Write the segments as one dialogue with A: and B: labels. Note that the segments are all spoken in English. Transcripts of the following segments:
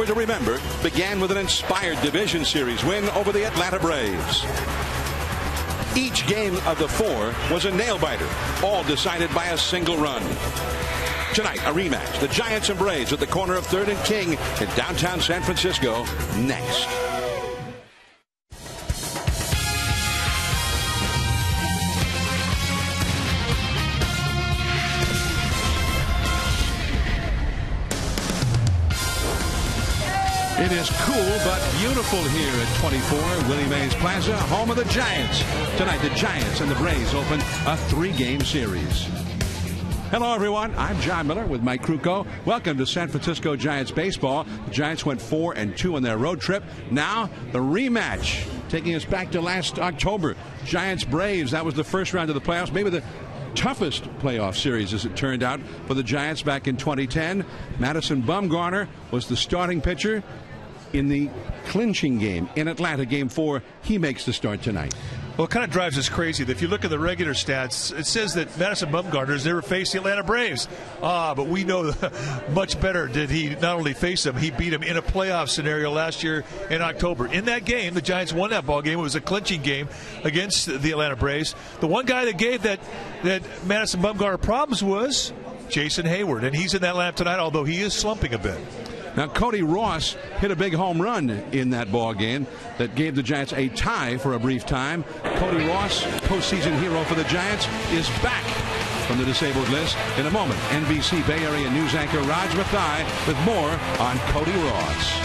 A: Forever to Remember began with an inspired division series win over the Atlanta Braves. Each game of the four was a nail-biter, all decided by a single run. Tonight, a rematch. The Giants and Braves at the corner of 3rd and King in downtown San Francisco. Next. It is cool but beautiful here at 24 Willie Mays Plaza, home of the Giants. Tonight, the Giants and the Braves open a 3-game series. Hello, everyone. I'm John Miller with Mike Krukow. Welcome to San Francisco Giants baseball. The Giants went 4-2 on their road trip. Now, the rematch, taking us back to last October. Giants-Braves, that was the first round of the playoffs, maybe the toughest playoff series, as it turned out, for the Giants back in 2010. Madison Bumgarner was the starting pitcher in the clinching game in Atlanta, Game 4. He makes the start tonight.
B: Well, it kind of drives us crazy that if you look at the regular stats, it says that Madison Bumgarner has never faced the Atlanta Braves. But we know much better did he not only face them, he beat them in a playoff scenario last year in October. In that game, the Giants won that ball game. It was a clinching game against the Atlanta Braves. The one guy that gave that Madison Bumgarner problems was Jason Heyward, and he's in that lineup tonight, although he is slumping a bit.
A: Now, Cody Ross hit a big home run in that ball game that gave the Giants a tie for a brief time. Cody Ross, postseason hero for the Giants, is back from the disabled list. In a moment, NBC Bay Area news anchor Raj Mathai with more on Cody Ross.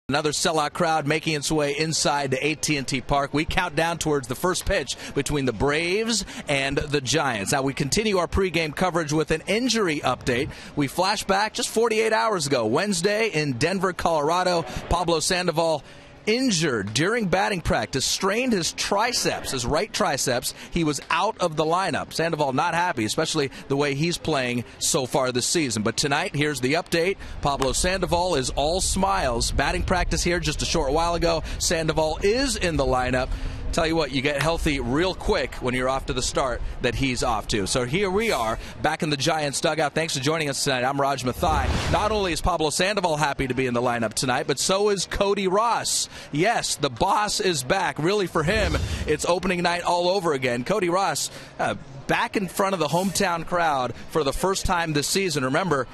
C: Another sellout crowd making its way inside to AT&T Park. We count down towards the first pitch between the Braves and the Giants. Now, we continue our pregame coverage with an injury update. We flash back just 48 hours ago, Wednesday in Denver, Colorado. Pablo Sandoval injured during batting practice, strained his triceps, his right triceps. He was out of the lineup. Sandoval not happy, especially the way he's playing so far this season. But tonight, here's the update. Pablo Sandoval is all smiles. Batting practice here just a short while ago. Sandoval is in the lineup. Tell you what, you get healthy real quick when you're off to the start that he's off to. So here we are, back in the Giants dugout. Thanks for joining us tonight. I'm Raj Mathai. Not only is Pablo Sandoval happy to be in the lineup tonight, but so is Cody Ross. Yes, the boss is back. Really, for him, it's opening night all over again. Cody Ross, back in front of the hometown crowd for the first time this season. Remember,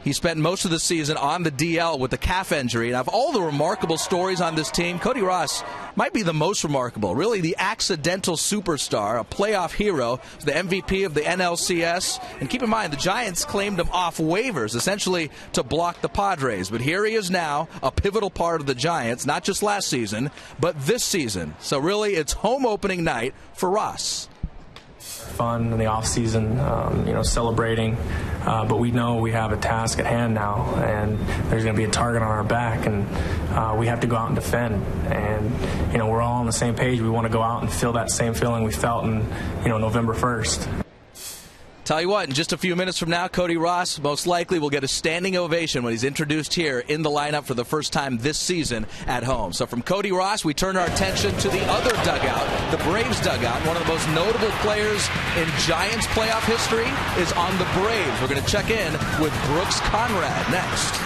C: he spent most of the season on the DL with the calf injury. And of all the remarkable stories on this team, Cody Ross might be the most remarkable. Really the accidental superstar, a playoff hero, the MVP of the NLCS. And keep in mind, the Giants claimed him off waivers, essentially to block the Padres. But here he is now, a pivotal part of the Giants, not just last season, but this season. So really, it's home opening night for Ross.
D: Fun in the off season, celebrating, but we know we have a task at hand now, and there's going to be a target on our back, and we have to go out and defend. And we're all on the same page. We want to go out and feel that same feeling we felt in November 1st.
C: Tell you what, in just a few minutes from now, Cody Ross most likely will get a standing ovation when he's introduced here in the lineup for the first time this season at home. So from Cody Ross, we turn our attention to the other dugout, the Braves dugout. One of the most notable players in Giants playoff history is on the Braves. We're going to check in with Brooks Conrad next.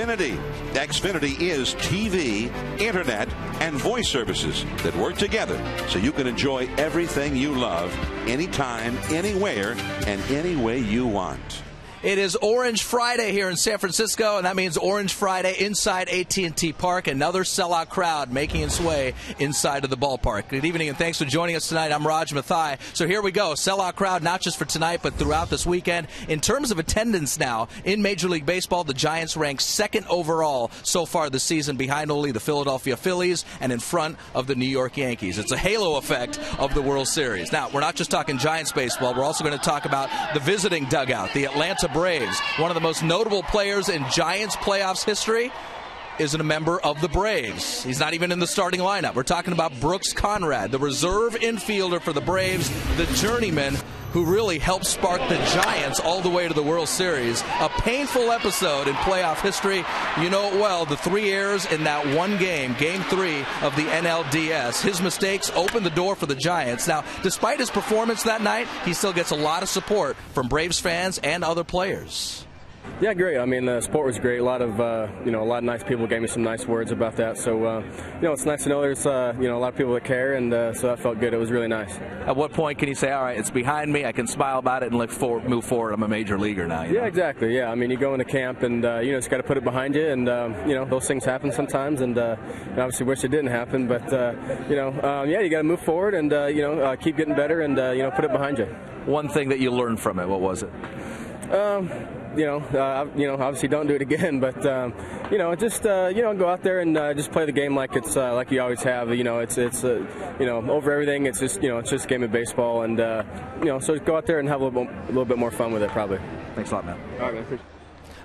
A: Xfinity is TV, internet, and voice services that work together so you can enjoy everything you love anytime, anywhere, and any way you want.
C: It is Orange Friday here in San Francisco, and that means Orange Friday inside AT&T Park. Another sellout crowd making its way inside of the ballpark. Good evening, and thanks for joining us tonight. I'm Raj Mathai. So here we go. Sellout crowd, not just for tonight, but throughout this weekend. In terms of attendance now, in Major League Baseball, the Giants rank second overall so far this season, behind only the Philadelphia Phillies and in front of the New York Yankees. It's a halo effect of the World Series. Now, we're not just talking Giants baseball. We're also going to talk about the visiting dugout, the Atlanta Braves. One of the most notable players in Giants playoffs history isn't a member of the Braves. He's not even in the starting lineup. We're talking about Brooks Conrad, the reserve infielder for the Braves, the journeyman who really helped spark the Giants all the way to the World Series. A painful episode in playoff history. You know it well, the 3 errors in that one game, Game 3 of the NLDS. His mistakes opened the door for the Giants. Now, despite his performance that night, he still gets a lot of support from Braves fans and other players.
E: Yeah, great. I mean, the support was great. A lot of nice people gave me some nice words about that. So, it's nice to know there's, a lot of people that care, and so that felt good. It was really nice.
C: At what point can you say, all right, it's behind me, I can smile about it and move forward, I'm a major leaguer now?
E: Yeah, exactly. Yeah, I mean, you go into camp and, just got to put it behind you, and, those things happen sometimes, and obviously wish it didn't happen, but, you got to move forward and, keep getting better and, put it behind you.
C: One thing that you learned from it, what was it?
E: Obviously don't do it again, but just go out there and just play the game like it's like you always have. It's over everything. It's just a game of baseball, and so go out there and have a little bit more fun with it, probably.
C: Thanks a lot, man.
E: All right, man. Appreciate it.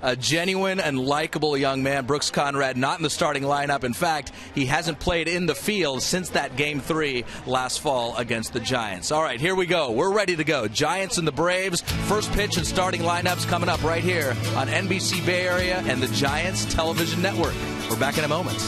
C: A genuine and likable young man, Brooks Conrad, not in the starting lineup. In fact, he hasn't played in the field since that Game 3 last fall against the Giants. All right, here we go. We're ready to go. Giants and the Braves. First pitch and starting lineups coming up right here on NBC Bay Area and the Giants Television Network. We're back in a moment.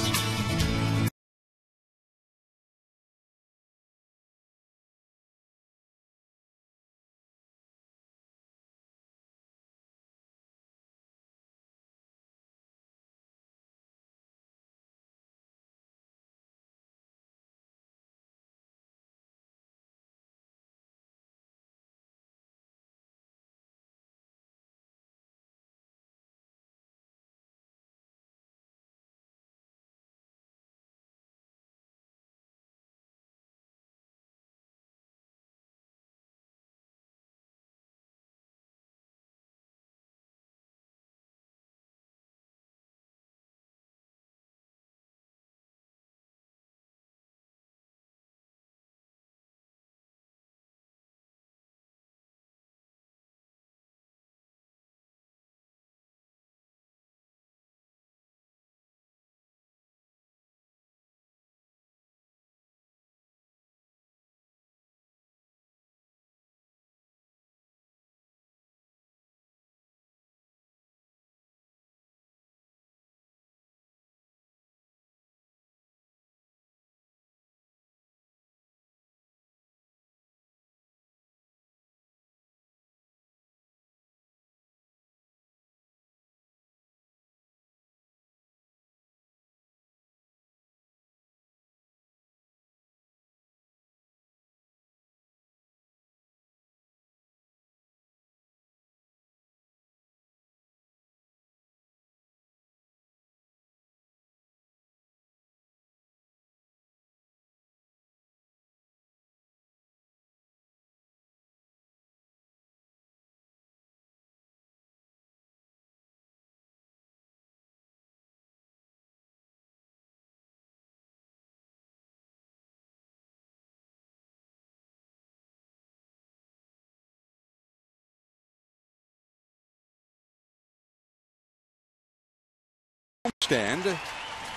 A: Stand, and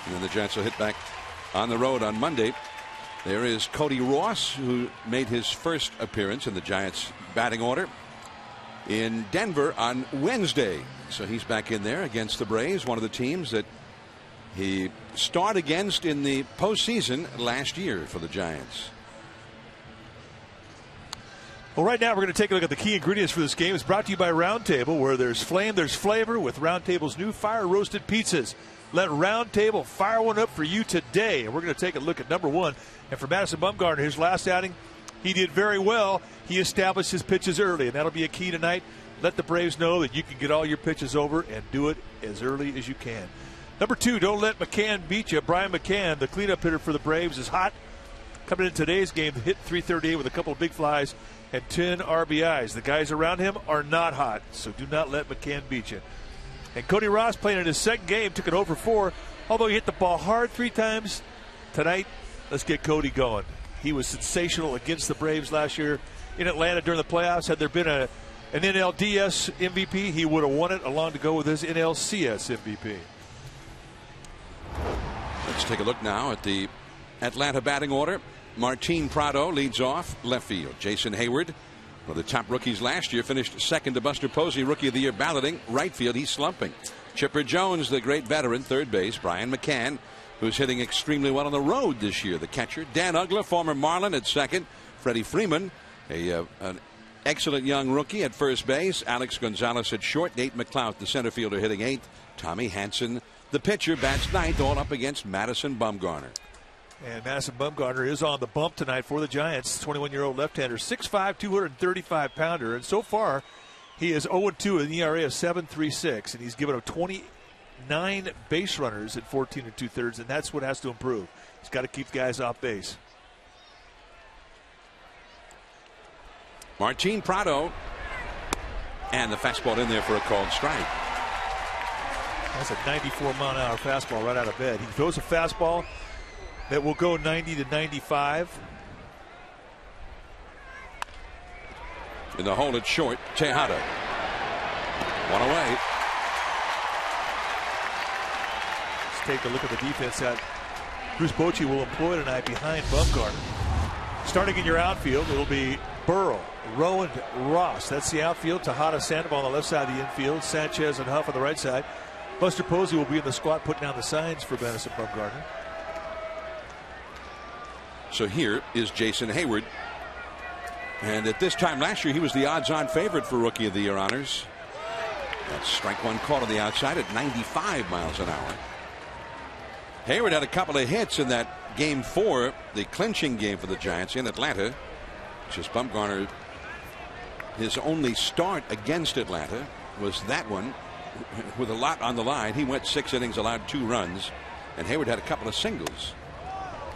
A: then the Giants will hit back on the road on Monday. There is Cody Ross, who made his first appearance in the Giants batting order in Denver on Wednesday. So he's back in there against the Braves, one of the teams that he starred against in the postseason last year for the Giants.
B: Well, right now we're going to take a look at the key ingredients for this game. It's brought to you by Round Table, where there's flame, there's flavor with Round Table's new fire-roasted pizzas. Let Round Table fire one up for you today. And we're going to take a look at number one. And for Madison Bumgarner, his last outing, he did very well. He established his pitches early, and that'll be a key tonight. Let the Braves know that you can get all your pitches over and do it as early as you can. Number two, don't let McCann beat you. Brian McCann, the cleanup hitter for the Braves, is hot. Coming in today's game, hit .338 with a couple of big flies and 10 RBIs. The guys around him are not hot, so do not let McCann beat you. And Cody Ross, playing in his second game, took it 0 for 4. Although he hit the ball hard 3 times tonight, let's get Cody going. He was sensational against the Braves last year in Atlanta during the playoffs. Had there been an NLDS MVP, he would have won it along to go with his NLCS MVP.
A: Let's take a look now at the Atlanta batting order. Martin Prado leads off left field. Jason Heyward Well, the top rookies last year finished second to Buster Posey, Rookie of the Year balloting. Right field, he's slumping. Chipper Jones, the great veteran, third base. Brian McCann, who's hitting extremely well on the road this year, the catcher. Dan Ugler, former Marlin, at second. Freddie Freeman, an excellent young rookie, at first base. Alex Gonzalez at short. Nate McLeod, the center fielder, hitting eighth. Tommy Hansen, the pitcher, bats ninth, all up against Madison Bumgarner.
B: And Madison Bumgarner is on the bump tonight for the Giants. 21-year-old left-hander, 6'5", 235-pounder. And so far, he is 0-2 with an ERA of 7.36. And he's given up 29 base runners at 14 2/3. And that's what has to improve. He's got to keep guys off base.
A: Martin Prado. And the fastball in there for a called strike.
B: That's a 94-mile-an-hour fastball right out of bed. He throws a fastball that will go 90 to 95.
A: In the hole at short, Tejada. One away.
B: Let's take a look at the defense that Bruce Bochy will employ tonight behind Bumgarner. Starting in your outfield, it'll be Burrow, Rowan, Ross. That's the outfield. Tejada, Sandoval on the left side of the infield. Sanchez and Huff on the right side. Buster Posey will be in the squad putting down the signs for Madison Bumgarner.
A: So here is Jason Heyward. And at this time last year, he was the odds-on favorite for Rookie of the Year honors. That's strike one caught on the outside at 95 miles an hour. Heyward had a couple of hits in that game 4, the clinching game for the Giants in Atlanta. Just Bumgarner, his only start against Atlanta was that one with a lot on the line. He went 6 innings, allowed 2 runs, and Heyward had a couple of singles.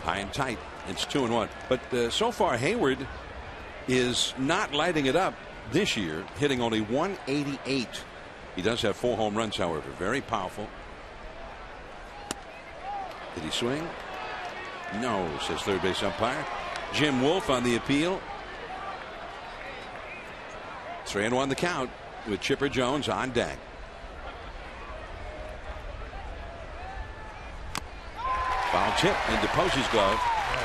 A: High and tight. It's 2-1. But so far, Heyward is not lighting it up this year, hitting only 188. He does have 4 home runs, however. Very powerful. Did he swing? No, says third base umpire. Jim Wolf on the appeal. 3-1 the count with Chipper Jones on deck. Foul tip into Posey's glove.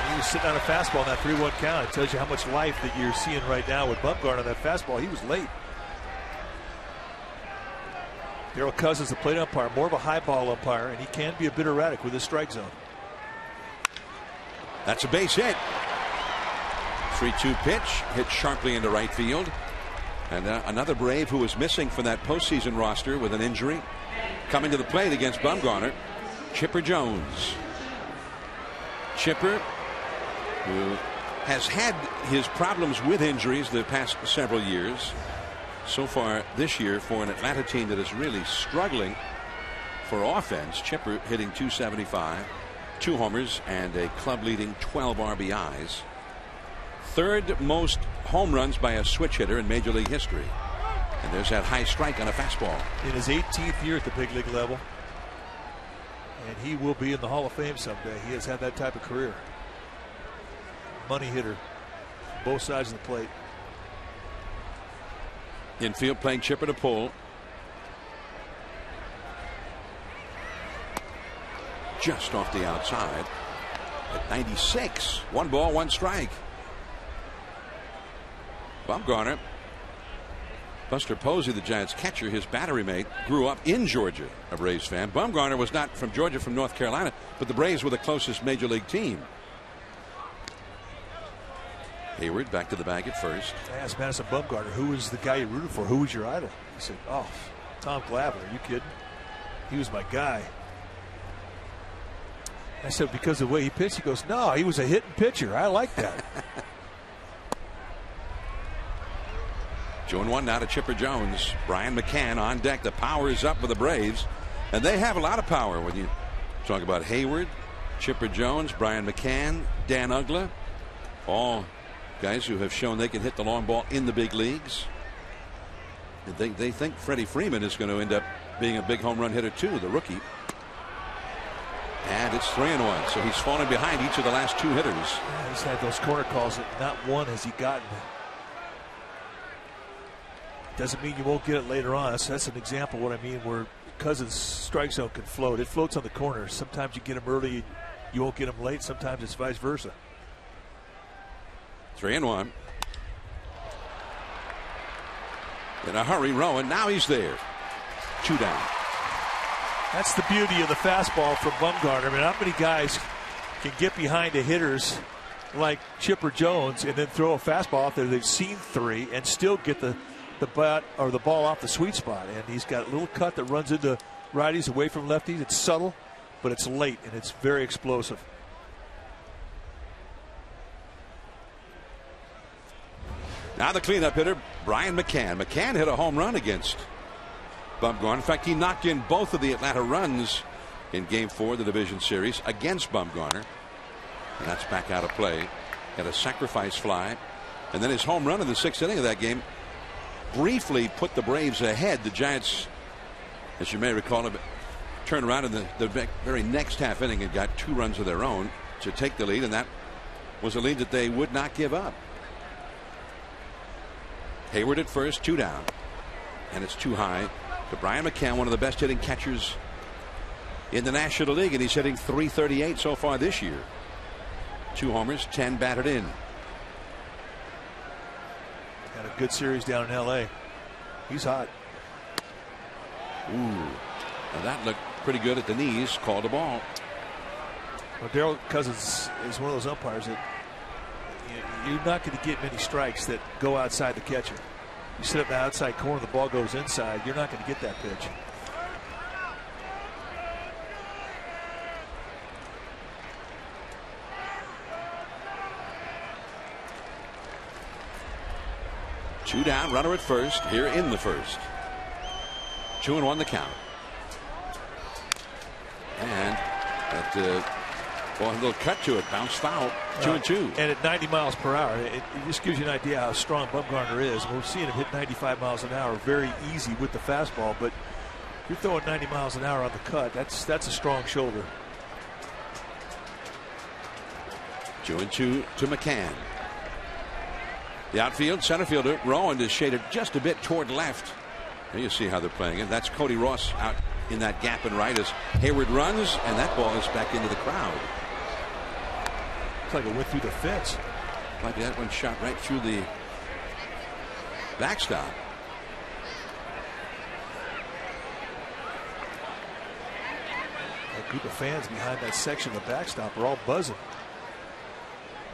B: He was sitting on a fastball in that 3-1 count. It tells you how much life that you're seeing right now with Bumgarner on that fastball. He was late. Darryl Cousins, the plate umpire, more of a high ball umpire, and he can be a bit erratic with his strike zone.
A: That's a base hit. 3-2 pitch, hit sharply into right field. And another Brave who was missing from that postseason roster with an injury. Coming to the plate against Bumgarner, Chipper Jones. Chipper, who has had his problems with injuries the past several years. So far this year, for an Atlanta team that is really struggling for offense, Chipper hitting .275, 2 homers, and a club-leading 12 RBIs. Third most home runs by a switch hitter in Major League history. And there's that high strike on a fastball.
B: In his 18th year at the big league level. And he will be in the Hall of Fame someday. He has had that type of career. Money hitter. Both sides of the plate.
A: Infield playing Chipper to pull. Just off the outside. At 96. 1 ball, 1 strike. Bumgarner. Buster Posey, the Giants catcher, his battery mate, grew up in Georgia, a Braves fan. Bumgarner was not from Georgia, from North Carolina, but the Braves were the closest major league team. Heyward back to the bag at first.
B: I asked Madison Bumgarner, who was the guy you rooted for? Who was your idol? He said, oh, Tom Glavine. Are you kidding? He was my guy. I said, because of the way he pitched? He goes, no, he was a hitting pitcher. I like that.
A: 2-1 now to Chipper Jones. Brian McCann on deck. The power is up for the Braves. And they have a lot of power when you talk about Heyward, Chipper Jones, Brian McCann, Dan Ugler. All guys who have shown they can hit the long ball in the big leagues. They think Freddie Freeman is going to end up being a big home run hitter too, the rookie. And it's 3-1. So he's fallen behind each of the last 2 hitters.
B: Yeah, he's had those corner calls that not one has he gotten. Doesn't mean you won't get it later on. So that's an example of what I mean, where Cousins' strike zone can float. It floats on the corner. Sometimes you get him early, you won't get him late. Sometimes it's vice versa.
A: 3-1. In a hurry, Rowan. Now he's there. 2 down.
B: That's the beauty of the fastball from Bumgarner. I mean, how many guys can get behind the hitters like Chipper Jones and then throw a fastball out there they've seen 3 and still get the bat or the ball off the sweet spot? And he's got a little cut that runs into righties away from lefties. It's subtle, but it's late and it's very explosive.
A: Now the cleanup hitter, Brian McCann. McCann hit a home run against Bumgarner. In fact, he knocked in both of the Atlanta runs in Game 4 of the division series against Bumgarner. And that's back out of play. Had a sacrifice fly. And then his home run in the 6th inning of that game briefly put the Braves ahead. The Giants, as you may recall, turned around in the very next half inning and got 2 runs of their own to take the lead. And that was a lead that they would not give up. Heyward at first, 2 down. And it's too high to Brian McCann, one of the best hitting catchers in the National League. And he's hitting .338 so far this year. 2 homers, 10 batted in.
B: Had a good series down in L.A. He's hot.
A: Ooh. Now that looked pretty good at the knees. Called the ball.
B: Well, Darryl Cousins is one of those umpires that you're not going to get many strikes that go outside the catcher. You sit up in the outside corner, the ball goes inside, you're not going to get that pitch.
A: Two down, runner at first, here in the first. 2-1 the count. And that well, a little cut to it, bounced foul. 2-2.
B: And at 90 miles per hour, it just gives you an idea how strong Bumgarner is. We're seeing him hit 95 miles an hour very easy with the fastball, but if you're throwing 90 miles an hour on the cut, that's a strong shoulder.
A: 2-2 to McCann. The outfield center fielder Rowan is shaded just a bit toward left. There you see how they're playing it. That's Cody Ross out in that gap and right as Heyward runs, and that ball is back into the crowd.
B: Looks like it went through the fence.
A: Like that one shot right through the backstop.
B: A group of fans behind that section of the backstop are all buzzing.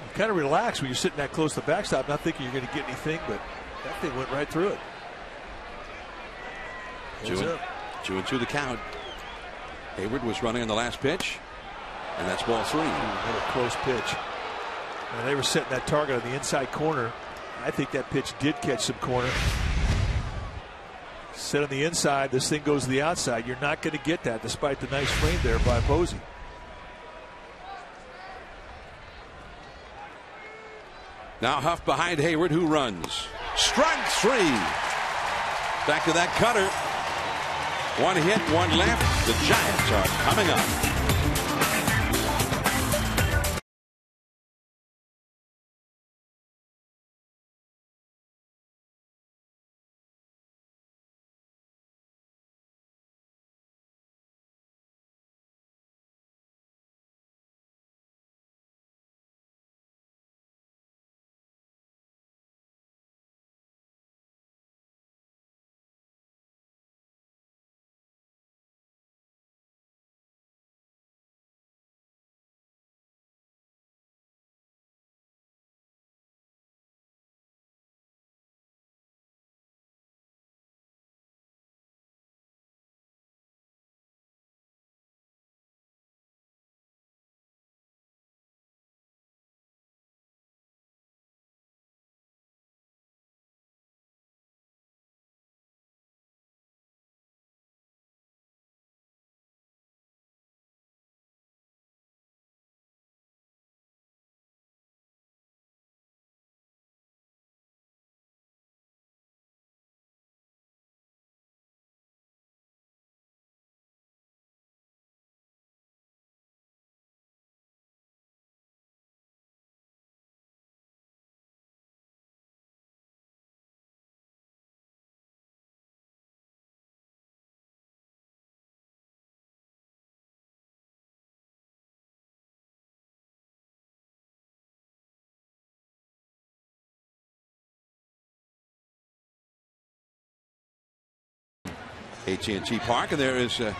B: You kind of relax when you're sitting that close to the backstop, not thinking you're going to get anything, but that thing went right through it.
A: 2-2 the count. Heyward was running on the last pitch, and that's ball 3.
B: What a close pitch. And they were setting that target on the inside corner. I think that pitch did catch some corner. Set on the inside, this thing goes to the outside. You're not going to get that despite the nice frame there by Posey.
A: Now Huff behind Heyward, who runs. Strike 3. Back to that cutter. 1 hit, 1 left. The Giants are coming up. AT&T Park, and there is a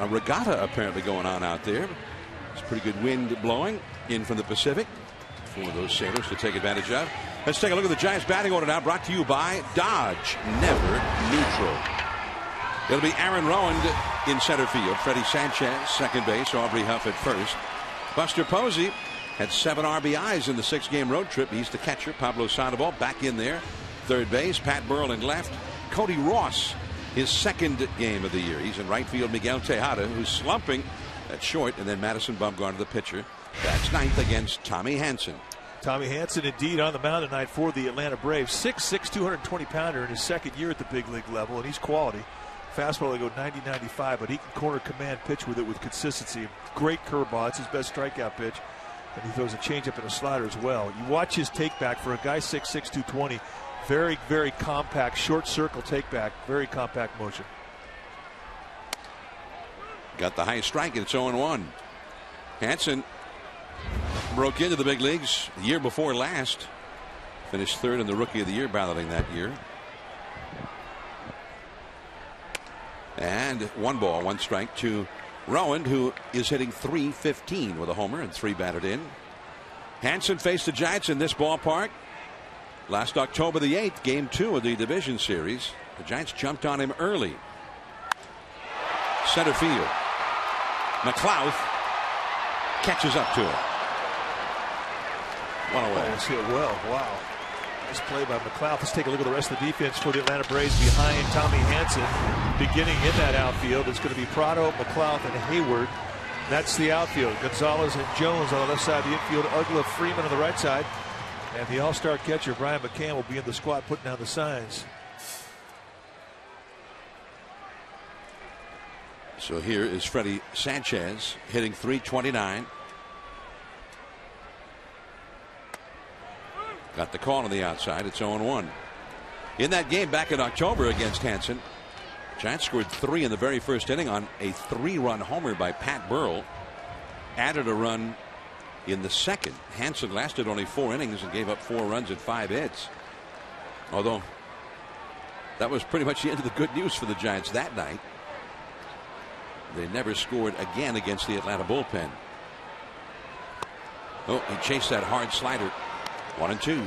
A: regatta apparently going on out there. It's pretty good wind blowing in from the Pacific for those sailors to take advantage of. Let's take a look at the Giants batting order now, brought to you by Dodge, never neutral. It'll be Aaron Rowand in center field, Freddie Sanchez second base, Aubrey Huff at first. Buster Posey had 7 RBIs in the 6-game road trip. He's the catcher. Pablo Sandoval back in there, third base. Pat Burrell in left. Cody Ross, his second game of the year. He's in right field. Miguel Tejada, who's slumping at short, and then Madison Bumgarner, the pitcher, bats ninth against Tommy Hanson.
B: Tommy Hanson indeed on the mound tonight for the Atlanta Braves. 6'6", 220-pounder in his second year at the big league level, and he's quality. Fastball will go 90-95, but he can corner command pitch with it with consistency. Great curveball. It's his best strikeout pitch. And he throws a changeup and a slider as well. You watch his take back for a guy 6'6", 220. Very, very compact, short circle take back. Very compact motion.
A: Got the high strike, and it's 0-1. Hanson broke into the big leagues the year before last. Finished third in the Rookie of the Year balloting that year. And 1 ball, 1 strike to Rowand, who is hitting .315 with a homer and 3 batted in. Hanson faced the Giants in this ballpark last October the 8th, game 2 of the division series. The Giants jumped on him early. Center field. McLeod catches up to him. One away.
B: It's hit well. Wow. Nice play by McLeod. Let's take a look at the rest of the defense for the Atlanta Braves behind Tommy Hanson. Beginning in that outfield, it's going to be Prado, McLeod, and Heyward. That's the outfield. Gonzalez and Jones on the left side of the infield. Ugla, Freeman on the right side. And the all-star catcher, Brian McCann, will be in the squad putting down the signs.
A: So here is Freddie Sanchez hitting .329. Got the call on the outside. It's 0-1. In that game back in October against Hanson, Giants scored 3 in the very first inning on a 3-run homer by Pat Burrell. Added a run in the second. Hanson lasted only 4 innings and gave up 4 runs and 5 hits. Although that was pretty much the end of the good news for the Giants that night. They never scored again against the Atlanta bullpen. Oh, he chased that hard slider. 1-2.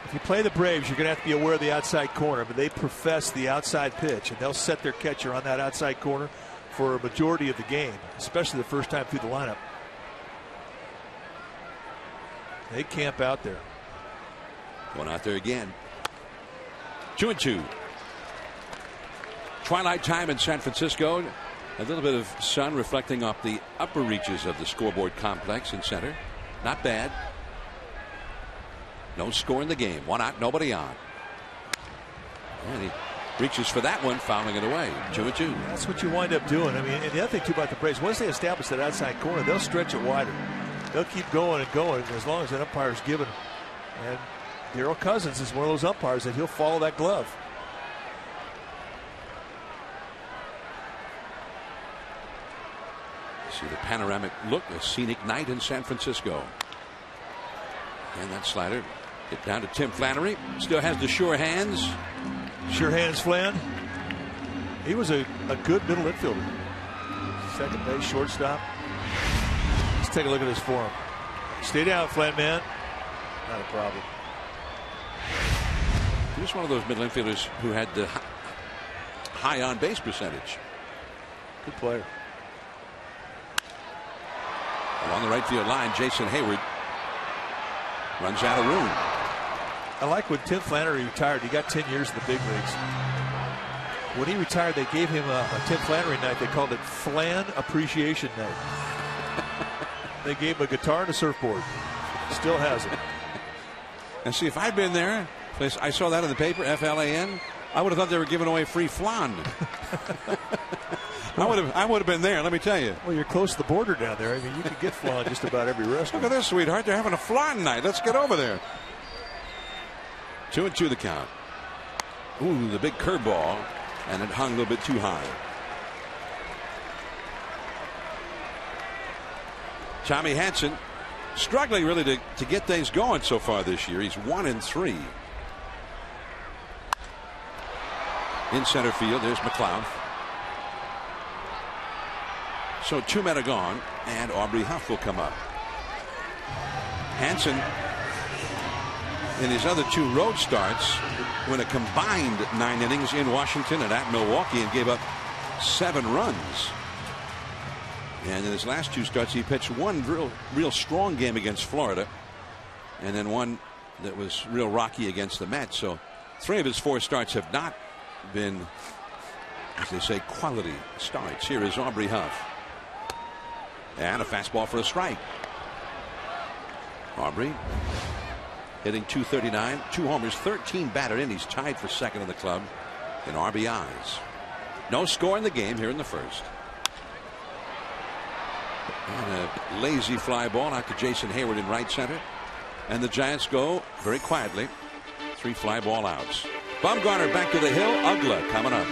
B: If you play the Braves, you're going to have to be aware of the outside corner, but they profess the outside pitch, and they'll set their catcher on that outside corner for a majority of the game, especially the first time through the lineup. They camp out there.
A: Going out there again. 2-2. Twilight time in San Francisco. A little bit of sun reflecting off the upper reaches of the scoreboard complex in center. Not bad. No score in the game. 1 out, nobody on. And he reaches for that one, fouling it away. 2-2.
B: That's what you wind up doing. I mean, and the other thing too about the Braves, once they establish that outside corner, they'll stretch it wider. They'll keep going and going as long as that umpire's given. And Darryl Cousins is one of those umpires that he'll follow that glove.
A: See the panoramic look, a scenic night in San Francisco. And that slider get down to Tim Flannery. Still has the sure hands.
B: Sure hands, Flan. He was a good middle infielder. Second base, shortstop. Let's take a look at this for him. Stay down, Flan man. Not a problem.
A: He was one of those middle infielders who had the high on base percentage.
B: Good player.
A: Along the right field line, Jason Heyward runs out of room.
B: I like when Tim Flannery retired. He got 10 years in the big leagues. When he retired, they gave him a Tim Flannery night. They called it Flan Appreciation Night. They gave him a guitar and a surfboard. Still has it.
A: And see, if I'd been there, I saw that in the paper, FLAN, I would have thought they were giving away free flan. I would have been there, let me tell you.
B: Well, you're close to the border down there. I mean, you could get flan just about every restaurant.
A: Look at this, sweetheart. They're having a flan night. Let's get over there. 2-2 the count. Ooh, the big curveball, and it hung a little bit too high. Tommy Hanson struggling really to get things going so far this year. He's 1-3. In center field, there's McLeod. So 2 men are gone, and Aubrey Huff will come up. Hansen, in his other 2 road starts, went a combined 9 innings in Washington and at Milwaukee and gave up 7 runs. And in his last 2 starts, he pitched one real strong game against Florida, and then one that was real rocky against the Mets. So 3 of his 4 starts have not been, as they say, quality starts. Here is Aubrey Huff. And a fastball for a strike. Aubrey hitting .239, 2 homers, 13 batted in. He's tied for second in the club in RBIs. No score in the game here in the first. And a lazy fly ball out to Jason Heyward in right center. And the Giants go very quietly. 3 fly ball outs. Bumgarner back to the hill. Ugla coming up.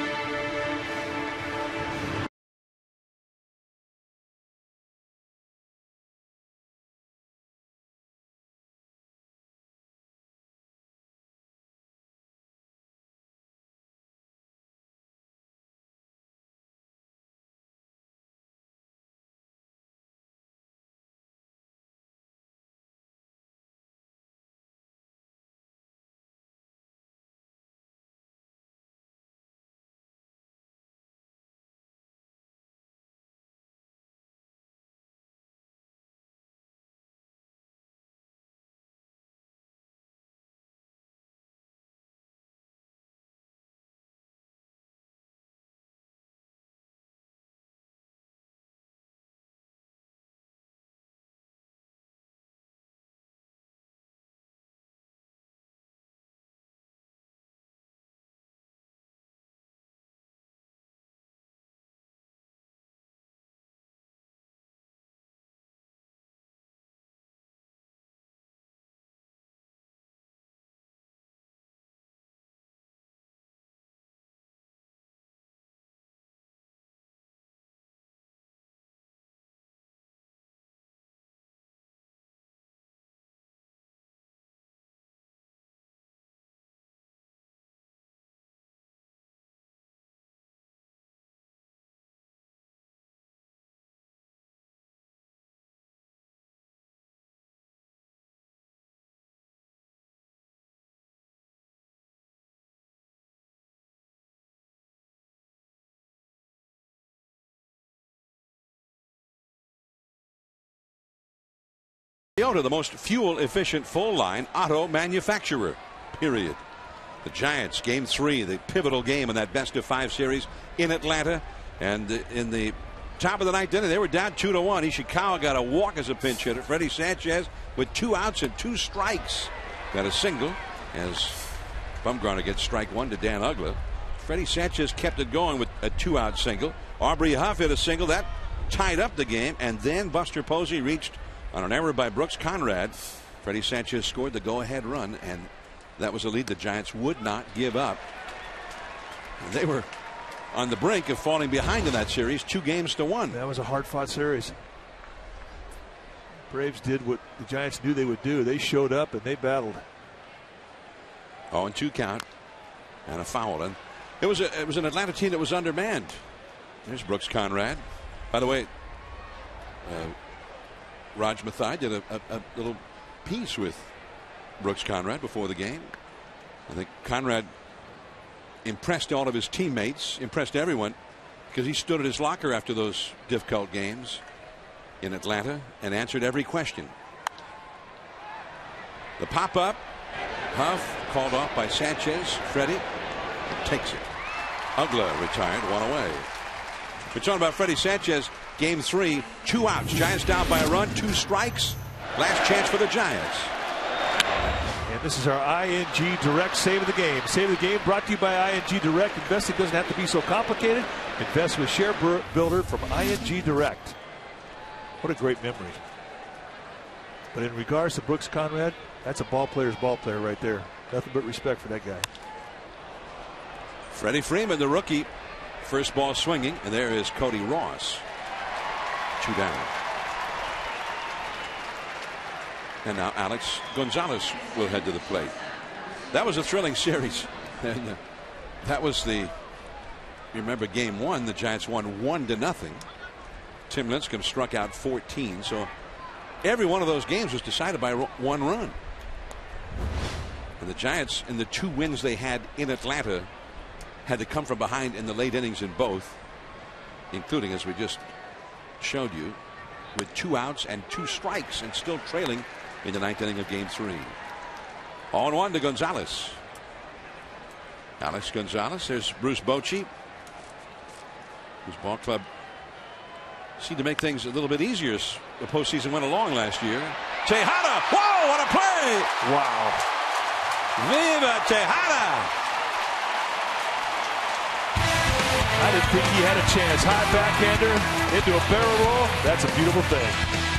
A: Toyota, the most fuel efficient full line auto manufacturer, period. The Giants, game 3, the pivotal game in that best of 5 series in Atlanta, and in the top of the 9th inning they were down 2-1. Ishikawa got a walk as a pinch hitter. Freddie Sanchez with 2 outs and 2 strikes got a single as Bumgarner gets strike 1 to Dan Ugla. Freddie Sanchez kept it going with a 2-out single. Aubrey Huff hit a single that tied up the game, and then Buster Posey reached on an error by Brooks Conrad. Freddie Sanchez scored the go-ahead run, and that was a lead the Giants would not give up. And they were on the brink of falling behind in that series, 2-1.
B: That was a hard-fought series. Braves did what the Giants knew they would do. They showed up and they battled.
A: 0-2 count and a foul. And it was an Atlanta team that was undermanned. There's Brooks Conrad. By the way, Raj Mathai did a little piece with Brooks Conrad before the game. I think Conrad impressed all of his teammates, impressed everyone, because he stood at his locker after those difficult games in Atlanta and answered every question. The pop-up. Huff called off by Sanchez. Freddie takes it. Ugla retired, 1 away. We're talking about Freddie Sanchez. Game 3, 2 outs. Giants down by a run, 2 strikes. Last chance for the Giants.
B: And this is our ING Direct Save of the Game. Save of the Game brought to you by ING Direct. Investing doesn't have to be so complicated. Invest with Share Builder from ING Direct. What a great memory. But in regards to Brooks Conrad, that's a ball player's ball player right there. Nothing but respect for that guy.
A: Freddie Freeman, the rookie. First ball swinging, and there is Cody Ross. 2 down. And now Alex Gonzalez will head to the plate. That was a thrilling series. And that was the, you remember game 1, the Giants won 1-0. Tim Lincecum struck out 14. So every one of those games was decided by 1 run. And the Giants, in the 2 wins they had in Atlanta, had to come from behind in the late innings in both, including, as we just showed you, with 2 outs and 2 strikes and still trailing in the 9th inning of Game 3. 0-1 to Gonzalez. Alex Gonzalez. There's Bruce Bochy, whose ball club seemed to make things a little bit easier as the postseason went along last year. Tejada. Whoa, what a play!
B: Wow.
A: Viva Tejada!
B: I didn't think he had a chance. High backhander into a barrel roll. That's a beautiful thing.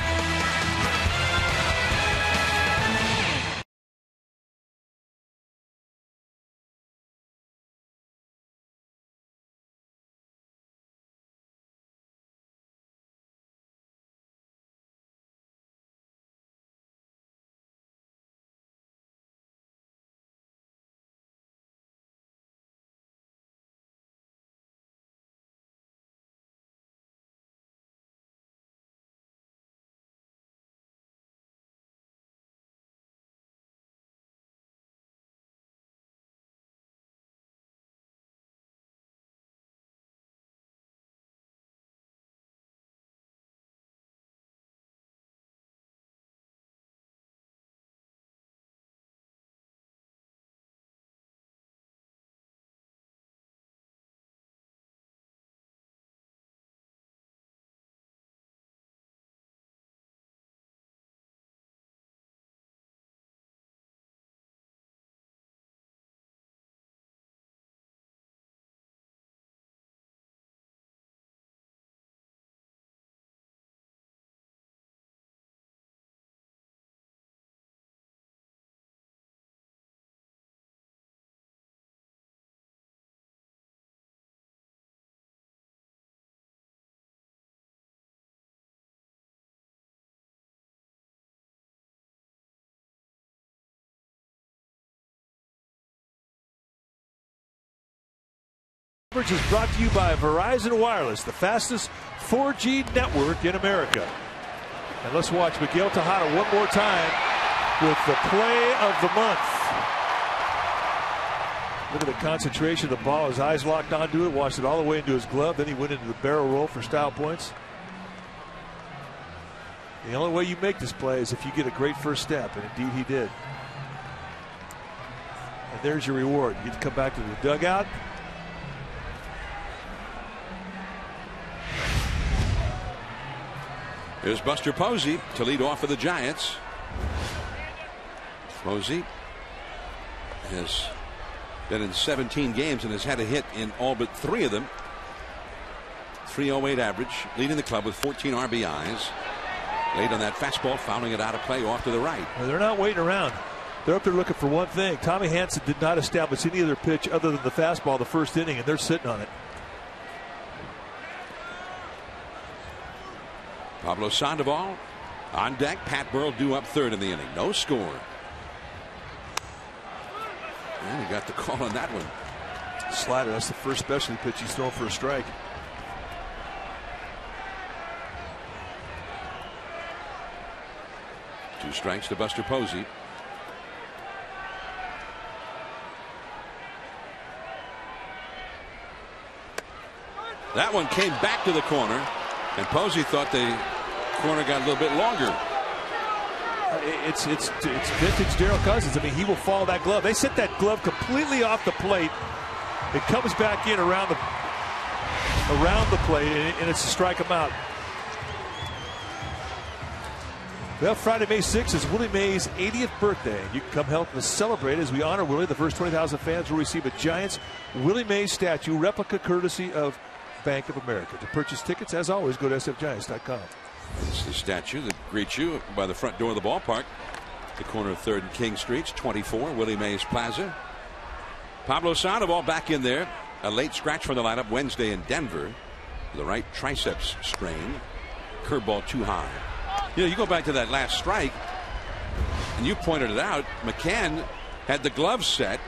B: Coverage is brought to you by Verizon Wireless, the fastest 4G network in America. And let's watch Miguel Tejada one more time with the play of the month. Look at the concentration of the ball. His eyes locked onto it, watched it all the way into his glove. Then he went into the barrel roll for style points. The only way you make this play is if you get a great first step, and indeed he did. And there's your reward. You get to come back to the dugout.
A: Here's Buster Posey to lead off for the Giants. Posey has been in 17 games and has had a hit in all but 3 of them. 308 average, leading the club with 14 RBIs. Late on that fastball, fouling it out of play off to the right.
B: Well, they're not waiting around. They're up there looking for one thing. Tommy Hansen did not establish any other pitch other than the fastball the first inning, and they're sitting on it.
A: Pablo Sandoval on deck. Pat Burrell due up 3rd in the inning. No score. And he got the call on that one.
B: Slider. That's the first specialty pitch he's thrown for a strike.
A: Two strikes to Buster Posey. That one came back to the corner. And Posey thought the corner got a little bit longer.
B: It's vintage Darryl Cousins. I mean, he will follow that glove. They set that glove completely off the plate. It comes back in around the plate, and it's to strike him out. Well, Friday, May 6th is Willie Mays' 80th birthday. You can come help us celebrate as we honor Willie. The first 20,000 fans will receive a Giants Willie Mays statue replica courtesy of Bank of America. To purchase tickets, as always, go to sfgiants.com.
A: It's the statue that greets you by the front door of the ballpark, the corner of 3rd and King Streets, 24, Willie Mays Plaza. Pablo Sandoval back in there. A late scratch from the lineup Wednesday in Denver. The right triceps strain. Curveball too high. You know, you go back to that last strike, and you pointed it out. McCann had the glove set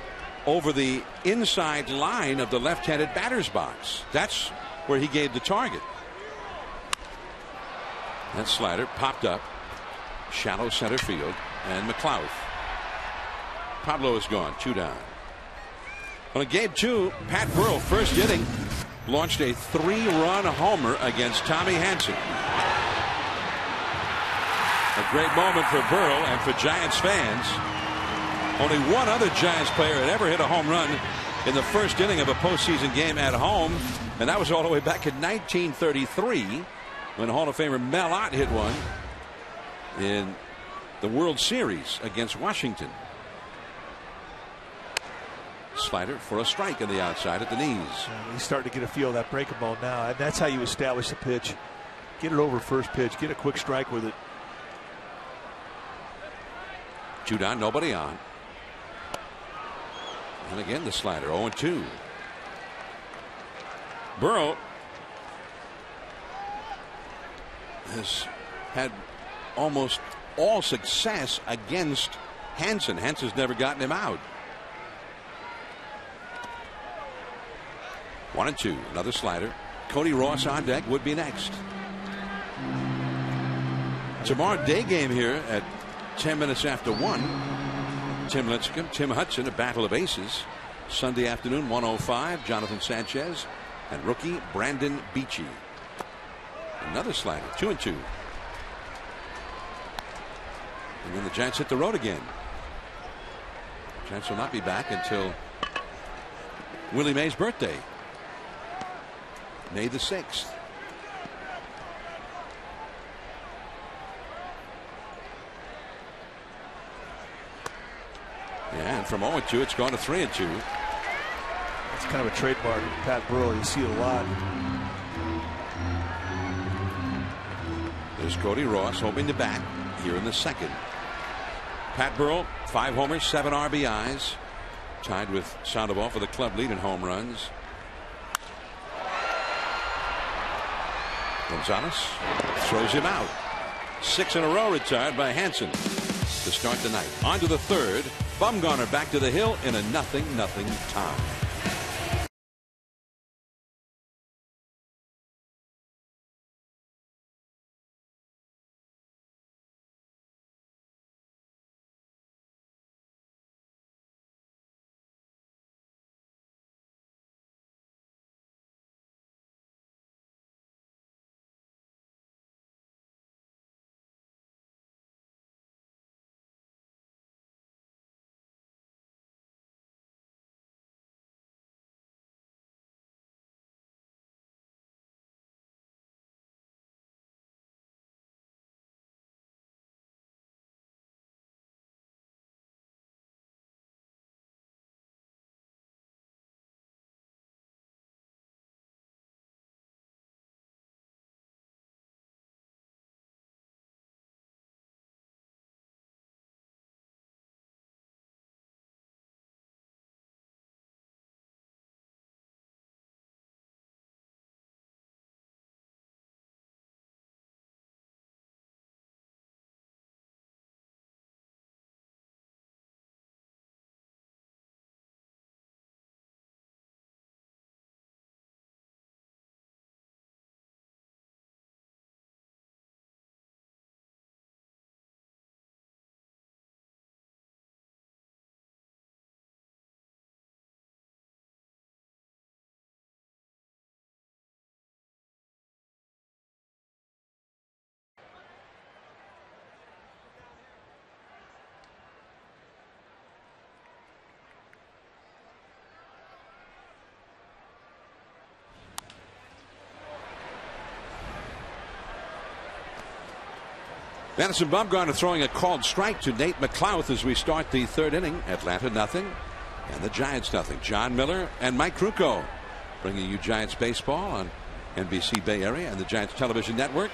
A: over the inside line of the left-handed batter's box. That's where he gave the target. That slider popped up. Shallow center field. And McLeod. Pablo is gone. 2 down. Well, in game 2, Pat Burrell, first inning, launched a 3-run homer against Tommy Hanson. A great moment for Burrell and for Giants fans. Only one other Giants player had ever hit a home run in the first inning of a postseason game at home, and that was all the way back in 1933 when Hall of Famer Mel Ott hit one in the World Series against Washington. Slider for a strike on the outside at the knees.
B: He's starting to get a feel of that breaking ball now, and that's how you establish the pitch. Get it over first pitch, get a quick strike with it.
A: 2 down, nobody on. And again the slider, 0-2. Burrow has had almost all success against Hanson. Hanson's never gotten him out. 1-2. Another slider. Cody Ross on deck would be next. Tomorrow day game here at 10 minutes after 1. Tim Lincecum, Tim Hudson, a battle of aces. Sunday afternoon, 1:05. Jonathan Sanchez and rookie Brandon Beachy. Another slider. 2-2. And then the Giants hit the road again. The Giants will not be back until Willie Mays' birthday, May the 6th. Yeah, and from 0-2, it's gone to 3-2.
B: It's kind of a trademark of Pat Burrell. You see it a lot.
A: There's Cody Ross hoping to bat here in the second. Pat Burrell, 5 homers, 7 RBIs. Tied with Sandoval for the club lead in home runs. Gonzalez throws him out. 6 in a row retired by Hanson to start the night. On to the third. Bumgarner back to the hill in a 0-0 tie. Madison Bumgarner throwing a called strike to Nate McLeod as we start the third inning. Atlanta 0 and the Giants 0. John Miller and Mike Krukow bringing you Giants baseball on NBC Bay Area and the Giants television network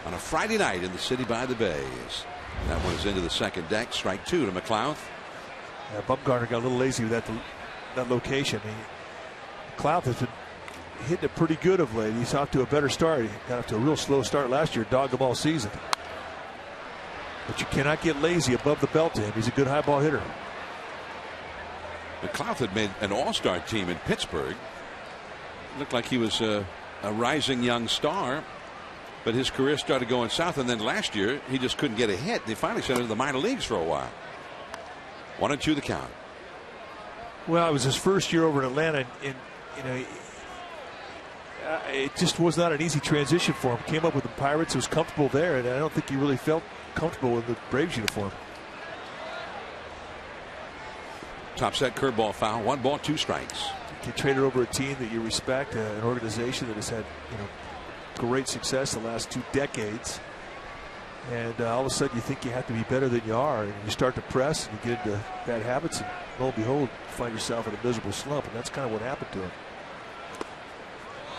A: on a Friday night in the city by the Bays. That one is into the second deck. Strike 2 to McLeod.
B: Yeah, Bumgarner got a little lazy with that location. McLeod has been hitting it pretty good of late. He's off to a better start. He got off to a real slow start last year, dogged the ball season. But you cannot get lazy above the belt to him. He's a good high ball hitter.
A: McLeod had made an all-star team in Pittsburgh. Looked like he was a rising young star. But his career started going south, and then last year he just couldn't get a hit. They finally sent him to the minor leagues for a while. 1-2 the count.
B: Well, it was his first year over in Atlanta, and it just was not an easy transition for him. Came up with the Pirates, was comfortable there, and I don't think he really felt comfortable in the Braves uniform.
A: Top set curveball foul. 1 ball, 2 strikes.
B: You traded over a team that you respect, an organization that has had great success the last 2 decades, and all of a sudden you think you have to be better than you are, and you start to press and you get into bad habits, and lo and behold, you find yourself in a miserable slump, and that's kind of what happened to him.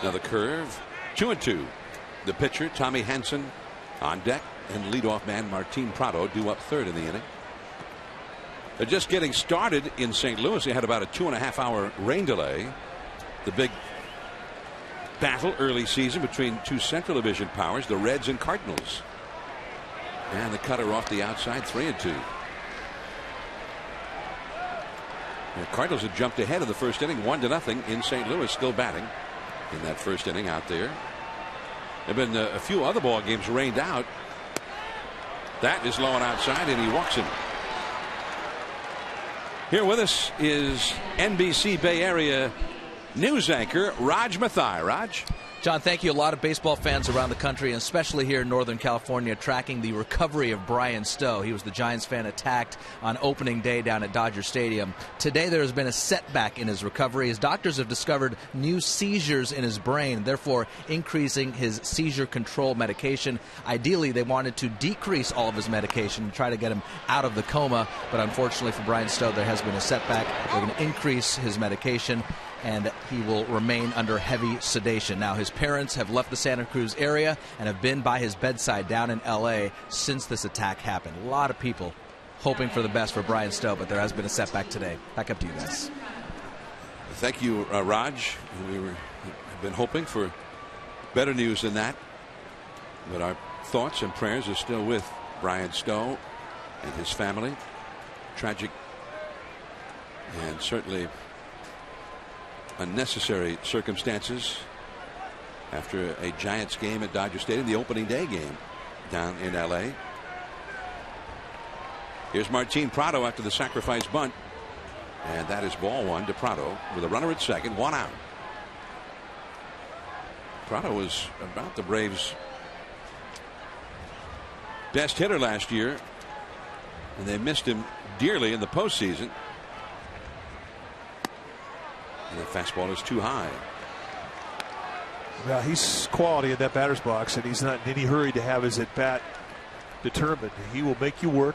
A: Another curve. 2-2. The pitcher Tommy Hansen on deck, and leadoff man Martin Prado due up third in the inning. They're just getting started in St. Louis. They had about a 2.5-hour rain delay. The big battle early season between 2 Central Division powers, the Reds and Cardinals. And the cutter off the outside, 3-2. The Cardinals had jumped ahead of the first inning, 1-0 in St. Louis, still batting in that first inning out there. There have been a few other ball games rained out. That is low and outside, and he walks him. Here with us is NBC Bay Area news anchor Raj Mathai. Raj.
C: John, thank you. A lot of baseball fans around the country, and especially here in Northern California, tracking the recovery of Brian Stowe. He was the Giants fan attacked on opening day down at Dodger Stadium. Today there has been a setback in his recovery. His doctors have discovered new seizures in his brain, therefore increasing his seizure control medication. Ideally, they wanted to decrease all of his medication and try to get him out of the coma, but unfortunately for Brian Stowe, there has been a setback. They're going to increase his medication, and he will remain under heavy sedation. Now, his parents have left the Santa Cruz area and have been by his bedside down in L.A. since this attack happened. A lot of people hoping for the best for Brian Stowe, but there has been a setback today. Back up to you guys.
A: Thank you, Raj. Have been hoping for better news than that, but our thoughts and prayers are still with Brian Stowe and his family. Tragic and certainly unnecessary circumstances after a Giants game at Dodger Stadium, the opening day game down in L.A. Here's Martin Prado after the sacrifice bunt, and that is ball 1 to Prado with a runner at second, 1 out. Prado was about the Braves' best hitter last year, and they missed him dearly in the postseason. And the fastball is too high.
B: Well, he's quality in that batter's box, and he's not in any hurry to have his at-bat determined. He will make you work.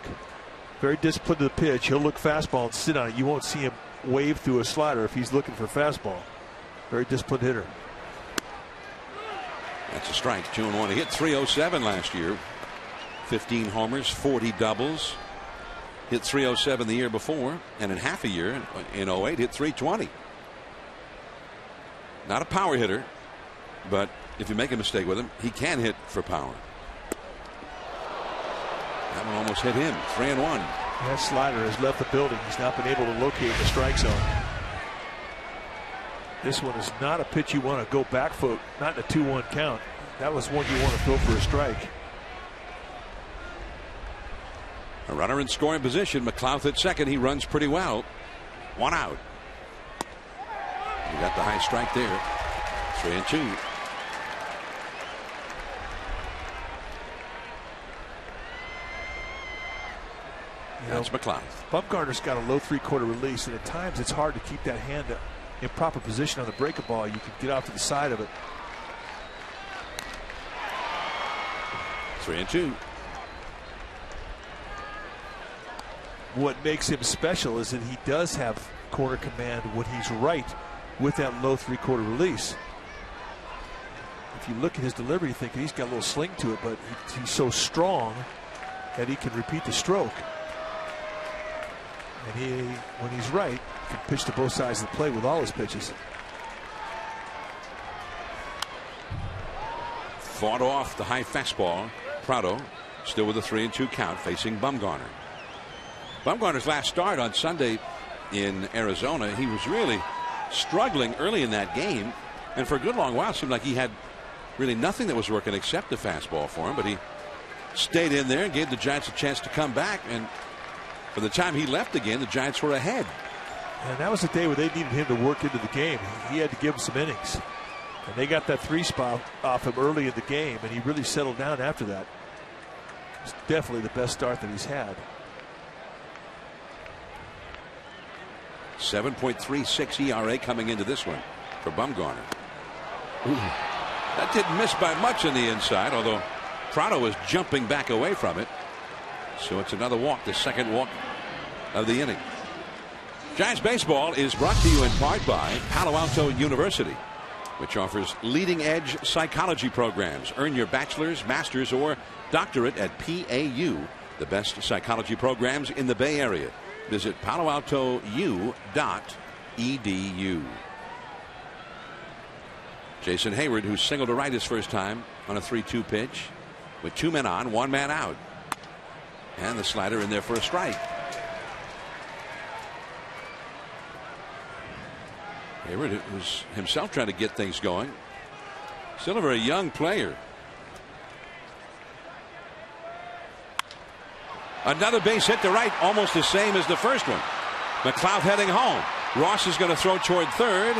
B: Very disciplined to the pitch. He'll look fastball and sit on it. You won't see him wave through a slider if he's looking for fastball. Very disciplined hitter.
A: That's a strike. 2-1. He hit .307 last year. 15 homers, 40 doubles. Hit .307 the year before, and in half a year in 08 hit .320. Not a power hitter, but if you make a mistake with him, he can hit for power. That one almost hit him. 3-1.
B: That slider has left the building. He's not been able to locate the strike zone. This one is not a pitch you want to go back foot, not in a 2-1 count. That was one you want to throw for a strike.
A: A runner in scoring position. McLouth at second. He runs pretty well. 1 out. He got the high strike there. 3-2. That's McLouth.
B: Bumgarner's got a low 3/4 release, and at times it's hard to keep that hand in proper position on the breaking ball. You can get off to the side of it.
A: 3-2.
B: What makes him special is that he does have corner command when he's right with that low 3/4 release. If you look at his delivery, you think he's got a little sling to it, but he's so strong that he can repeat the stroke. And when he's right, can pitch to both sides of the plate with all his pitches.
A: Fought off the high fastball. Prado still with a 3-2 count, facing Bumgarner. Bumgarner's last start on Sunday in Arizona, he was really struggling early in that game, and for a good long while it seemed like he had really nothing that was working except the fastball for him, but he stayed in there and gave the Giants a chance to come back. And by the time he left the game, the Giants were ahead.
B: And that was the day where they needed him to work into the game. He had to give them some innings. And they got that 3 spot off him early in the game, and he really settled down after that. It's definitely the best start that he's had.
A: 7.36 ERA coming into this one for Bumgarner. Ooh. That didn't miss by much on the inside, although Prado was jumping back away from it. So it's another walk, the second walk of the inning. Giants baseball is brought to you in part by Palo Alto University, which offers leading-edge psychology programs. Earn your bachelor's, master's, or doctorate at PAU, the best psychology programs in the Bay Area. Visit paloaltou.edu. Jason Heyward, who singled to right his first time on a 3-2 pitch, with 2 men on, 1 man out. And the slider in there for a strike. Heyward was himself trying to get things going. Still a very young player. Another base hit to right, almost the same as the first one. McLeod heading home. Ross is going to throw toward third,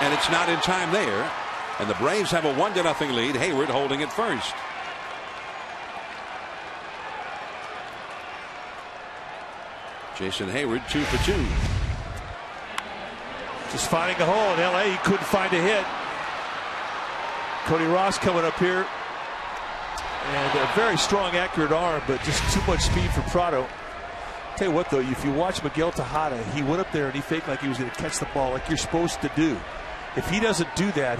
A: and it's not in time there. And the Braves have a 1-0 lead. Heyward holding it first. Jason Heyward 2 for 2.
B: Just finding a hole in LA. He couldn't find a hit. Cody Ross coming up here. And a very strong, accurate arm, but just too much speed for Prado. Tell you what, though, if you watch Miguel Tejada, he went up there and he faked like he was going to catch the ball, like you're supposed to do. If he doesn't do that,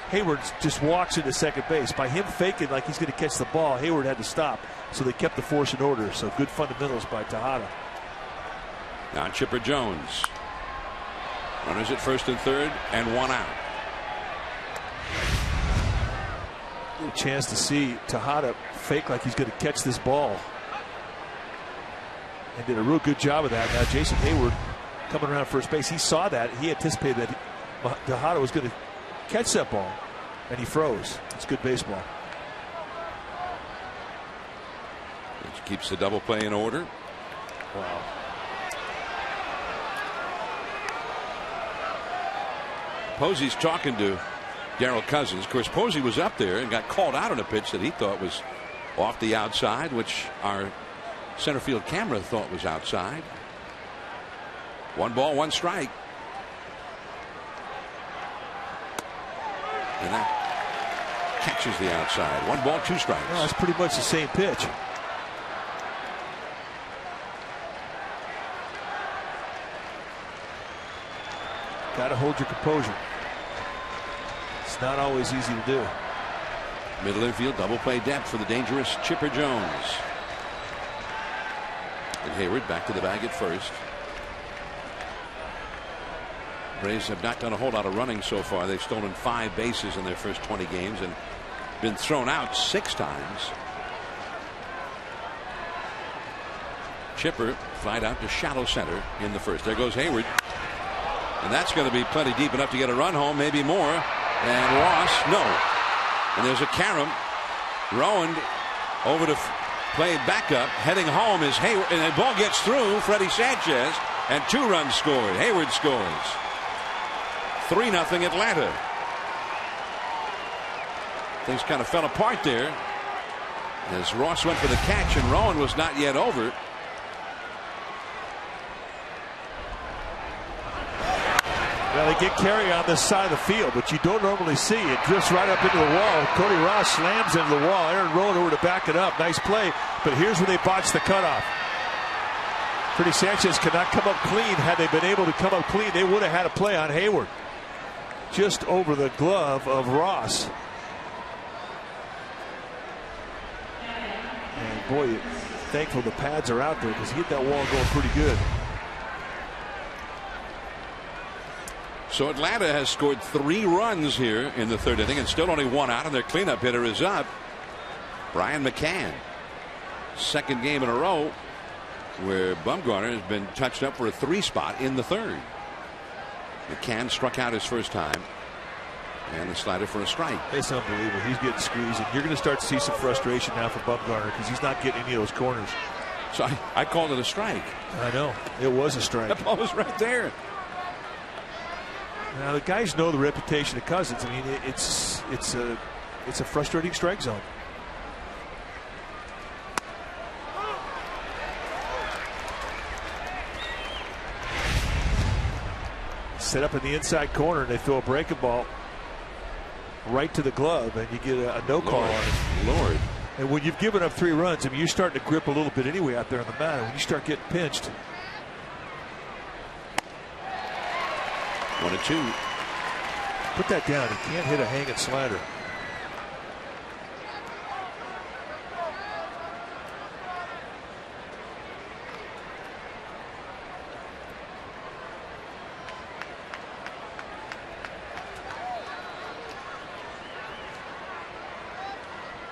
B: Heyward just walks into second base. By him faking like he's going to catch the ball, Heyward had to stop. So they kept the force in order. So good fundamentals by Tejada.
A: Now Chipper Jones. Runners at first and third, and 1 out.
B: A chance to see Tejada fake like he's going to catch this ball. And did a real good job of that. Now Jason Heyward coming around first base. He saw that. He anticipated that Tejada was going to catch that ball. And he froze. It's good baseball.
A: Which keeps the double play in order.
B: Wow.
A: Posey's talking to Darrell Cousins. Of course, Posey was up there and got called out on a pitch that he thought was off the outside, which our center field camera thought was outside. 1 ball, 1 strike. And that catches the outside. 1 ball, 2 strikes.
B: Well, that's pretty much the same pitch. Got to hold your composure. It's not always easy to do.
A: Middle infield, double play depth for the dangerous Chipper Jones. And Heyward back to the bag at first. Braves have not done a whole lot of running so far. They've stolen 5 bases in their first 20 games and been thrown out 6 times. Chipper flied out to shallow center in the first. There goes Heyward. And that's going to be plenty deep enough to get a run home, maybe more. And Ross, no. And there's a carom. Rowan over to play backup. Heading home is Heyward. And the ball gets through Freddie Sanchez. And 2 runs scored. Heyward scores. 3-0 Atlanta. Things kind of fell apart there as Ross went for the catch and Rowan was not yet over.
B: Well, they get carry on this side of the field, but you don't normally see it. Drifts right up into the wall. Cody Ross slams into the wall. Aaron Rowan over to back it up. Nice play, but here's where they botched the cutoff. Freddie Sanchez could not come up clean. Had they been able to come up clean, they would have had a play on Heyward. Just over the glove of Ross. And boy, thankful the pads are out there because he hit that wall going pretty good.
A: So Atlanta has scored 3 runs here in the 3rd inning and still only 1 out, and their cleanup hitter is up. Brian McCann. 2nd game in a row where Bumgarner has been touched up for a 3 spot in the 3rd. McCann struck out his first time. And the slider for a strike.
B: It's unbelievable. He's getting squeezed, and you're going to start to see some frustration now for Bumgarner because he's not getting any of those corners.
A: So I called it a strike.
B: I know. It was a strike.
A: The ball was right there.
B: Now the guys know the reputation of Cousins. I mean, it's a frustrating strike zone. Set up in the inside corner, and they throw a breaking ball right to the glove, and you get a no call on it.
A: Lord.
B: And when you've given up 3 runs, I mean, you're starting to grip a little bit anyway out there on the mound. When you start getting pinched.
A: 1-2.
B: Put that down. He can't hit a hanging slider.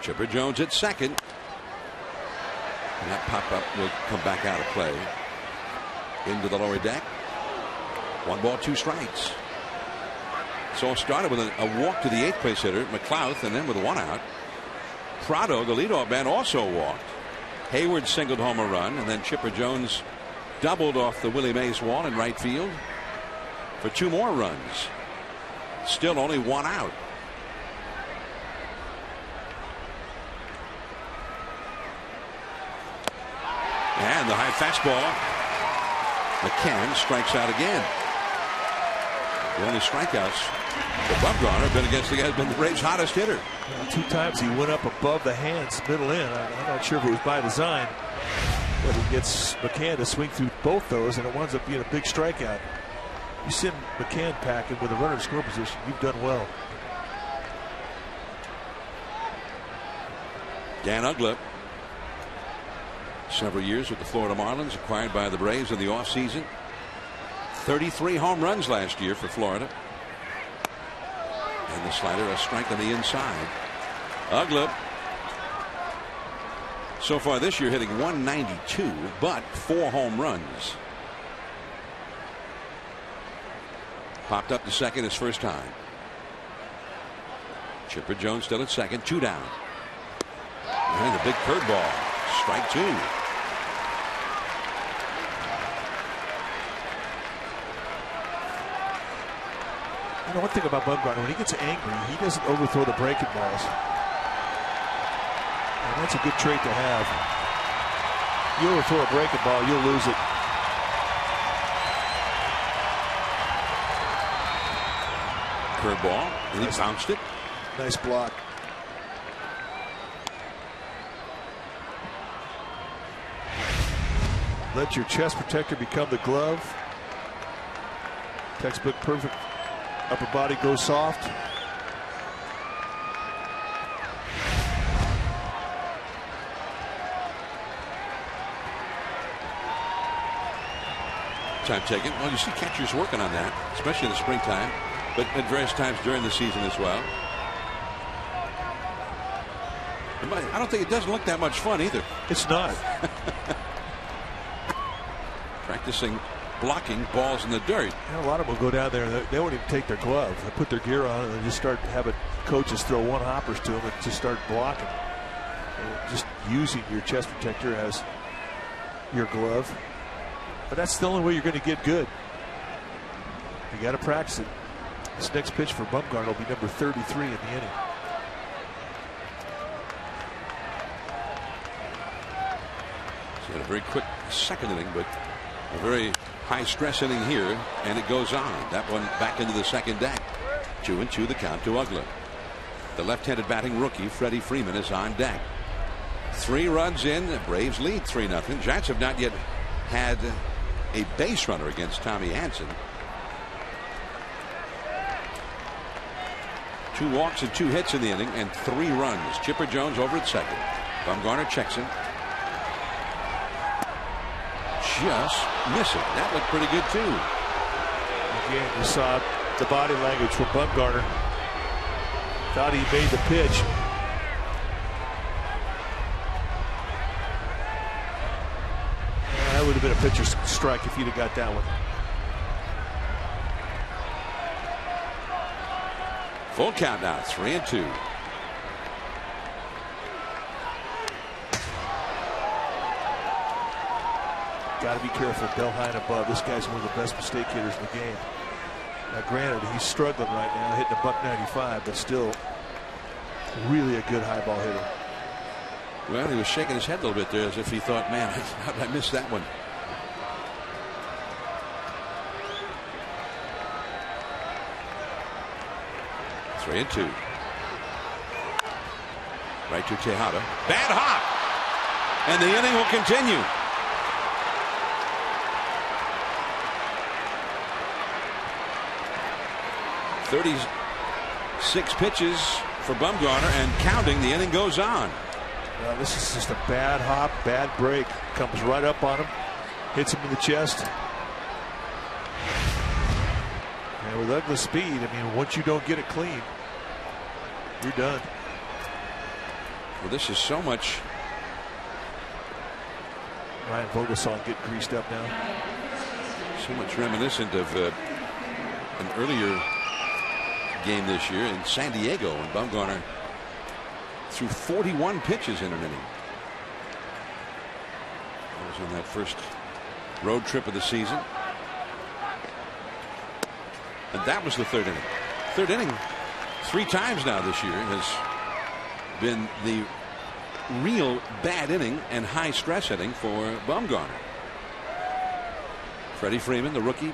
A: Chipper Jones at second. And that pop-up will come back out of play. Into the lower deck. 1 ball, 2 strikes. So it started with a walk to the 8th place hitter, McLouth, and then with a 1 out. Prado, the leadoff man, also walked. Heyward singled home a run, and then Chipper Jones doubled off the Willie Mays wall in right field for 2 more runs. Still only 1 out. And the high fastball. McCann strikes out again. The only strikeouts for Bumgarner have been against the guy who's been the Braves' hottest hitter.
B: 2 times he went up above the hands, middle in. I'm not sure if it was by design, but he gets McCann to swing through both those, and it winds up being a big strikeout. You send McCann packing with a runner in score position, you've done well.
A: Dan Uggla, several years with the Florida Marlins, acquired by the Braves in the offseason. 33 home runs last year for Florida. And the slider, a strike on the inside. Uggla, so far this year, hitting 192, but 4 home runs. Popped up to second his first time. Chipper Jones still at second, 2 down. And the big curveball, strike 2.
B: You know, one thing about Bumgarner, when he gets angry, he doesn't overthrow the breaking balls. And that's a good trait to have. You overthrow a breaking ball, you'll lose it.
A: Curveball, and he bounced it.
B: Nice block. Let your chest protector become the glove. Textbook perfect. Upper body goes soft.
A: Time taken. Well, you see catchers working on that, especially in the springtime, but at various times during the season as well. I don't think it doesn't look that much fun either.
B: It's not.
A: Practicing blocking balls in the dirt.
B: And a lot of them will go down there and they won't even take their glove. They put their gear on and they just start having coaches throw 1-hoppers to them and just start blocking. And just using your chest protector as your glove. But that's the only way you're going to get good. You got to practice it. This next pitch for Bumgarner will be number 33 in the inning.
A: He's had a very quick second inning, but a very high stress inning here, and it goes on. That one back into the second deck. 2-2 the count to Uggla. The left-handed batting rookie Freddie Freeman is on deck. 3 runs in, the Braves lead 3-0. Giants have not yet had a base runner against Tommy Hanson. 2 walks and 2 hits in the inning and 3 runs. Chipper Jones over at second. Bumgarner checks him. Just missing. That looked pretty good too.
B: Again, you saw the body language from Bumgarner. Thought he made the pitch. That would have been a pitcher's strike if he'd have got that one.
A: Full count now, 3-2.
B: Got to be careful, Del high and above. This guy's one of the best mistake hitters in the game. Now, granted, he's struggling right now, hitting a .195, but still really a good high ball hitter.
A: Well, he was shaking his head a little bit there as if he thought, man, how did I miss that one? Three and two. Right to Tejada. Bad hop. And the inning will continue. .36 pitches for Bumgarner and counting. The inning goes on.
B: Well, this is just a bad hop, bad break. Comes right up on him, hits him in the chest. And with ugly speed, I mean, once you don't get it clean, you're done.
A: Well, this is so much.
B: Ryan Vogelsong getting greased up now.
A: So much reminiscent of an earlier game this year in San Diego when Bumgarner threw 41 pitches in an inning. That was on that first road trip of the season. And that was the third inning. Third inning 3 times now this year has been the real bad inning and high stress inning for Bumgarner. Freddie Freeman, the rookie.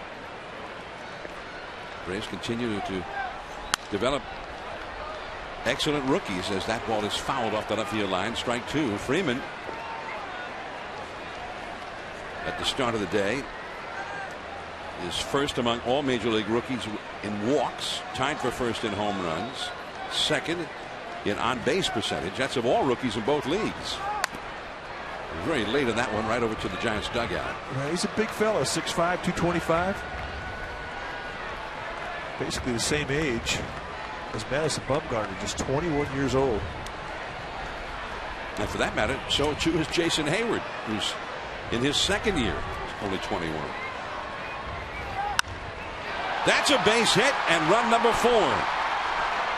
A: Braves continue to develop excellent rookies as that ball is fouled off the left field line. Strike 2. Freeman at the start of the day is first among all major league rookies in walks, tied for first in home runs, second in on base percentage. That's of all rookies in both leagues. Very late in that one, right over to the Giants dugout.
B: He's a big fella, 6'5", 225. Basically the same age as Madison Bumgarner, just 21 years old.
A: And for that matter, so too is Jason Heyward, who's in his second year, only 21. That's a base hit and run number 4.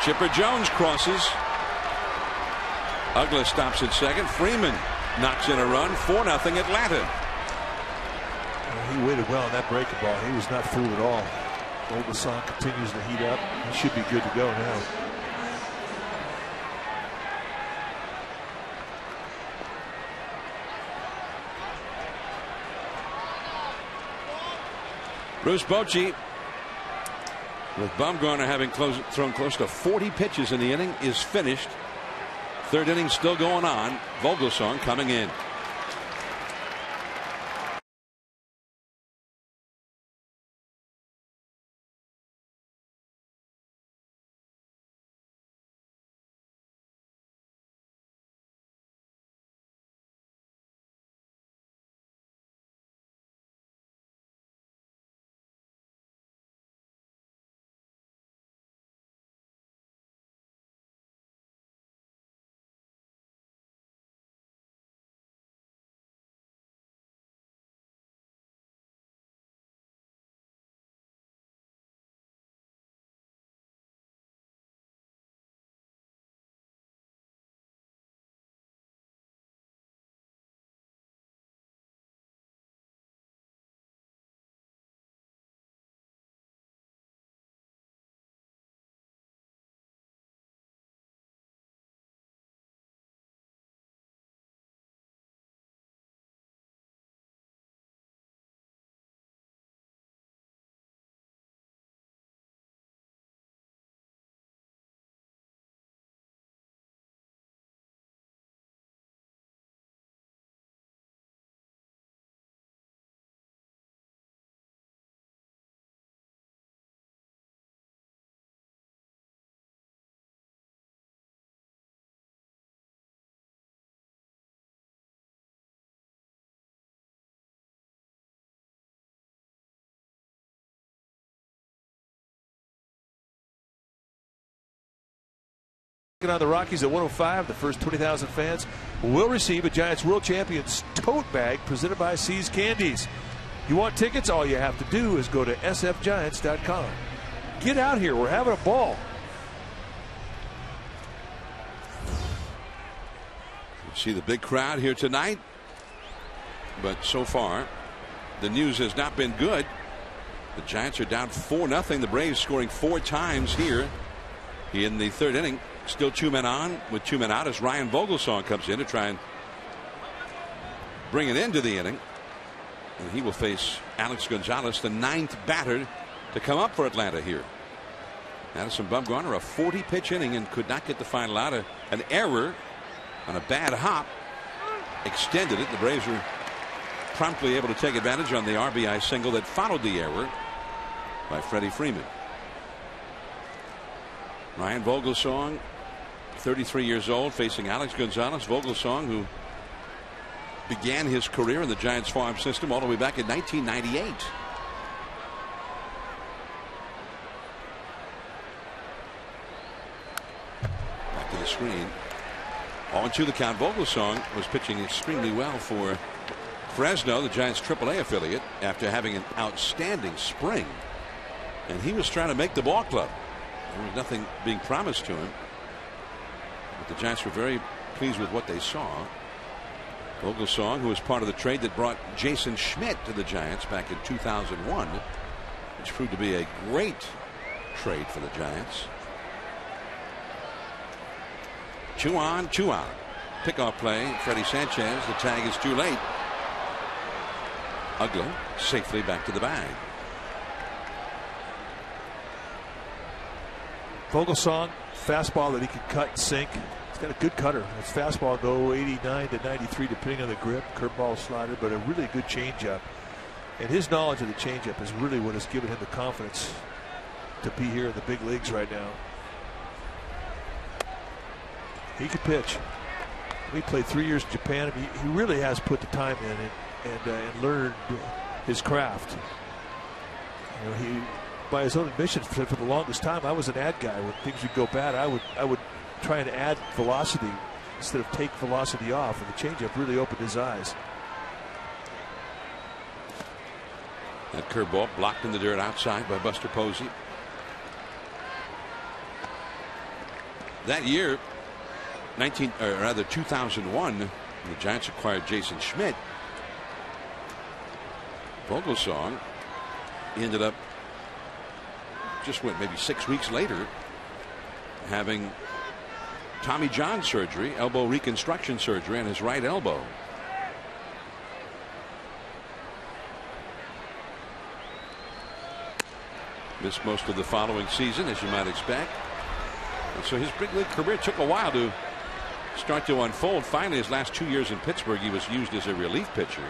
A: Chipper Jones crosses. Uggla stops at second. Freeman knocks in a run. 4-0 Atlanta.
B: He waited well on that breaking ball. He was not fooled at all. Vogelsong continues to heat up. He should be good to go now.
A: Bruce Bochy, with Bumgarner having thrown close to 40 pitches in the inning, is finished. Third inning still going on. Vogelsong coming in.
B: On the Rockies at 105, the first 20,000 fans will receive a Giants World Champions tote bag presented by See's Candies. You want tickets? All you have to do is go to sfgiants.com. Get out here. We're having a ball.
A: See the big crowd here tonight, but so far the news has not been good. The Giants are down 4-0. The Braves scoring 4 times here in the 3rd inning. Still 2 men on with 2 men out as Ryan Vogelsong comes in to try and bring it into the inning. And he will face Alex Gonzalez, the 9th batter to come up for Atlanta here. Madison Bumgarner, a 40-pitch inning, and could not get the final out. An error on a bad hop extended it. The Braves were promptly able to take advantage on the RBI single that followed the error by Freddie Freeman. Ryan Vogelsong, 33 years old, facing Alex Gonzalez. Vogelsong, who began his career in the Giants farm system all the way back in 1998. Back to the screen. 0-2 the count. Vogelsong was pitching extremely well for Fresno, the Giants AAA affiliate, after having an outstanding spring. And he was trying to make the ball club. There was nothing being promised to him. But the Giants were very pleased with what they saw. Vogelsong, who was part of the trade that brought Jason Schmidt to the Giants back in 2001, which proved to be a great trade for the Giants. 2 on, 2 out. Pickoff play. Freddie Sanchez. The tag is too late. Ugla safely back to the bag.
B: Vogelsong, fastball that he can cut and sink. He's got a good cutter. His fastball go 89 to 93 depending on the grip. Curveball, slider, but a really good changeup. And his knowledge of the changeup is really what has given him the confidence to be here in the big leagues right now. He could pitch. He played 3 years in Japan. I mean, he really has put the time in and learned his craft. You know, he, by his own admission, for the longest time, I was an ad guy. When things would go bad, I would try and add velocity instead of take velocity off. And the changeup really opened his eyes.
A: That curveball blocked in the dirt outside by Buster Posey. That year, 2001, the Giants acquired Jason Schmidt. Vogelsong ended up just maybe 6 weeks later having Tommy John surgery, elbow reconstruction surgery on his right elbow. Missed most of the following season, as you might expect. And so his big league career took a while to start to unfold. Finally, his last 2 years in Pittsburgh, he was used as a relief pitcher.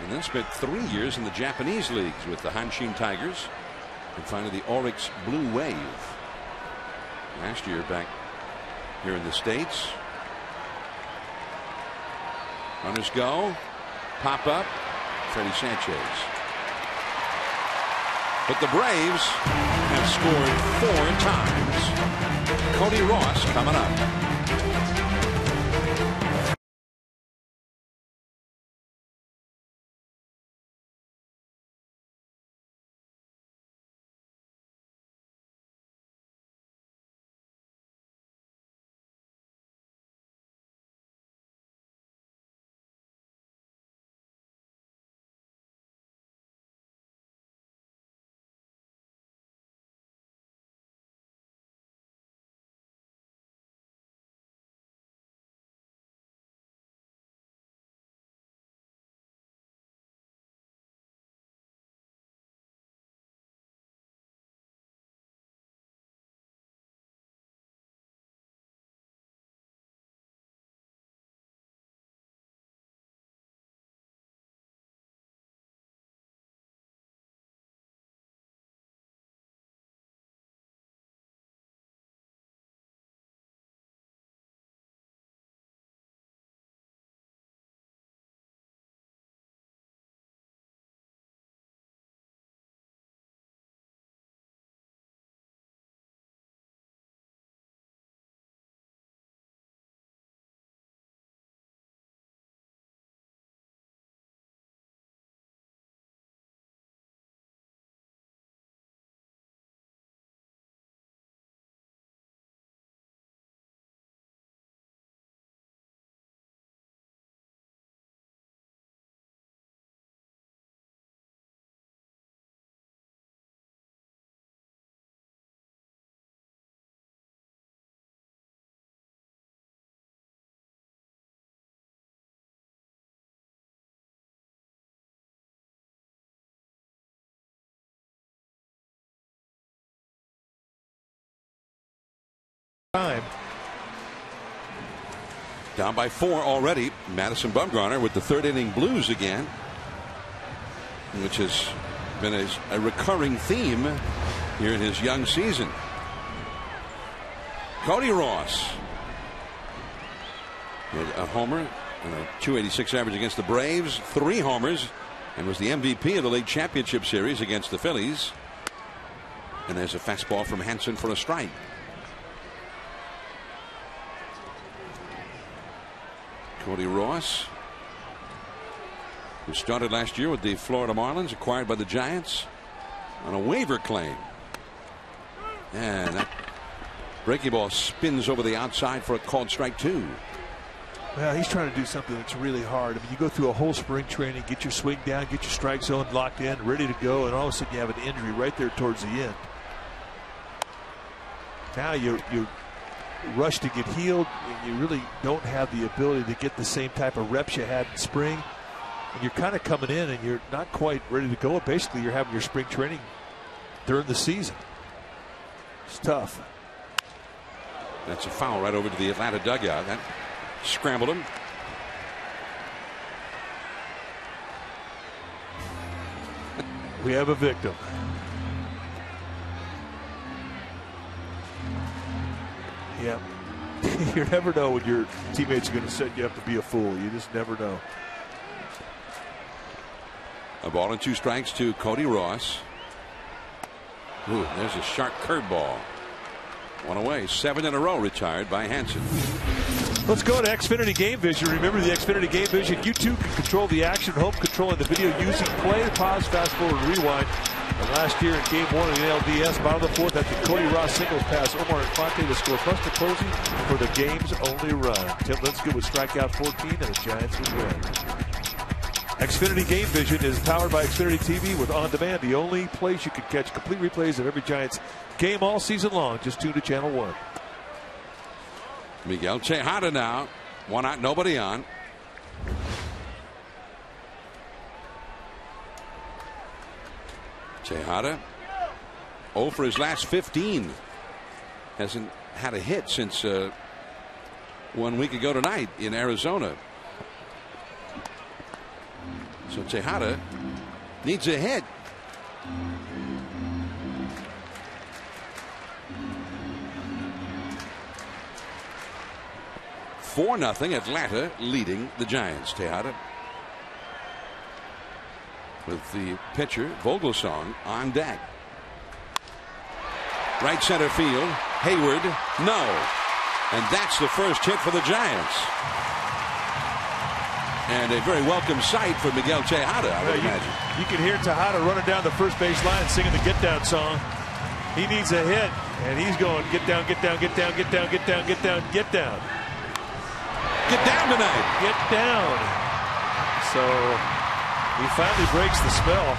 A: And then spent 3 years in the Japanese leagues with the Hanshin Tigers. And finally the Oryx Blue Wave. Last year back here in the States. Runners go. Pop up. Freddie Sanchez. But the Braves have scored 4 times. Cody Ross coming up.
B: time.
A: Down by 4 already. Madison Bumgarner with the 3rd inning blues again, which has been a recurring theme here in his young season. Cody Ross with a homer and a .286 average against the Braves, 3 homers, and was the MVP of the League Championship Series against the Phillies. And there's a fastball from Hansen for a strike. Cody Ross, who started last year with the Florida Marlins, acquired by the Giants on a waiver claim. And that breaking ball spins over the outside for a called strike 2.
B: Well, he's trying to do something that's really hard. I mean, you go through a whole spring training, get your swing down, get your strike zone locked in, ready to go, and all of a sudden you have an injury right there towards the end. Now you rush to get healed, and you really don't have the ability to get the same type of reps you had in spring. And you're kind of coming in and you're not quite ready to go. Basically, you're having your spring training during the season. It's tough.
A: That's a foul right over to the Atlanta dugout. That scrambled him.
B: We have a victim. Yeah. You never know when your teammates are going to set you up to be a fool. You just never know.
A: A ball and 2 strikes to Cody Ross. Ooh, there's a sharp curveball. 1 away. 7 in a row retired by Hansen.
B: Let's go to Xfinity Game Vision. Remember the Xfinity Game Vision. You too can control the action, home controlling the video using play, pause, fast forward, rewind. And last year in Game 1 of the LDS, bottom of the 4th, after Cody Ross singles pass Omar Infante to score Buster Posey for the game's only run. Tim Lincecum would strike out 14, and the Giants would win. Xfinity Game Vision is powered by Xfinity TV with On Demand, the only place you can catch complete replays of every Giants game all season long. Just tune to Channel 1.
A: Miguel Tejada now. 1 out, nobody on. Tejada 0 for his last 15. Hasn't had a hit since 1 week ago tonight in Arizona. So Tejada needs a hit. Four nothing, Atlanta leading the Giants. Tejada with the pitcher Vogelsong on deck. Right center field. Heyward, no. And that's the first hit for the Giants. And a very welcome sight for Miguel Tejada, I would imagine.
B: You can hear Tejada running down the first base line singing the Get Down song. He needs a hit, and he's going get down, get down, get down, get down, get down, get down, get down.
A: Get down tonight.
B: Get down. So he finally breaks the spell,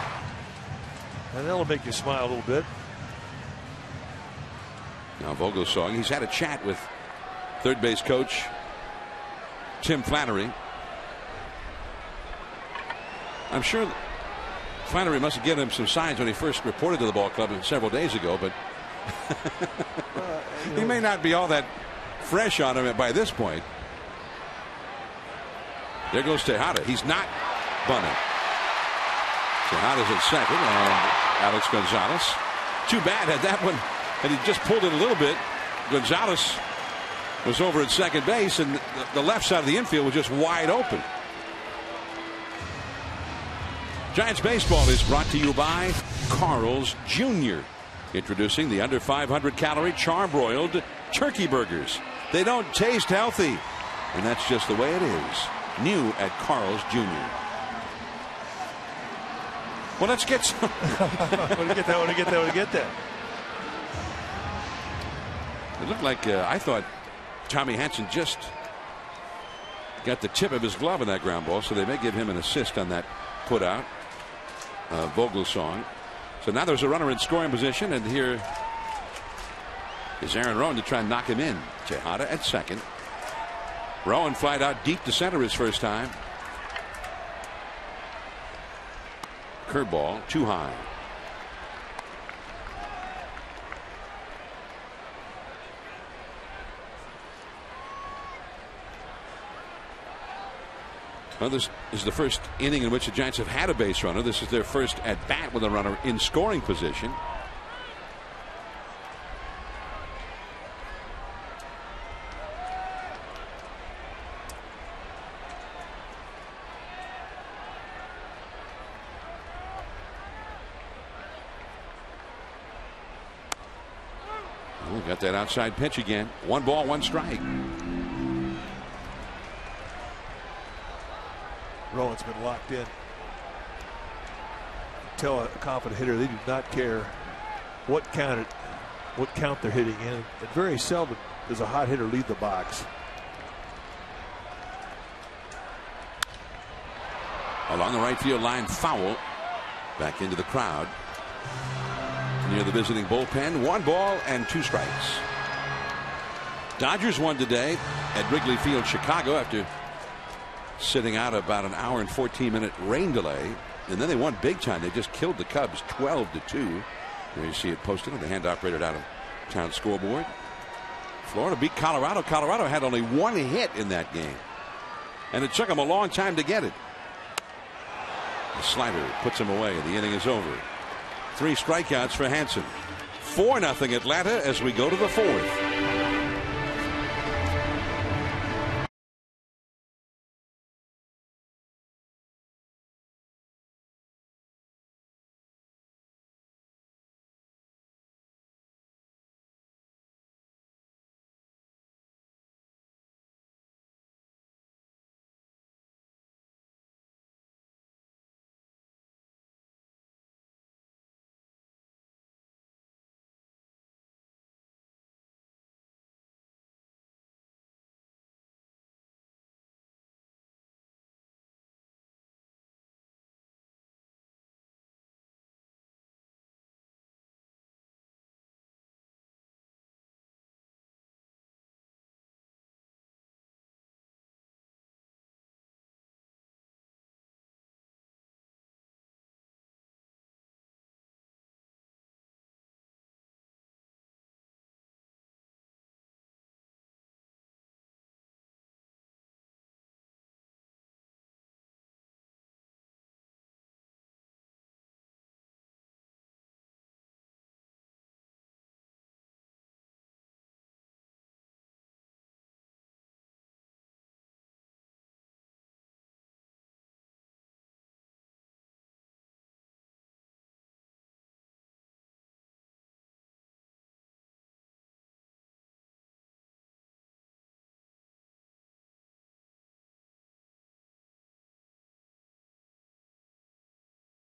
B: and that'll make you smile a little bit.
A: Now Vogelsong, he's had a chat with third base coach Tim Flannery. I'm sure Flannery must have given him some signs when he first reported to the ball club several days ago, but he may not be all that fresh on him by this point. There goes Tejada. He's not bunting. Tejada's at second, and Alex Gonzalez. Too bad had that one, and he just pulled it a little bit. Gonzalez was over at second base, and the left side of the infield was just wide open. Giants baseball is brought to you by Carl's Jr. Introducing the under 500 calorie charbroiled turkey burgers. They don't taste healthy, and that's just the way it is. New at Carl's Jr. Well, let's get some.
B: Want to get that.
A: It looked like I thought Tommy Hansen just got the tip of his glove in that ground ball, so they may give him an assist on that put out. Vogelsong. So now there's a runner in scoring position, and here is Aaron Rowan to try and knock him in. Tejada at second. Rowan flied out deep to center his first time. Curveball too high. Well, this is the first inning in which the Giants have had a base runner. This is their first at bat with a runner in scoring position. Oh, got that outside pitch again. 1 ball, 1 strike.
B: Rowan's been locked in. Tell a confident hitter they do not care what count they're hitting in, and very seldom does a hot hitter leave the box.
A: Along the right field line, foul. Back into the crowd. Near the visiting bullpen. 1 ball and 2 strikes. Dodgers won today at Wrigley Field, Chicago, after sitting out about an hour and 14-minute rain delay, and then they won big time. They just killed the Cubs 12-2. There you see it posted on the hand operated out of town scoreboard. Florida beat Colorado. Colorado had only 1 hit in that game, and it took them a long time to get it. The slider puts him away. The inning is over. 3 strikeouts for Hansen. 4-0 Atlanta as we go to the 4th.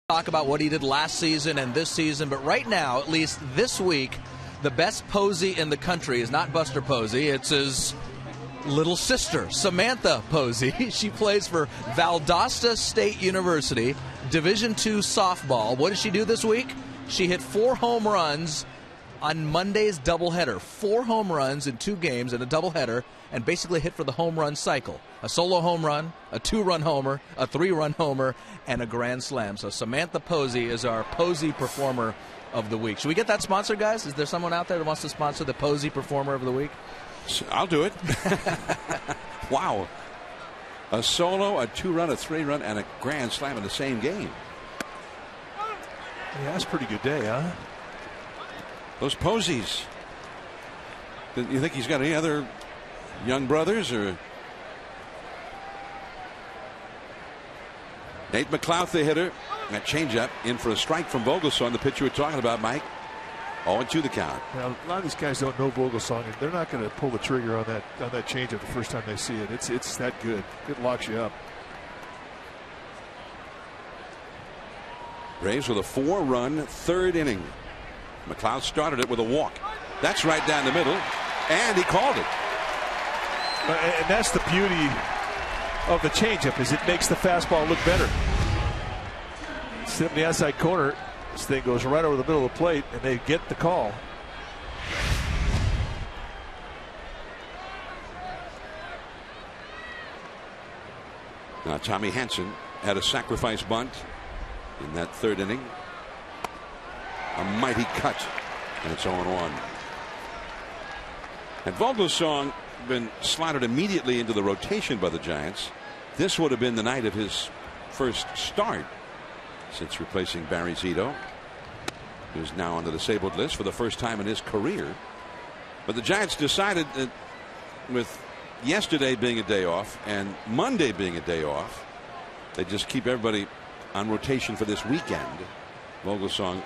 C: Talk about what he did last season and this season, but right now, at least this week, the best Posey in the country is not Buster Posey. It's his little sister, Samantha Posey. She plays for Valdosta State University, Division II softball. What did she do this week? She hit 4 home runs on Monday's doubleheader. 4 home runs in 2 games in a doubleheader, and basically hit for the home run cycle. A solo home run, a 2-run homer, a 3-run homer, and a grand slam. So Samantha Posey is our Posey Performer of the Week. Should we get that sponsored, guys? Is there someone out there that wants to sponsor the Posey Performer of the Week?
A: I'll do it. Wow. A solo, a 2-run, a 3-run, and a grand slam in the same game.
B: Yeah, that's a pretty good day, huh?
A: Those Poseys. You think he's got any other young brothers? Or Nate McLouth, the hitter. That changeup in for a strike from Vogelsong, the pitcher we're talking about, Mike. 0-2 the count.
B: Now, a lot of these guys don't know Vogelsong, and they're not going to pull the trigger on that changeup the first time they see it. It's that good. It locks you up.
A: Braves with a 4-run 3rd inning. McLeod started it with a walk. That's right down the middle, and he called it.
B: And that's the beauty of the changeup, is it makes the fastball look better. Sit in the outside corner. This thing goes right over the middle of the plate, and they get the call.
A: Now Tommy Hansen had a sacrifice bunt in that 3rd inning. A mighty cut, and it's 0-1. And Vogelsong been slotted immediately into the rotation by the Giants. This would have been the night of his first start since replacing Barry Zito, who's now on the disabled list for the first time in his career. But the Giants decided that with yesterday being a day off and Monday being a day off, they just keep everybody on rotation for this weekend. Vogelsong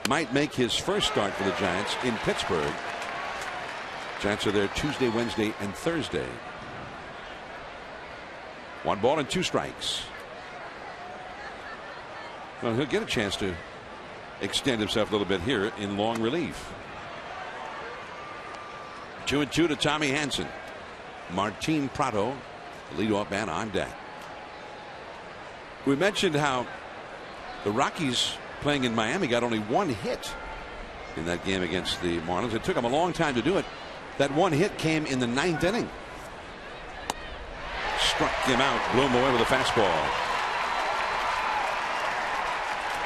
A: might make his first start for the Giants in Pittsburgh. Giants are there Tuesday, Wednesday, and Thursday. 1 ball and 2 strikes. Well, he'll get a chance to extend himself a little bit here in long relief. 2-2 to Tommy Hanson. Martin Prado, the leadoff man, on deck. We mentioned how the Rockies playing in Miami got only 1 hit in that game against the Marlins. It took them a long time to do it. That 1 hit came in the 9th inning. Struck him out, blew him away with a fastball.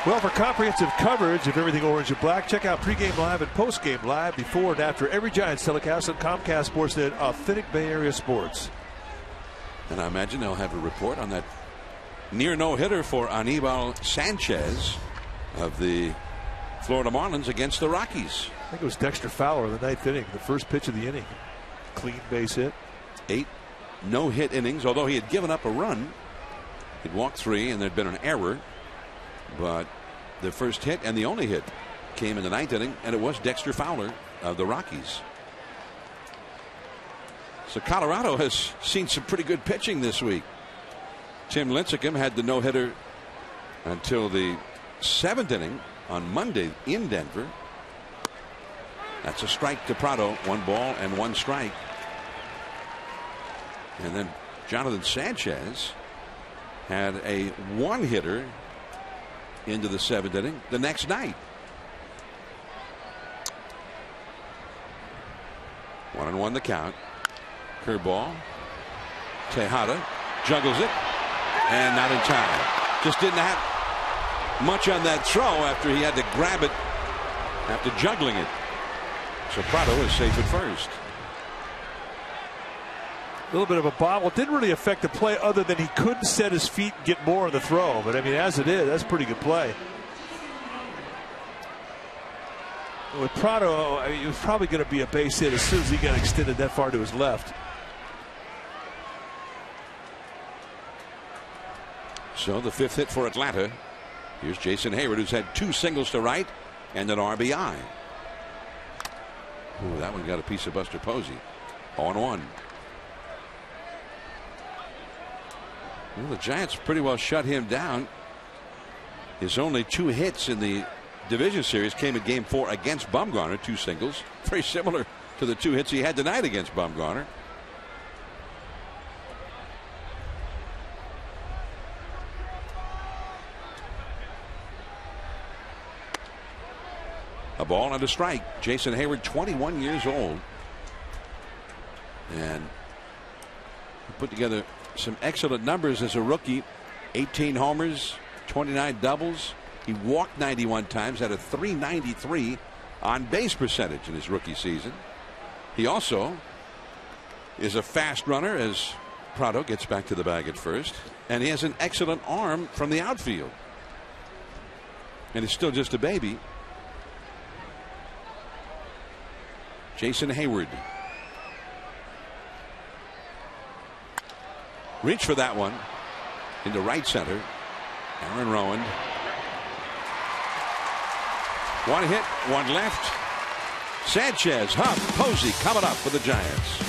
B: Well, for comprehensive coverage of everything orange and black, check out pregame live and postgame live before and after every Giants telecast on Comcast Sportsnet, Authentic Bay Area Sports.
A: And I imagine they'll have a report on that near no-hitter for Anibal Sanchez of the Florida Marlins against the Rockies.
B: I think it was Dexter Fowler in the 9th inning, the first pitch of the inning. Clean base hit.
A: 8 no-hit innings, although he had given up a run. He'd walked 3 and there'd been an error. But the first hit and the only hit came in the 9th inning, and it was Dexter Fowler of the Rockies. So Colorado has seen some pretty good pitching this week. Tim Lincecum had the no-hitter until the 7th inning on Monday in Denver. That's a strike to Prado. 1 ball and 1 strike. And then Jonathan Sanchez had a 1-hitter into the 7th inning the next night. 1-1 the count. Curveball. Tejada juggles it and not in time. Just didn't have much on that throw after he had to grab it after juggling it. So Prado is safe at first.
B: A little bit of a bobble. Didn't really affect the play other than he couldn't set his feet and get more of the throw. But I mean, as it is, that's pretty good play. With Prado, I mean, it was probably going to be a base hit as soon as he got extended that far to his left.
A: So the 5th hit for Atlanta. Here's Jason Heyward, who's had 2 singles to right and an RBI. Ooh, that one got a piece of Buster Posey. 0-1. Well, the Giants pretty well shut him down. His only 2 hits in the division series came in Game 4 against Bumgarner, 2 singles. Very similar to the 2 hits he had tonight against Bumgarner. A ball and a strike. Jason Heyward, 21 years old, and put together some excellent numbers as a rookie. 18 homers, 29 doubles. He walked 91 times, had a .393 on base percentage in his rookie season. He also is a fast runner as Prado gets back to the bag at first, and he has an excellent arm from the outfield. And he's still just a baby. Jason Heyward. Reach for that one into right center. Aaron Rowan. 1 hit, 1 left. Sanchez, Huff, Posey coming up for the Giants.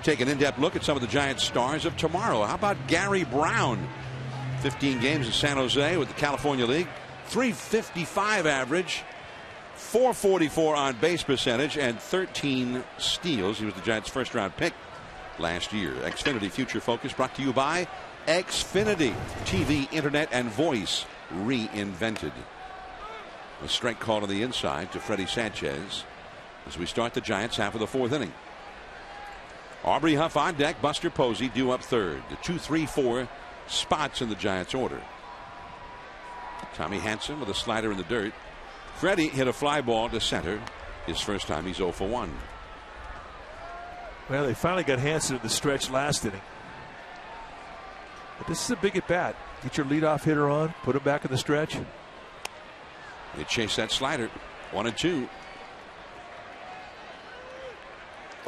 A: take an in-depth look at some of the Giants stars of tomorrow. How about Gary Brown? 15 games in San Jose with the California League. .355 average. .444 on base percentage and 13 steals. He was the Giants' first-round pick last year. Xfinity Future Focus brought to you by Xfinity. TV, internet, and voice reinvented. A strike call to the inside to Freddie Sanchez as we start the Giants half of the fourth inning. Aubrey Huff on deck. Buster Posey due up third. The 2, 3, 4 spots in the Giants order. Tommy Hanson with a slider in the dirt. Freddie hit a fly ball to center. His first time. He's 0 for 1.
B: Well, they finally got Hanson in the stretch last inning. But this is a big at bat. Get your leadoff hitter on. Put him back in the stretch.
A: They chase that slider. 1 and 2.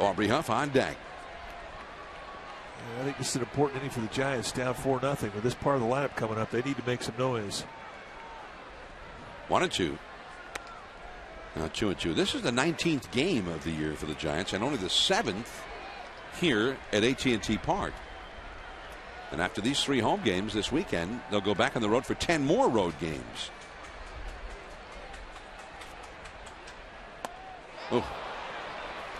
A: Aubrey Huff on deck.
B: I think this is an important inning for the Giants. Down 4-0 with this part of the lineup coming up. They need to make some noise.
A: 1 and 2. Now 2 and 2. This is the 19th game of the year for the Giants and only the 7th here at AT&T Park. And after these 3 home games this weekend, they'll go back on the road for 10 more road games. Oh.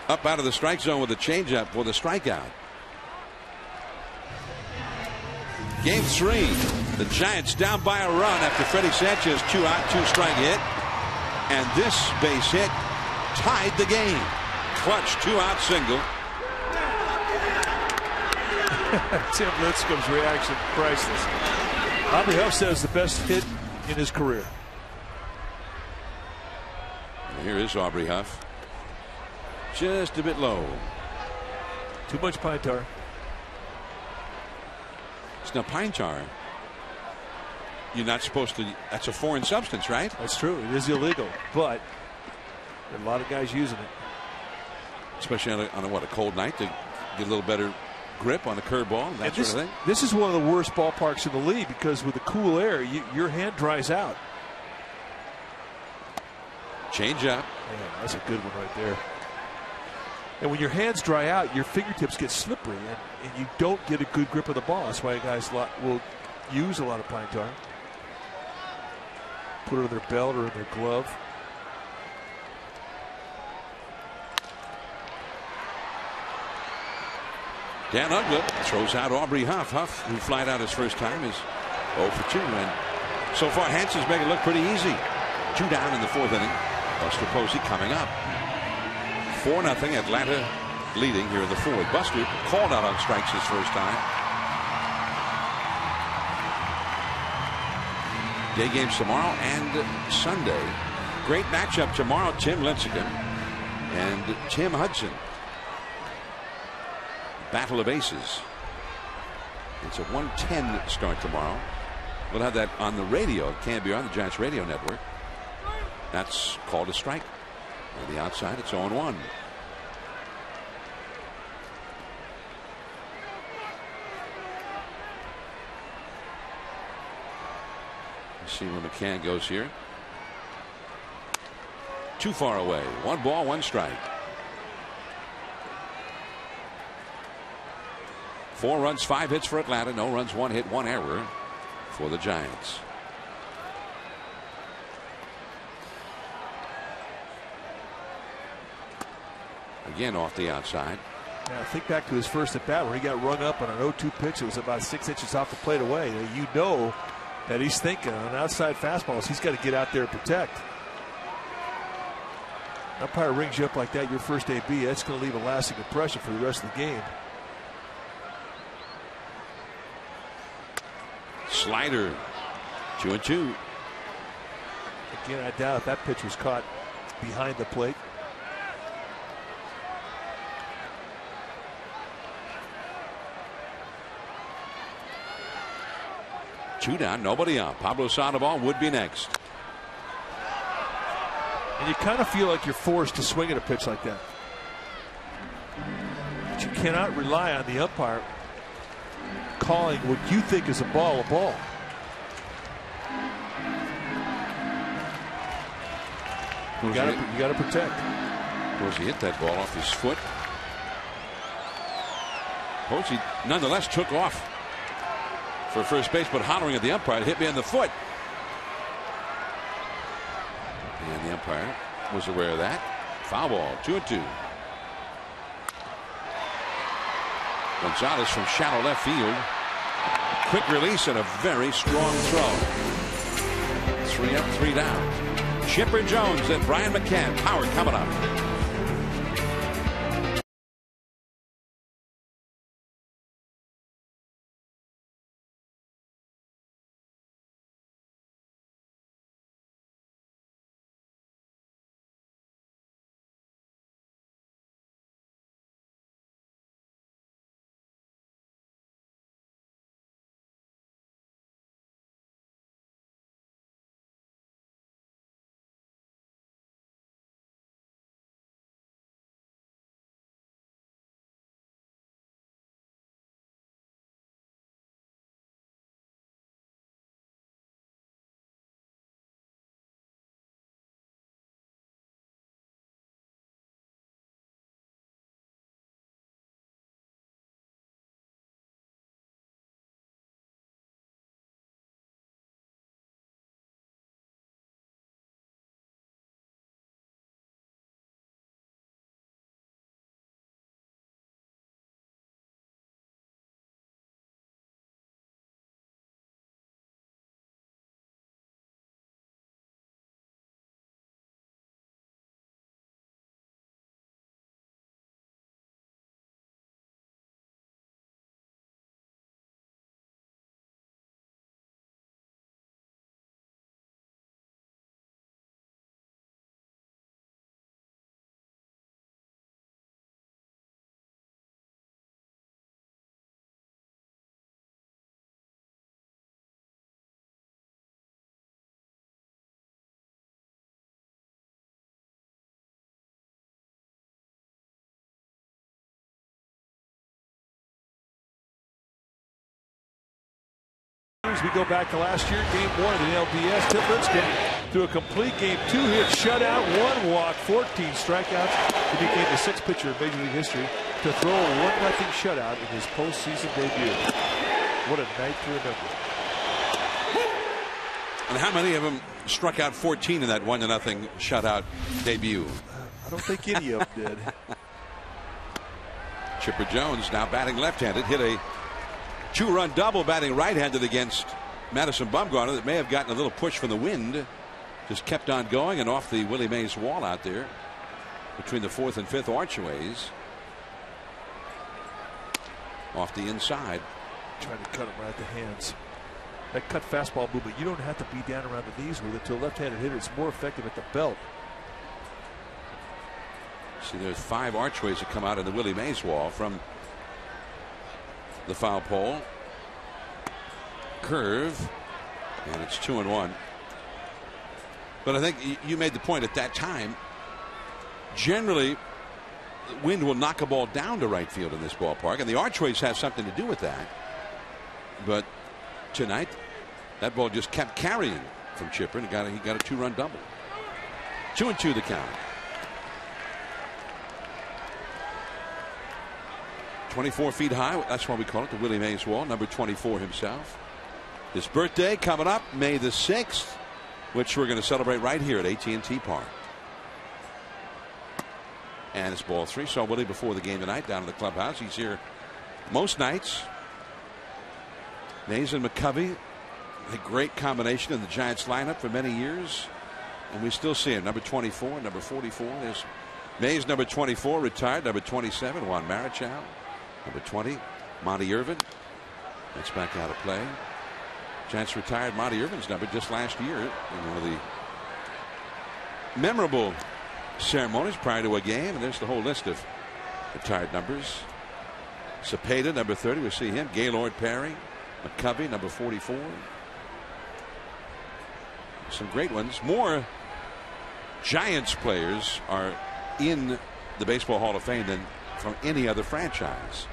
A: Up out of the strike zone with a changeup for the strikeout. Game 3. The Giants down by a run after Freddie Sanchez 2 out, 2 strike hit. And this base hit tied the game. Clutch 2 out single.
B: Tim Lincecum's reaction priceless. Aubrey Huff says the best hit in his career.
A: And here is Aubrey Huff. Just a bit low.
B: Too much pine tar.
A: It's now pine tar. You're not supposed to. That's a foreign substance, right?
B: That's true. It is illegal, but there are a lot of guys using it.
A: Especially on a cold night to get a little better grip on the curveball, that sort of thing.
B: This is one of the worst ballparks in the league because with the cool air, your hand dries out.
A: Change up.
B: Man, that's a good one right there. And when your hands dry out, your fingertips get slippery, and you don't get a good grip of the ball. That's why guys will use a lot of pine tar. Put it on their belt or in their glove.
A: Dan Uggla throws out Aubrey Huff. Huff, who flied out his first time, is 0 for 2. And so far, Hanson's making it look pretty easy. 2 down in the fourth inning. Buster Posey coming up. 4-0 Atlanta leading here in the fourth. Buster called out on strikes his first time. Day games tomorrow and Sunday. Great matchup tomorrow. Tim Lincecum and Tim Hudson. Battle of aces. It's a 1:10 start tomorrow. We'll have that on the radio. It can be on the Giants radio network. That's called a strike. On the outside, it's 0-1. Let's see where McCann goes here. Too far away. 1 ball, 1 strike. 4 runs, 5 hits for Atlanta. No runs, 1 hit, 1 error for the Giants. Again off the outside.
B: Now think back to his first at bat where he got rung up on an 0-2 pitch. It was about 6 inches off the plate away. You know that he's thinking on outside fastballs. He's got to get out there and protect. Umpire rings you up like that, your first AB. That's going to leave a lasting impression for the rest of the game.
A: Slider. 2-2.
B: Again, I doubt if that pitch was caught behind the plate.
A: Two down, nobody out. Pablo Sandoval would be next.
B: And you kind of feel like you're forced to swing at a pitch like that. But you cannot rely on the umpire calling what you think is a ball. You got to protect.
A: Of course, he hit that ball off his foot. Posey nonetheless took off for first base, but hollering at the umpire, hit me in the foot. And the umpire was aware of that. Foul ball, 2-2. Gonzalez from shallow left field. Quick release and a very strong throw. 3 up, 3 down. Chipper Jones and Brian McCann. Power coming up.
B: As we go back to last year, game 1 of the LDS, Tim Lincecum threw a complete game, 2 hits, shutout, 1 walk, 14 strikeouts. He became the 6th pitcher in Major League history to throw a 1-0 shutout in his postseason debut. What a night to remember.
A: And how many of them struck out 14 in that 1-0 shutout debut?
B: I don't think any of them did.
A: Chipper Jones now batting left-handed, hit a 2-run double batting right-handed against Madison Bumgarner that may have gotten a little push from the wind. Just kept on going and off the Willie Mays wall out there between the 4th and 5th archways. Off the inside.
B: Trying to cut him right at the hands. That cut fastball movement, you don't have to be down around the knees with it. To a left-handed hitter, it's more effective at the belt.
A: See, there's 5 archways that come out of the Willie Mays wall from the foul pole. Curve, and it's 2-1. But I think you made the point at that time. Generally, the wind will knock a ball down to right field in this ballpark, and the archways have something to do with that. But tonight, that ball just kept carrying from Chipper, and he got a 2-run double. 2-2 the count. 24 feet high. That's why we call it the Willie Mays wall. Number 24 himself. His birthday coming up May the 6th, which we're going to celebrate right here at AT&T Park. And it's ball 3. Saw Willie before the game tonight down in the clubhouse. He's here most nights. Mays and McCovey, a great combination in the Giants lineup for many years, and we still see him. Number 24, number 44. There's Mays, number 24, retired. Number 27, Juan Marichal. Number 20, Monty Irvin. That's back out of play. Giants retired Monty Irvin's number just last year in one of the memorable ceremonies prior to a game, and there's the whole list of retired numbers. Cepeda, number 30, we see him. Gaylord Perry, McCovey, number 44. Some great ones. More Giants players are in the Baseball Hall of Fame than from any other franchise.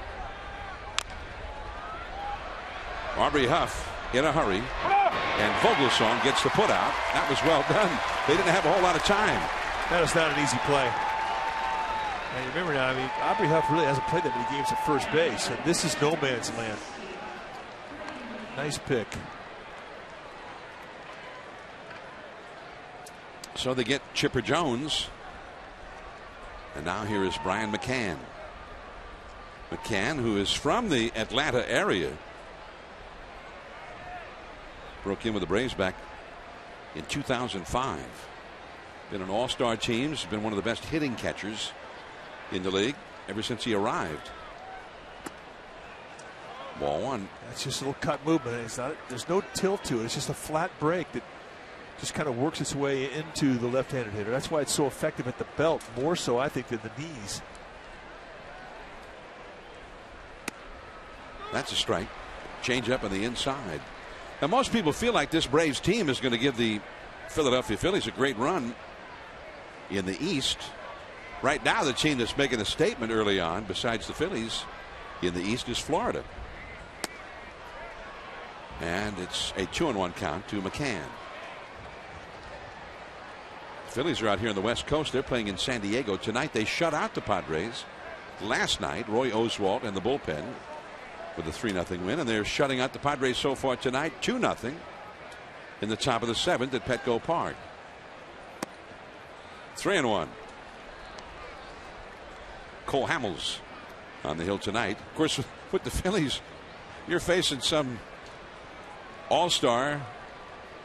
A: Aubrey Huff in a hurry, and Vogelsong gets the put out. That was well done. They didn't have a whole lot of time.
B: That is not an easy play. And remember now, I mean, Aubrey Huff really hasn't played that many games at first base, and this is no man's land. Nice pick.
A: So they get Chipper Jones. And now here is Brian McCann. McCann, who is from the Atlanta area, broke in with the Braves back in 2005. Been an all-star team. He's been one of the best hitting catchers in the league ever since he arrived. Ball one.
B: That's just a little cut movement. It's not, there's no tilt to it. It's just a flat break that just kind of works its way into the left-handed hitter. That's why it's so effective at the belt, more so I think than the knees.
A: That's a strike. Change up on the inside. Now most people feel like this Braves team is going to give the Philadelphia Phillies a great run in the East. Right now the team that's making a statement early on besides the Phillies in the East is Florida. And it's a 2-1 count to McCann. Phillies are out here on the West Coast. They're playing in San Diego tonight. They shut out the Padres last night. Roy Oswalt and the bullpen with a 3-0 win, and they're shutting out the Padres so far tonight 2-0 in the top of the 7th at Petco Park. 3-1. Cole Hamels on the hill tonight. Of course, with the Phillies, you're facing some all-star,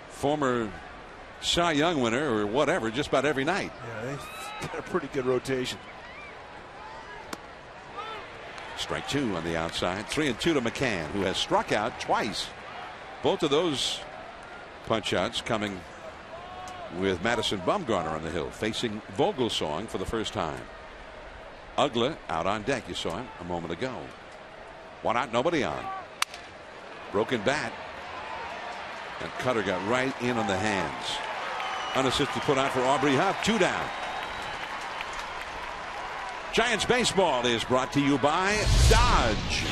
A: former Cy Young winner or whatever just about every night.
B: Yeah, they've got a pretty good rotation.
A: Strike two on the outside. 3-2 to McCann, who has struck out twice. Both of those punch outs coming with Madison Bumgarner on the hill, facing Vogelsong for the first time. Ugla out on deck. You saw him a moment ago. One out, nobody on. Broken bat. And Cutter got right in on the hands. Unassisted put out for Aubrey Huff. 2 down. Giants baseball is brought to you by Dodge.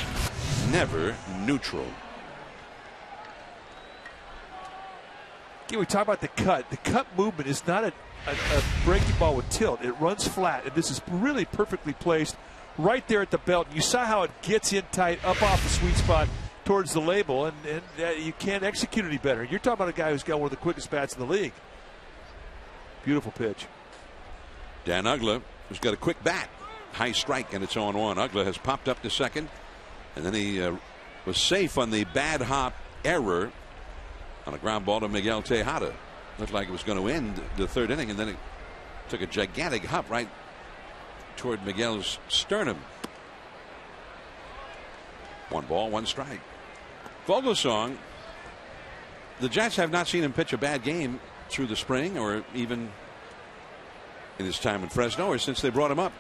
A: Never neutral.
B: Yeah, we talk about the cut. The cut movement is not a breaking ball with tilt. It runs flat, and this is really perfectly placed right there at the belt. You saw how it gets in tight up off the sweet spot towards the label, and you can't execute any better. You're talking about a guy who's got one of the quickest bats in the league. Beautiful pitch.
A: Dan Ugla, who's got a quick bat. High strike, and it's 0-1. Ugla has popped up to second, and then he was safe on the bad hop error on a ground ball to Miguel Tejada. Looked like it was going to end the third inning, and then it took a gigantic hop right toward Miguel's sternum. 1 ball, 1 strike. Vogelsong, the Giants have not seen him pitch a bad game through the spring or even in his time in Fresno or since they brought him up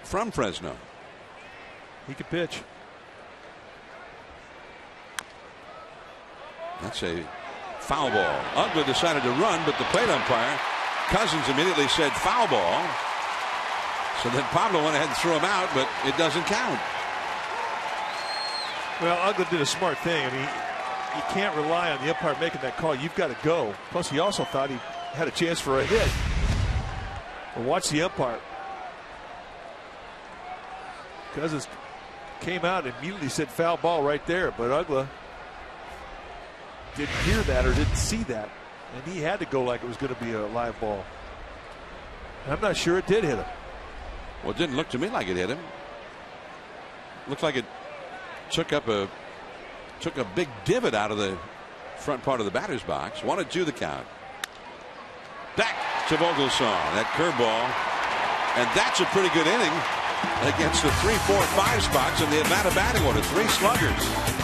A: from Fresno.
B: He can pitch.
A: That's a foul ball. Ugla decided to run, but the plate umpire, Cousins, immediately said foul ball. So then Pablo went ahead and threw him out, but it doesn't count.
B: Well, Ugla did a smart thing. I mean, you can't rely on the umpire making that call. You've got to go. Plus, he also thought he had a chance for a hit. But watch the umpire. Cousins came out and immediately said foul ball right there, but Ugla didn't hear that or didn't see that, and he had to go like it was going to be a live ball. And I'm not sure it did hit him.
A: Well, it didn't look to me like it hit him. Looked like it took a big divot out of the front part of the batter's box. 1-2 the count. Back to Vogelsong. That curveball, and that's a pretty good inning against the 3, 4, 5 spots in the Atlanta batting order. 3 sluggers.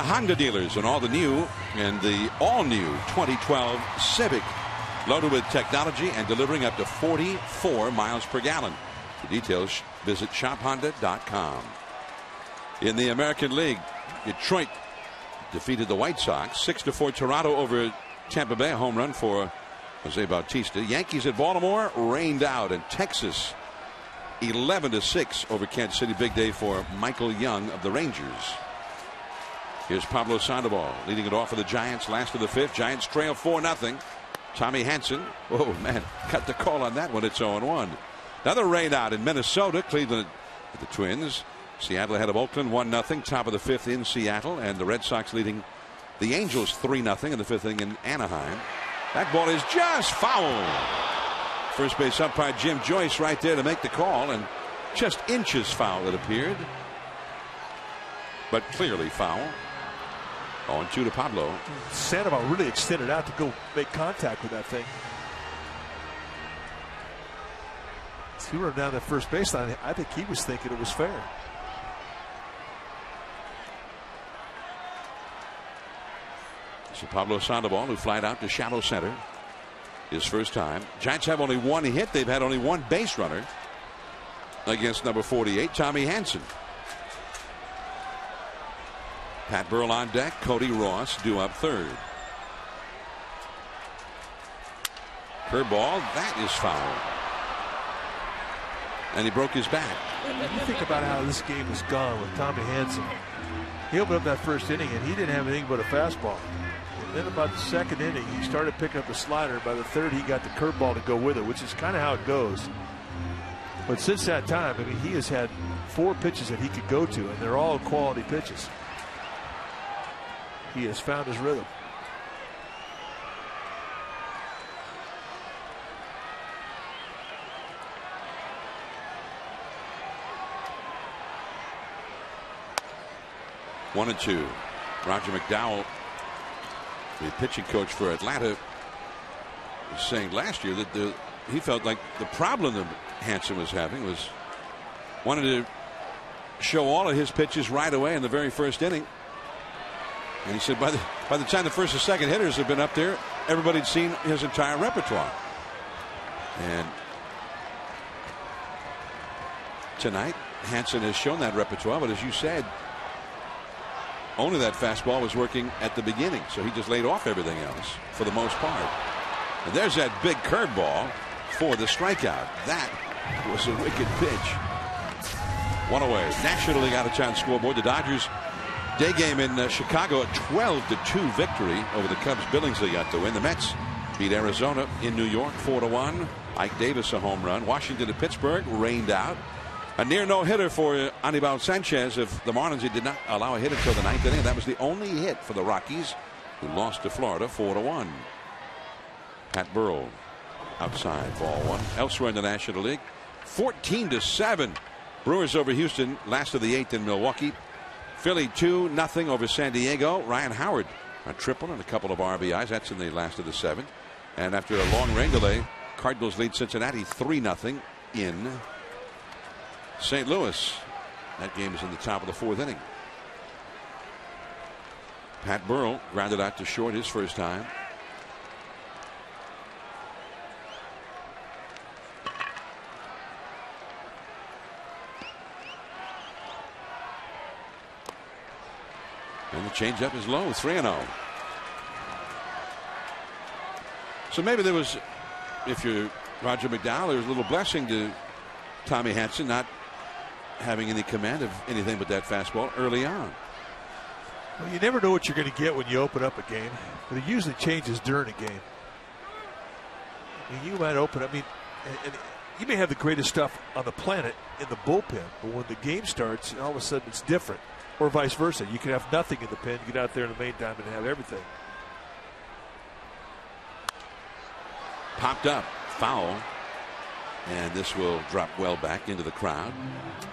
A: Honda dealers and all the new and the all-new 2012 Civic, loaded with technology and delivering up to 44 miles per gallon. For details, visit shophonda.com. In the American League, Detroit defeated the White Sox 6-4. Toronto over Tampa Bay, a home run for Jose Bautista. Yankees at Baltimore rained out, and Texas 11-6 over Kansas City. Big day for Michael Young of the Rangers. Here's Pablo Sandoval leading it off for the Giants. Last of the fifth. Giants trail 4-0. Tommy Hanson. Oh man, cut the call on that one. It's 0-1. Another rain out in Minnesota. Cleveland at the Twins. Seattle ahead of Oakland 1-0. Top of the fifth in Seattle, and the Red Sox leading the Angels 3-0 in the fifth inning in Anaheim. That ball is just foul. First base umpire Jim Joyce right there to make the call, and just inches foul it appeared, but clearly foul. 0-2 to Pablo.
B: Sandoval really extended out to go make contact with that thing. He run down that first baseline. I think he was thinking it was fair.
A: So Pablo Sandoval, who flied out to shallow center, his first time. Giants have only one hit. They've had only one base runner against number 48, Tommy Hanson. Pat Burrell on deck. Cody Ross due up third. Curveball, that is foul. And he broke his back.
B: You think about how this game has gone with Tommy Hanson. He opened up that first inning and he didn't have anything but a fastball. And then about the second inning, he started picking up a slider. By the third, he got the curveball to go with it, which is kind of how it goes. But since that time, I mean, he has had 4 pitches that he could go to, and they're all quality pitches. He has found his rhythm.
A: One and two. Roger McDowell, the pitching coach for Atlanta, was saying last year that he felt like the problem that Hanson was having was wanted to show all of his pitches right away in the very first inning. And he said by the time the first and second hitters have been up there, everybody'd seen his entire repertoire. And tonight, Hanson has shown that repertoire, but as you said, only that fastball was working at the beginning, so he just laid off everything else for the most part. And there's that big curveball for the strikeout. That was a wicked pitch. One away. National League out of town scoreboard. The Dodgers day game in Chicago, a 12-2 victory over the Cubs. Billingsley got the win. The Mets beat Arizona in New York 4-1. Ike Davis a home run. Washington at Pittsburgh rained out. A near no-hitter for Anibal Sanchez of the Marlins. He did not allow a hit until the ninth inning. That was the only hit for the Rockies, who lost to Florida 4-1. Pat Burrell outside, ball one. Elsewhere in the National League, 14-7. Brewers over Houston, last of the eighth in Milwaukee. Philly 2-0 over San Diego. Ryan Heyward a triple and a couple of RBIs. That's in the last of the seventh. And after a long rain delay, Cardinals lead Cincinnati 3-0 in St. Louis. That game is in the top of the fourth inning. Pat Burrell grounded out to short his first time. And the changeup is low, 3-0. So maybe there was, if you're Roger McDowell, there was a little blessing to Tommy Hanson not having any command of anything but that fastball early on.
B: Well, you never know what you're going to get when you open up a game, but it usually changes during a game. I mean, you might open up, and you may have the greatest stuff on the planet in the bullpen, but when the game starts, all of a sudden it's different. Or vice versa. You can have nothing in the pen, get out there in the main diamond and have everything.
A: Popped up, foul, and this will drop well back into the crowd.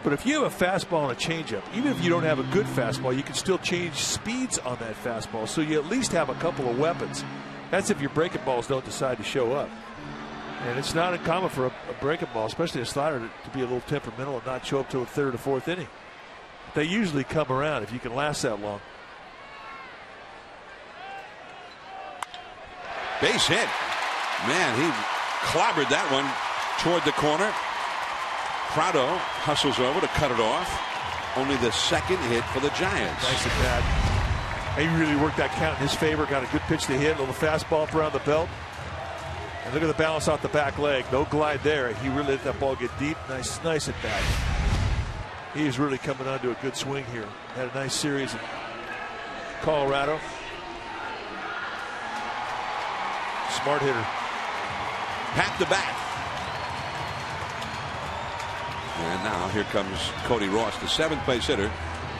B: But if you have a fastball and a changeup, even if you don't have a good fastball, you can still change speeds on that fastball, so you at least have a couple of weapons. That's if your breaking balls don't decide to show up. And it's not uncommon for a breaking ball, especially a slider, to be a little temperamental and not show up till the third or fourth inning. They usually come around if you can last that long.
A: Base hit. Man, he clobbered that one toward the corner. Prado hustles over to cut it off. Only the second hit for the Giants.
B: Nice at bat. He really worked that count in his favor. Got a good pitch to hit. A little fastball up around the belt. And look at the balance off the back leg. No glide there. He really let that ball get deep. Nice at bat. He's really coming onto a good swing here. Had a nice series in Colorado. Smart hitter.
A: Pat the bat. And now here comes Cody Ross, the 7th base hitter.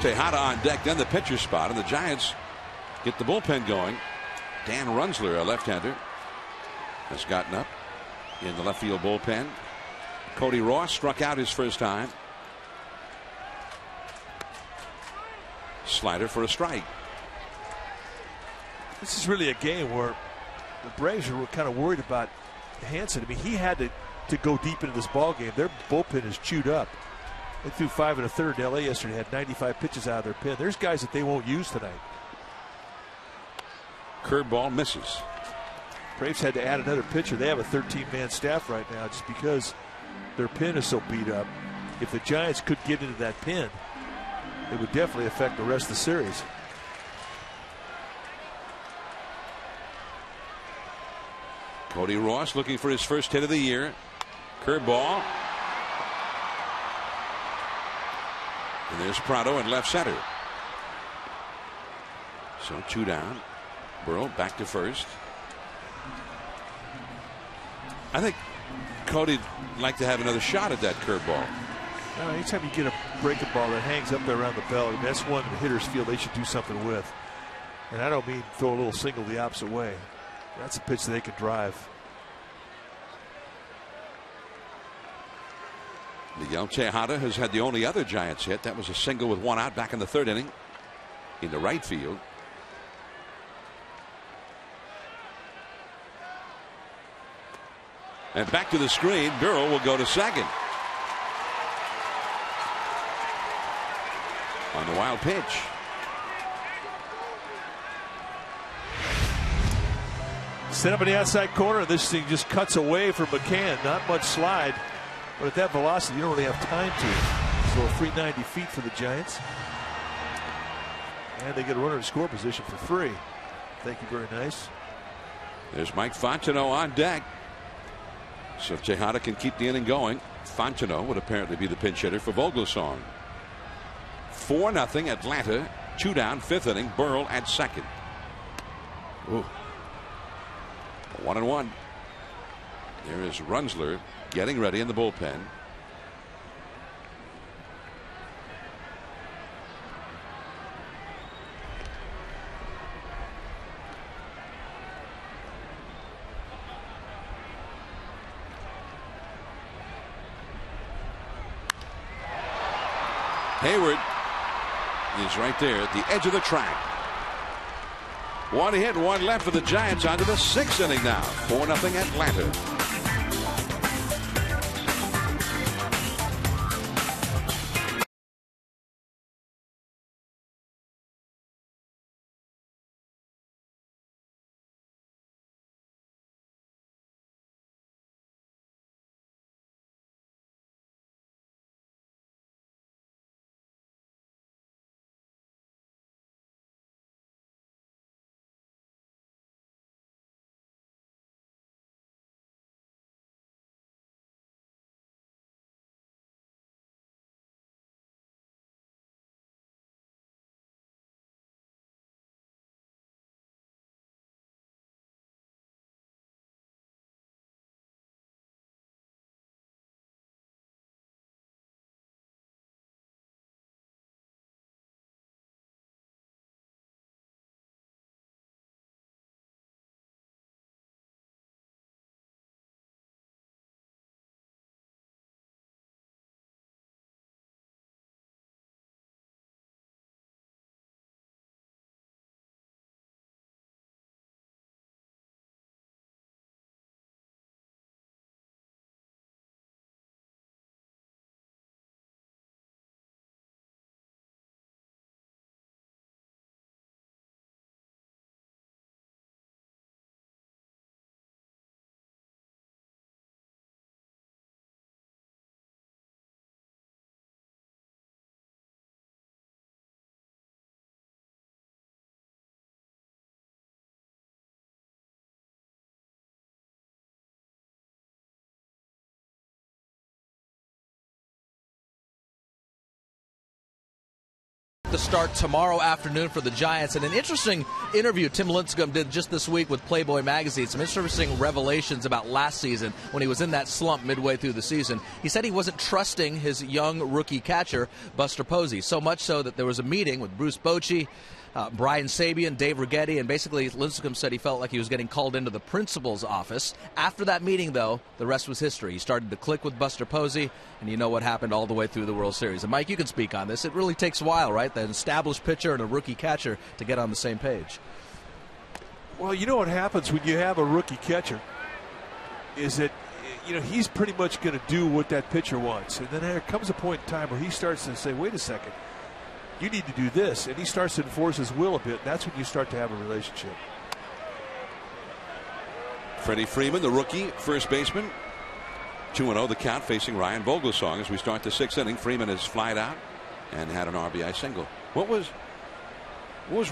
A: Tejada on deck, then the pitcher spot, and the Giants get the bullpen going. Dan Runzler, a left-hander, has gotten up in the left field bullpen. Cody Ross struck out his first time. Slider for a strike.
B: This is really a game where the Braves were kind of worried about Hanson. I mean, he had to go deep into this ball game. Their bullpen is chewed up. They threw 5 1/3 in LA yesterday, had 95 pitches out of their pen. There's guys that they won't use tonight.
A: Curveball misses.
B: Braves had to add another pitcher. They have a 13-man staff right now just because their pen is so beat up. If the Giants could get into that pen, it would definitely affect the rest of the series.
A: Cody Ross looking for his first hit of the year. Curveball. And there's Prado in left center. So 2 down. Burrow back to first. I think Cody'd like to have another shot at that curveball.
B: Anytime you get a breaking ball that hangs up there around the belt, that's one the hitters feel they should do something with. And I don't mean throw a little single the opposite way. That's a pitch that they can drive.
A: Miguel Tejada has had the only other Giants hit. That was a single with 1 out back in the 3rd inning in the right field. And back to the screen. Burrow will go to second. On the wild pitch.
B: Set up in the outside corner. This thing just cuts away from McCann. Not much slide. But at that velocity, you don't really have time to. So a free 90 feet for the Giants. And they get a runner in score position for free. Thank you, very nice.
A: There's Mike Fontenot on deck. So if Tejada can keep the inning going, Fontenot would apparently be the pinch hitter for Vogelsong. 4-0 Atlanta. 2 down, 5th inning. Burrell at second. Ooh. 1-1. There is Runzler getting ready in the bullpen. Heyward is right there at the edge of the track. 1 hit, 1 left for the Giants. On to the 6th inning now. 4-0 Atlanta.
C: start tomorrow afternoon for the Giants. And an interesting interview Tim Lincecum did just this week with Playboy magazine. Some interesting revelations about last season when he was in that slump midway through the season. He said he wasn't trusting his young rookie catcher, Buster Posey, so much so that there was a meeting with Bruce Bochy, Brian Sabian, Dave Righetti, and basically Lincecum said he felt like he was getting called into the principal's office. After that meeting, though, the rest was history. He started to click with Buster Posey, and you know what happened all the way through the World Series. And Mike, you can speak on this. It really takes a while, right? An established pitcher and a rookie catcher to get on the same page.
B: Well, you know what happens when you have a rookie catcher is that, you know, he's pretty much going to do what that pitcher wants. And then there comes a point in time where he starts to say, wait a second, you need to do this. And he starts to enforce his will a bit. And that's when you start to have a relationship.
A: Freddie Freeman, the rookie first baseman. 2-0 the count, facing Ryan Vogelsong as we start the 6th inning. Freeman has flied out and had an RBI single. What was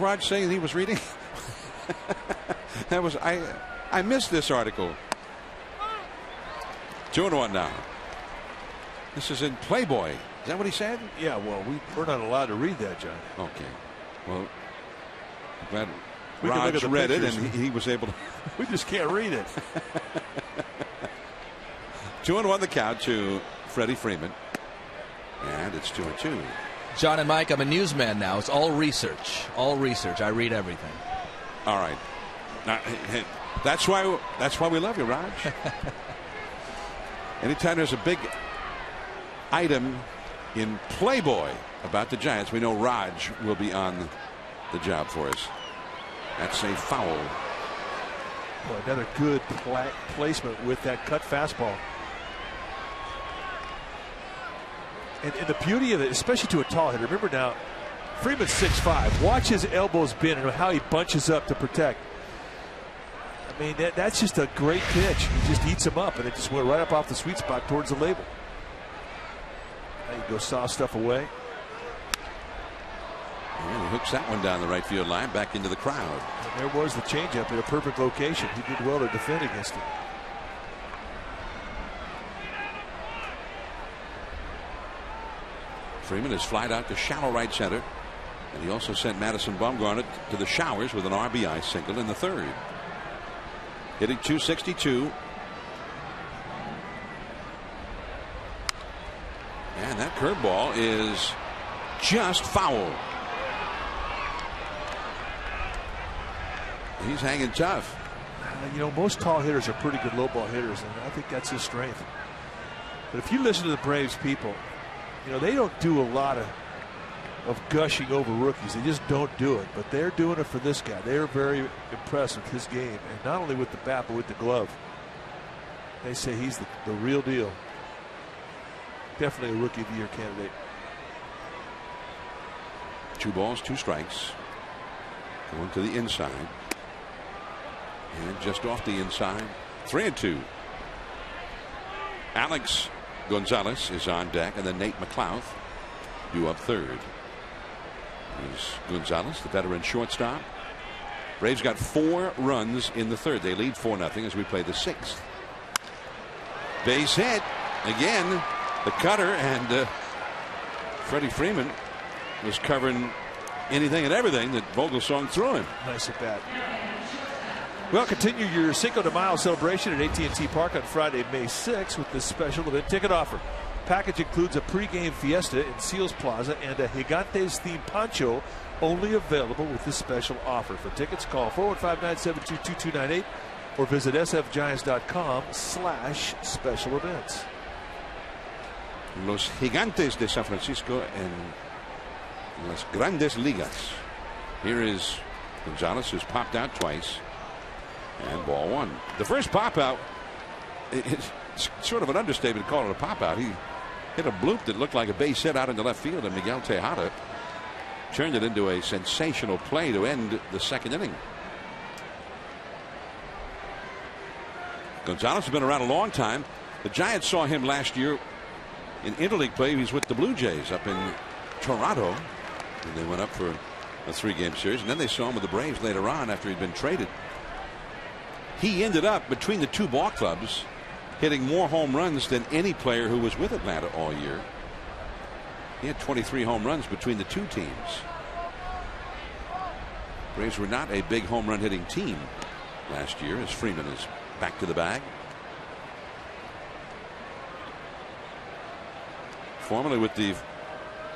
A: Raj saying he was reading? That was I missed this article. 2-1 now. This is in Playboy. Is that what he said?
B: Yeah, well, we're not allowed to read that, John.
A: Okay. Well, I'm glad
B: we
A: Raj read it and he was able to.
B: We just can't read it.
A: 2-1 the count to Freddie Freeman. And it's 2-2.
C: John and Mike, I'm a newsman now. It's all research. All research. I read everything.
A: All right. That's why we love you, Raj. Anytime there's a big item in Playboy about the Giants, we know Raj will be on the job for us. That's a foul.
B: Boy, another good placement with that cut fastball. And the beauty of it, especially to a tall hitter, remember now, Freeman's 6'5". Watch his elbows bend and how he bunches up to protect. I mean, that's just a great pitch. He just eats him up, and it just went right up off the sweet spot towards the label. Now you go saw stuff away.
A: And he hooks that one down the right field line, back into the crowd.
B: And there was the changeup in a perfect location. He did well to defend against it.
A: Freeman has flied out to shallow right center, and he also sent Madison Bumgarner to the showers with an RBI single in the 3rd. Hitting .262. And that curveball is just foul. He's hanging tough.
B: You know, most tall hitters are pretty good low ball hitters, and I think that's his strength. But if you listen to the Braves people, you know, they don't do a lot of gushing over rookies. They just don't do it. But they're doing it for this guy. They're very impressed with his game, and not only with the bat, but with the glove. They say he's the real deal. Definitely a Rookie of the Year candidate.
A: 2 balls, 2 strikes. Going to the inside. And just off the inside. 3-2. Alex Gonzalez is on deck, and then Nate McLouth due up 3rd. Here's Gonzalez, the veteran shortstop. Braves got 4 runs in the 3rd. They lead 4-0 as we play the 6th. Base hit again. The cutter, and Freddie Freeman was covering anything and everything that Vogelsong threw him.
B: Nice at bat. Well, continue your Cinco de Mayo celebration at AT&T Park on Friday, May 6th with this special event ticket offer. Package includes a pregame fiesta in Seals Plaza and a Gigantes-themed poncho, only available with this special offer. For tickets, call 415-972-2298 or visit sfgiants.com/special events.
A: Los Gigantes de San Francisco en las Grandes Ligas. Here is Gonzalez, who's popped out twice. And ball 1. The first pop out, it's sort of an understatement to call it a pop out. He hit a bloop that looked like a base hit out into left field, and Miguel Tejada turned it into a sensational play to end the 2nd inning. Gonzalez has been around a long time. The Giants saw him last year in interleague play. He's with the Blue Jays up in Toronto, and they went up for a 3-game series, and then they saw him with the Braves later on after he'd been traded. He ended up between the 2 ball clubs hitting more home runs than any player who was with Atlanta all year. He had 23 home runs between the 2 teams. Braves were not a big home run hitting team last year as Freeman is back to the bag. Formerly with the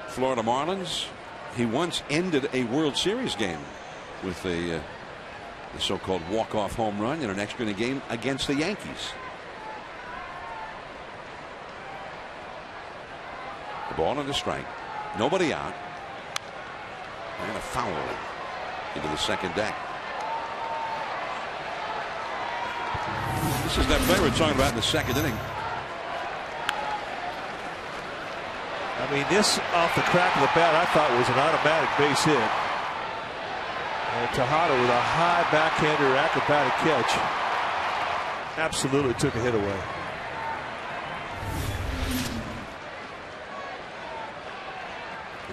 A: Florida Marlins, he once ended a World Series game with a so-called walk-off home run in an extra inning game against the Yankees. The ball and a strike, nobody out, and a foul into the second deck. This is that play we're talking about in the second inning.
B: I mean, this off the crack of the bat I thought was an automatic base hit. And Tejada with a high backhander acrobatic catch absolutely took a hit away.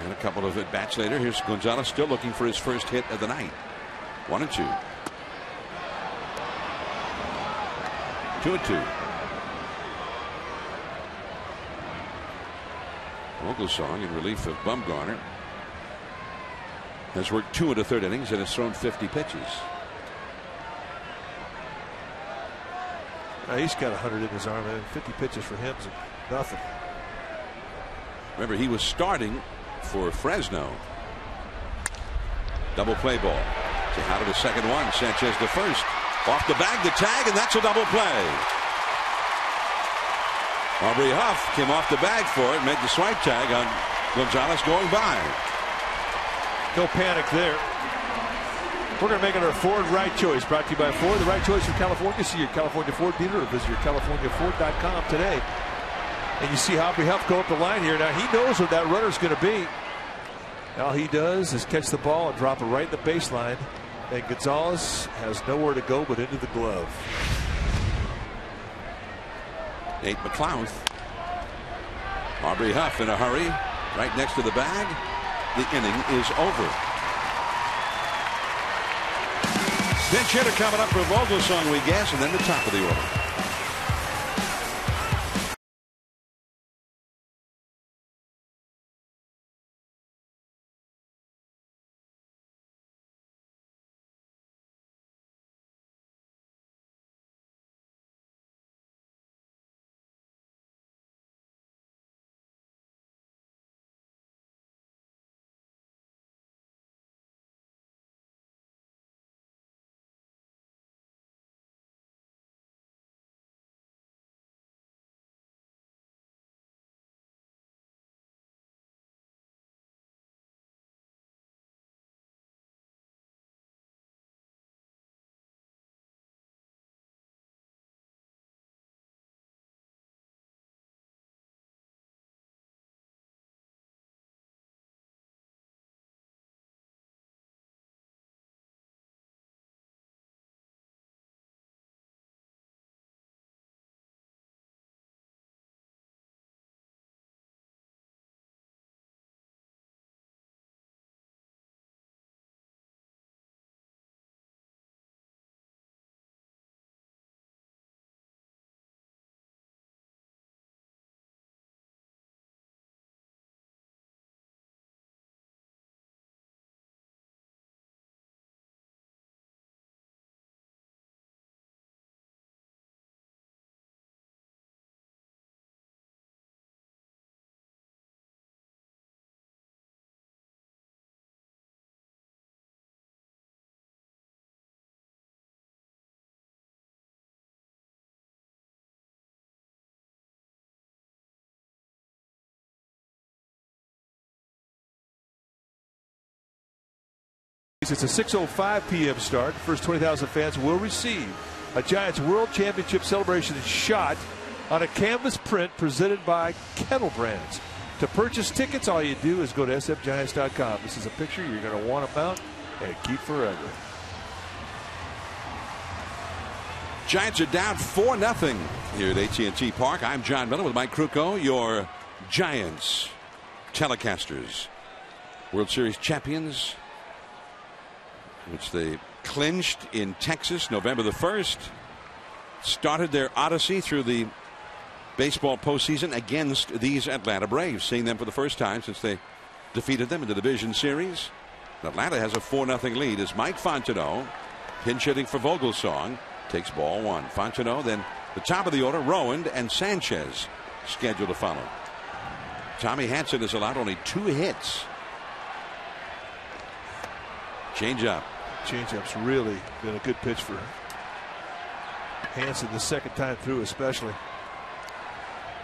A: And a couple of at bats later, here's Gonzalez still looking for his first hit of the night. 1-2. 2-2. Vogelsong in relief of Bumgarner has worked 2 1/3 innings and has thrown 50 pitches.
B: He's got 100 in his arm, and 50 pitches for him is nothing.
A: Remember, he was starting for Fresno. Double play ball. Tejada to second one. Sanchez to first. Off the bag, the tag, and that's a double play. Aubrey Huff came off the bag for it, made the swipe tag on Gonzalez going by.
B: No panic there. We're going to make it our Ford Right Choice, brought to you by Ford, the right choice for California. See your California Ford dealer or visit your CaliforniaFord.com today. And you see Aubrey Huff go up the line here. Now he knows what that runner's going to be. All he does is catch the ball and drop it right in the baseline. And Gonzalez has nowhere to go but into the glove.
A: Nate McLouth. Aubrey Huff in a hurry, right next to the bag. The inning is over. Pinch hitter coming up for Vogelsong, we guess, and then the top of the order.
B: It's a 6:05 p.m. start. First 20,000 fans will receive a Giants World Championship celebration shot on a canvas print presented by Kettle Brands. To purchase tickets, all you do is go to sfgiants.com. This is a picture you're going to want to mount and keep forever.
A: Giants are down 4-0 here at AT&T Park. I'm John Miller with Mike Krukow, your Giants telecasters. World Series champions, which they clinched in Texas November the 1st. Started their odyssey through the baseball postseason against these Atlanta Braves, seeing them for the first time since they defeated them in the division series. Atlanta has a 4-0 lead as Mike Fontenot, pinch hitting for Vogelsong, takes ball 1. Fontenot, then the top of the order, Rowand and Sanchez scheduled to follow. Tommy Hanson has allowed only 2 hits. Change-up.
B: Change-up's really been a good pitch for Hanson the second time through, especially.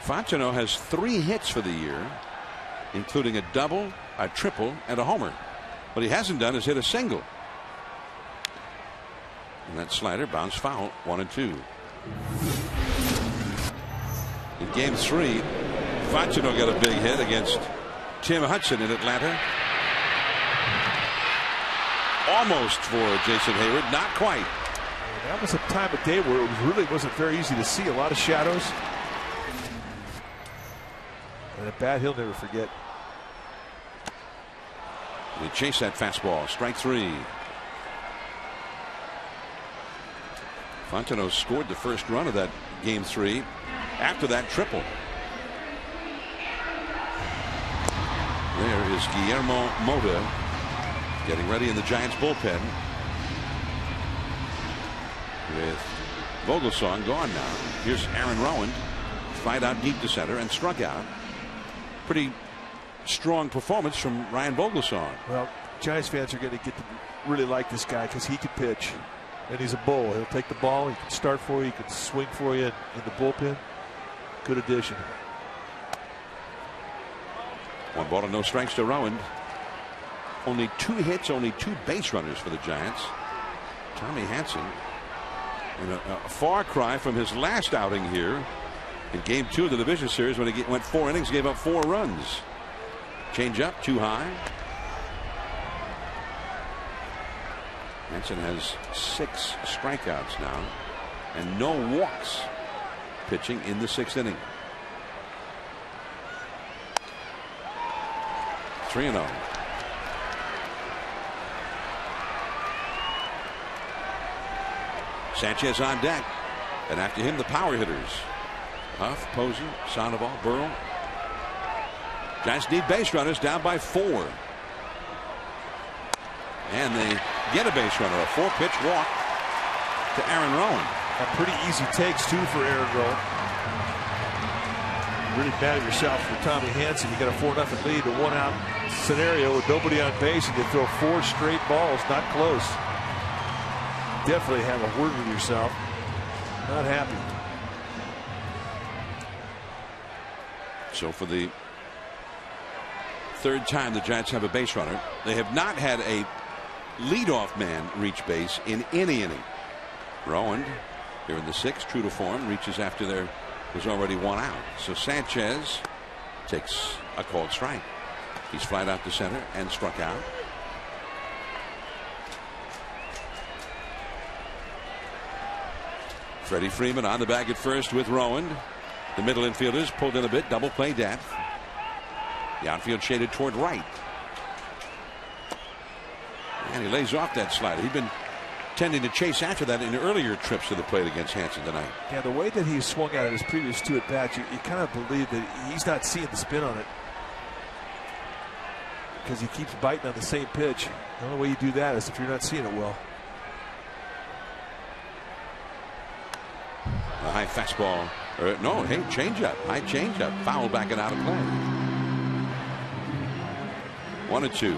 A: Fontenot has 3 hits for the year, including a double, a triple, and a homer. What he hasn't done is hit a single. And that slider bounced foul, 1-2. In game 3, Fontenot got a big hit against Tim Hudson in Atlanta. Almost for Jason Heyward, not quite.
B: And that was a time of day where it really wasn't very easy to see. A lot of shadows. And a bat he'll never forget.
A: They chase that fastball. Strike 3. Fontenot scored the first run of that game 3 after that triple. There is Guillermo Mota getting ready in the Giants bullpen. With Vogelsong gone now. Here's Aaron Rowand. Flied out deep to center and struck out. Pretty strong performance from Ryan Vogelsong.
B: Well, Giants fans are going to get to really like this guy because he can pitch. And he's a bull. He'll take the ball. He can start for you. He can swing for you in the bullpen. Good addition.
A: 1 ball and no strikes to Rowand. Only 2 hits, only 2 base runners for the Giants. Tommy Hanson, in a far cry from his last outing here in game 2 of the division series when he went 4 innings, gave up 4 runs. Change up too high. Hanson has 6 strikeouts now and no walks pitching in the 6th inning. 3-0. Sanchez on deck, and after him the power hitters. Huff, Posey, Sandoval, Burrell. Giants need base runners, down by 4. And they get a base runner, a 4-pitch walk to Aaron Rowand.
B: Pretty easy takes too for Aaron Rowand. Really mad at yourself for Tommy Hanson. You got a 4-0 lead, a 1-out scenario with nobody on base, and you throw 4 straight balls, not close. Definitely have a word with yourself. Not happy.
A: So for the 3rd time the Giants have a base runner. They have not had a leadoff man reach base in any inning. Rowand here in the 6th, true to form, reaches after there was already 1 out. So Sanchez takes a called strike. He's flied out to center and struck out. Freddie Freeman on the bag at first with Rowand. The middle infielders pulled in a bit, double play depth. The outfield shaded toward right. And he lays off that slider. He'd been tending to chase after that in earlier trips to the plate against Hanson tonight.
B: Yeah, the way that he swung out at his previous 2 at bats, you kind of believe that he's not seeing the spin on it. Because he keeps biting on the same pitch. The only way you do that is if you're not seeing it well.
A: A high fastball. No, hey, changeup. High changeup. Foul back and out of play. 1-2.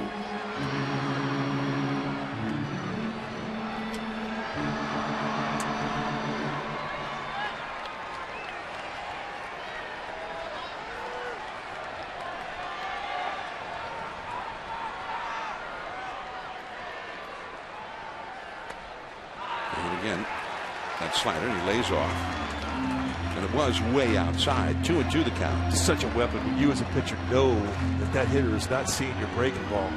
A: And again, that slider, he lays off. And it was way outside. 2-2 the count.
B: It's such a weapon when you as a pitcher know that that hitter is not seeing your breaking ball.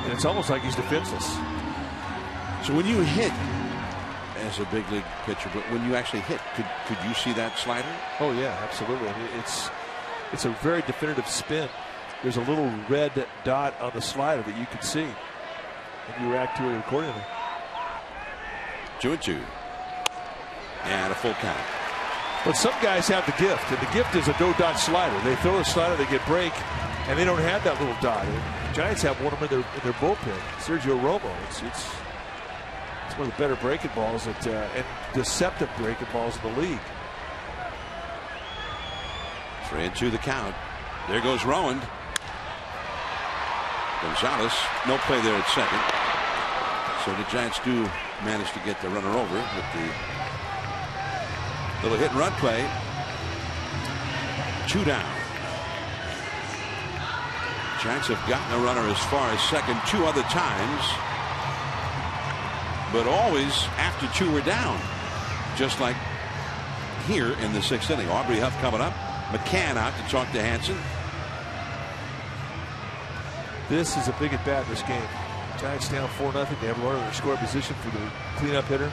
B: And it's almost like he's defenseless.
A: So when you hit as a big league pitcher, but when you actually hit, could you see that slider?
B: Oh yeah, absolutely. I mean, it's a very definitive spin. There's a little red dot on the slider that you can see, and you react to it accordingly.
A: 2-2. And a full count.
B: But some guys have the gift, and the gift is a no-dot slider. They throw a slider, they get break, and they don't have that little dot. Giants have one of them in their bullpen, Sergio Romo. It's one of the better breaking balls and deceptive breaking balls in the league.
A: 3-2 the count. There goes Rowan. Gonzalez, no play there at second. So the Giants do manage to get the runner over with the little hit and run play. 2 down. Giants have gotten a runner as far as second 2 other times, but always after 2 were down, just like here in the 6th inning. Aubrey Huff coming up. McCann out to talk to Hansen.
B: This is a big at bat in this game. Giants down 4-0. They have a runner in their score position for the cleanup hitter.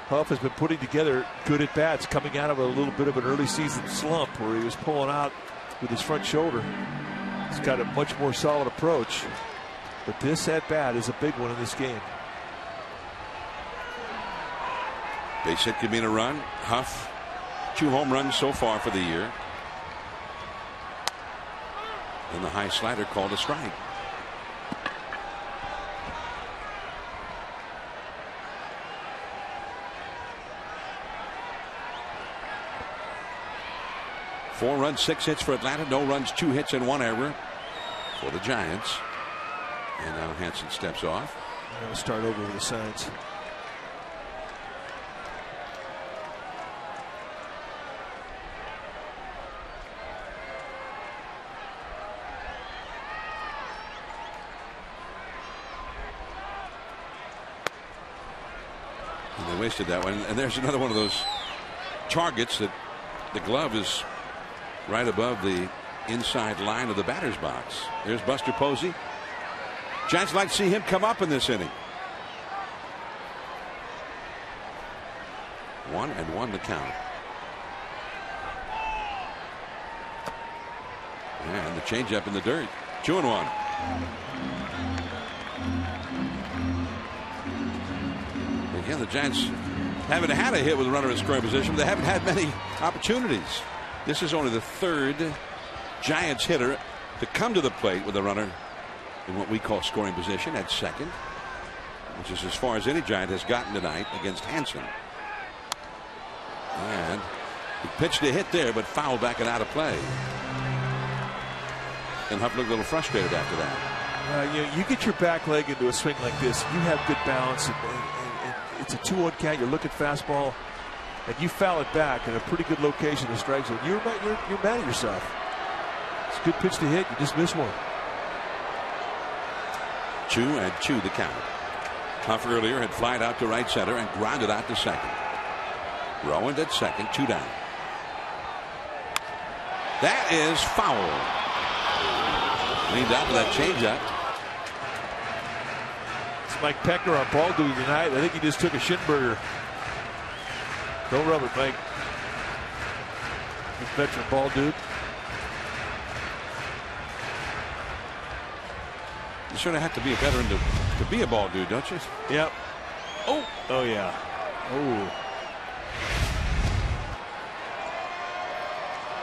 B: Huff has been putting together good at bats, coming out of a little bit of an early season slump where he was pulling out with his front shoulder. He's got a much more solid approach, but this at bat is a big one in this game.
A: Base hit could mean a run. Huff, 2 home runs so far for the year. And the high slider called a strike. Four runs, 6 hits for Atlanta. No runs, 2 hits, and 1 error for the Giants. And now Hansen steps off.
B: I'll start over with the signs.
A: And they wasted that one. And there's another one of those targets that the glove is right above the inside line of the batter's box. There's Buster Posey. Giants like to see him come up in this inning. 1-1 the count. And the changeup in the dirt. 2-1. Again, the Giants haven't had a hit with a runner in scoring position. They haven't had many opportunities. This is only the 3rd Giants hitter to come to the plate with a runner in what we call scoring position at second, which is as far as any Giant has gotten tonight against Hansen. And he pitched a hit there, but fouled back and out of play. And Huff looked a little frustrated after that.
B: You get your back leg into a swing like this, you have good balance, and it's a 2-1 count. You're looking fastball, and you foul it back in a pretty good location to strike zone. You're mad at yourself. It's a good pitch to hit. You just miss one.
A: 2-2 the count. Huff earlier had flied out to right center and grounded out to second. Rowan at second, 2 down. That is foul. Leaned out to that changeup.
B: It's Mike Peckner on ball duty tonight. I think he just took a shin burger. Don't rub it, Mike. This veteran ball dude.
A: You sort of have to be a veteran to be a ball dude, don't you?
B: Yep. Oh yeah. Oh.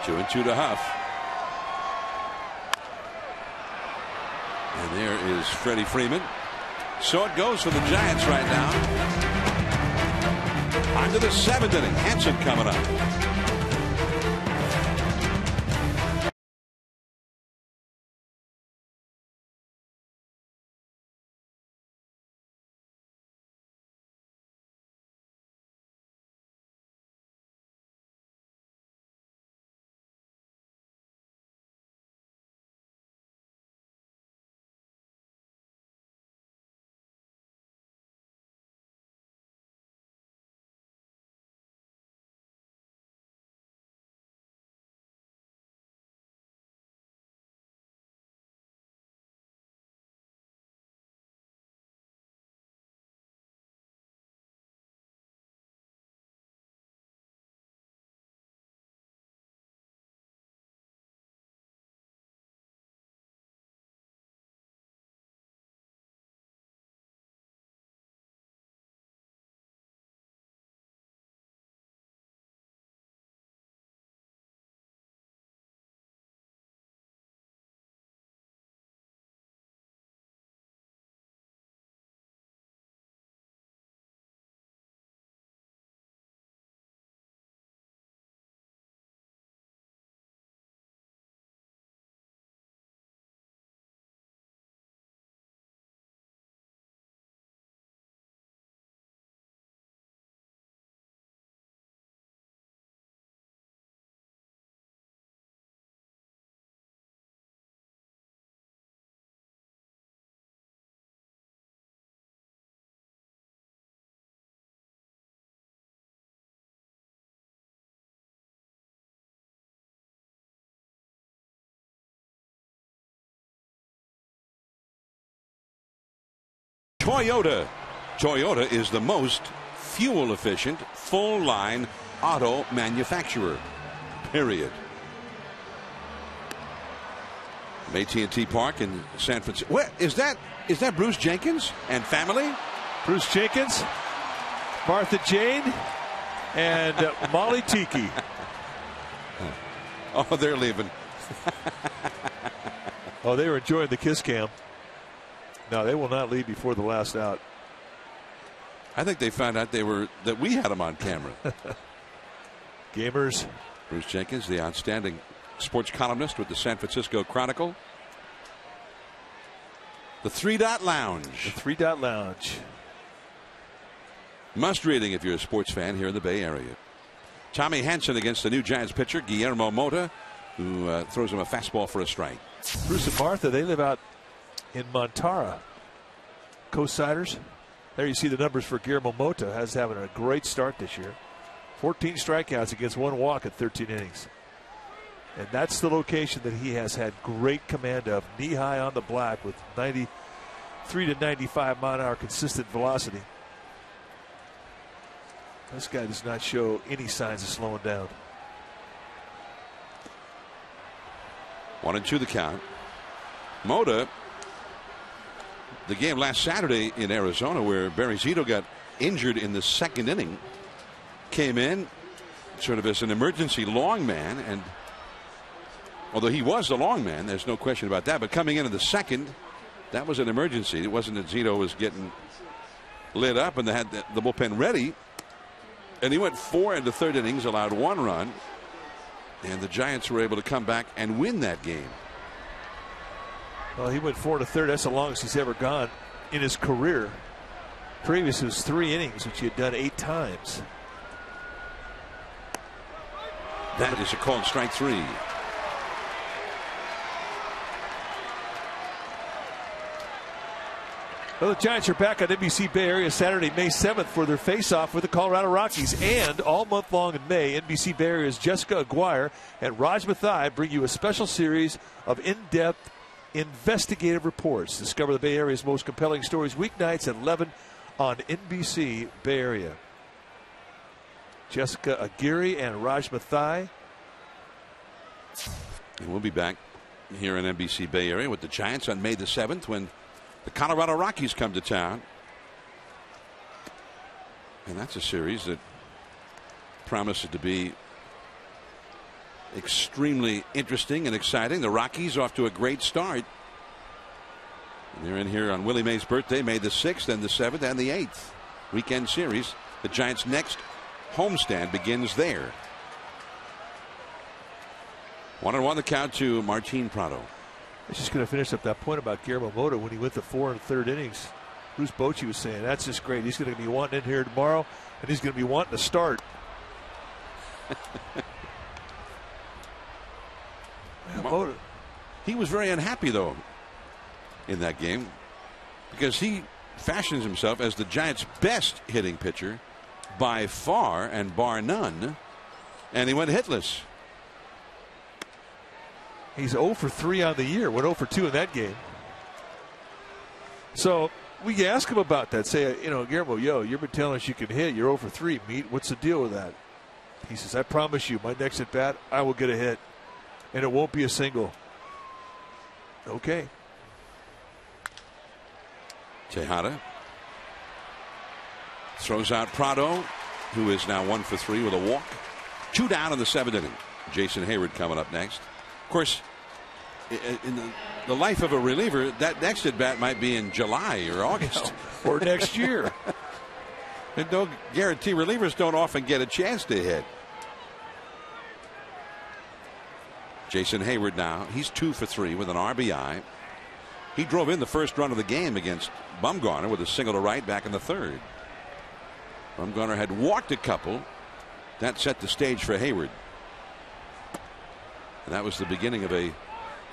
A: 2-2 to Huff. And there is Freddie Freeman. So it goes for the Giants right now. On to the 7th inning. Hansen coming up. Toyota. Toyota is the most fuel efficient full line auto manufacturer. Period. AT&T Park in San Francisco. What is that? Is that Bruce Jenkins and family?
B: Bruce Jenkins, Martha Jane, and Molly Tiki.
A: Oh, they're leaving.
B: Oh, they were enjoying the kiss cam. No, they will not leave before the last out.
A: I think they found out that we had them on camera.
B: Gamers.
A: Bruce Jenkins, the outstanding sports columnist with the San Francisco Chronicle. The 3-Dot Lounge.
B: The 3-Dot Lounge.
A: Must reading if you're a sports fan here in the Bay Area. Tommy Hanson against the new Giants pitcher Guillermo Mota, who throws him a fastball for a strike.
B: Bruce and Martha, they live out in Montara. Co-siders. There you see the numbers for Guillermo Mota. Has having a great start this year. 14 strikeouts against 1 walk at 13 innings. And that's the location that he has had great command of. Knee high on the black with 93 to 95 mile an hour consistent velocity. This guy does not show any signs of slowing down.
A: 1-2 the count. Mota, the game last Saturday in Arizona where Barry Zito got injured in the 2nd inning, came in sort of as an emergency long man, and although he was the long man, there's no question about that, but coming into the 2nd, that was an emergency. It wasn't that Zito was getting lit up and they had the bullpen ready, and he went 4 into 3rd innings, allowed 1 run, and the Giants were able to come back and win that game.
B: Well, he went 4 into 3rd. That's the longest he's ever gone in his career. Previous was 3 innings, which he had done 8 times.
A: That is a called strike 3.
B: Well, the Giants are back on NBC Bay Area Saturday, May 7th for their face-off with the Colorado Rockies. And all month long in May, NBC Bay Area's Jessica Aguirre and Raj Mathai bring you a special series of in-depth investigative reports. Discover the Bay Area's most compelling stories weeknights at 11 on NBC Bay Area. Jessica Aguirre and Raj Mathai.
A: And we'll be back here in NBC Bay Area with the Giants on May the 7th when the Colorado Rockies come to town. And that's a series that promises to be extremely interesting and exciting. The Rockies off to a great start. And they're in here on Willie Mays' birthday, May the 6th and the 7th and the 8th. Weekend series. The Giants' next homestand begins there. 1-1 the count to Martin Prado.
B: I was just going to finish up that point about Guillermo Mota when he went to 4 in 3rd innings. Bruce Bochy was saying that's just great. He's going to be wanting in here tomorrow, and he's going to be wanting to start.
A: Mota, he was very unhappy though in that game because he fashions himself as the Giants' best hitting pitcher by far and bar none, and he went hitless.
B: He's 0 for 3 on the year. Went 0 for 2 in that game. So we ask him about that. Say, you know, Guillermo, you've been telling us you can hit. You're 0 for 3. Meat. What's the deal with that? He says, I promise you, my next at bat, I will get a hit, and it won't be a single. Okay.
A: Tejada throws out Prado, who is now 1 for 3 with a walk. 2 down in the 7th inning. Jason Heyward coming up next. Of course, in the life of a reliever, that next at bat might be in July or August
B: or next year.
A: And no guarantee. Relievers don't often get a chance to hit. Jason Heyward now, he's 2 for 3 with an RBI. He drove in the first run of the game against Bumgarner with a single to right back in the 3rd. Bumgarner had walked a couple. That set the stage for Heyward. And that was the beginning of a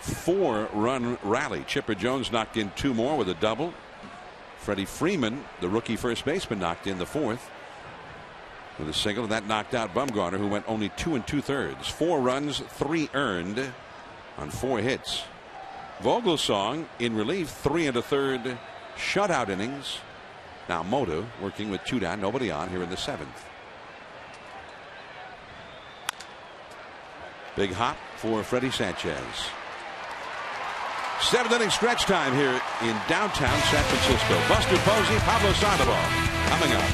A: 4-run rally. Chipper Jones knocked in 2 more with a double. Freddie Freeman, the rookie first baseman, knocked in the 4th with a single, and that knocked out Bumgarner, who went only 2 2/3. 4 runs, 3 earned on 4 hits. Vogelsong in relief, 3 1/3 shutout innings. Now Mota working with 2 down, nobody on here in the 7th. Big hop for Freddie Sanchez. 7th inning stretch time here in downtown San Francisco. Buster Posey, Pablo Sandoval coming up.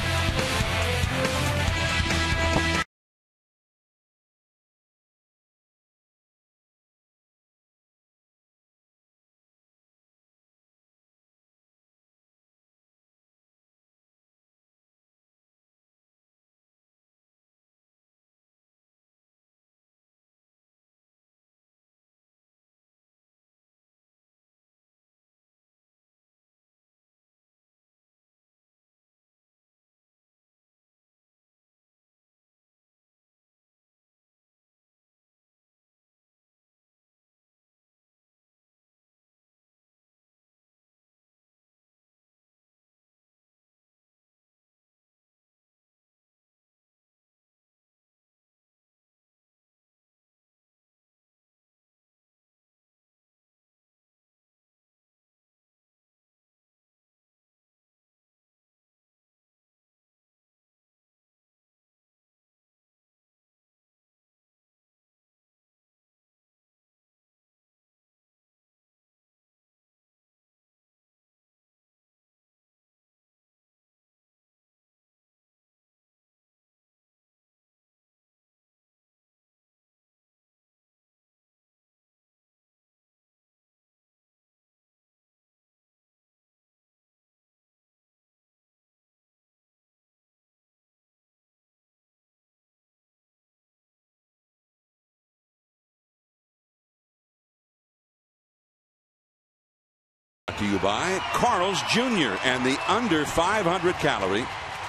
A: To you by Carl's Jr. and the under 500 calorie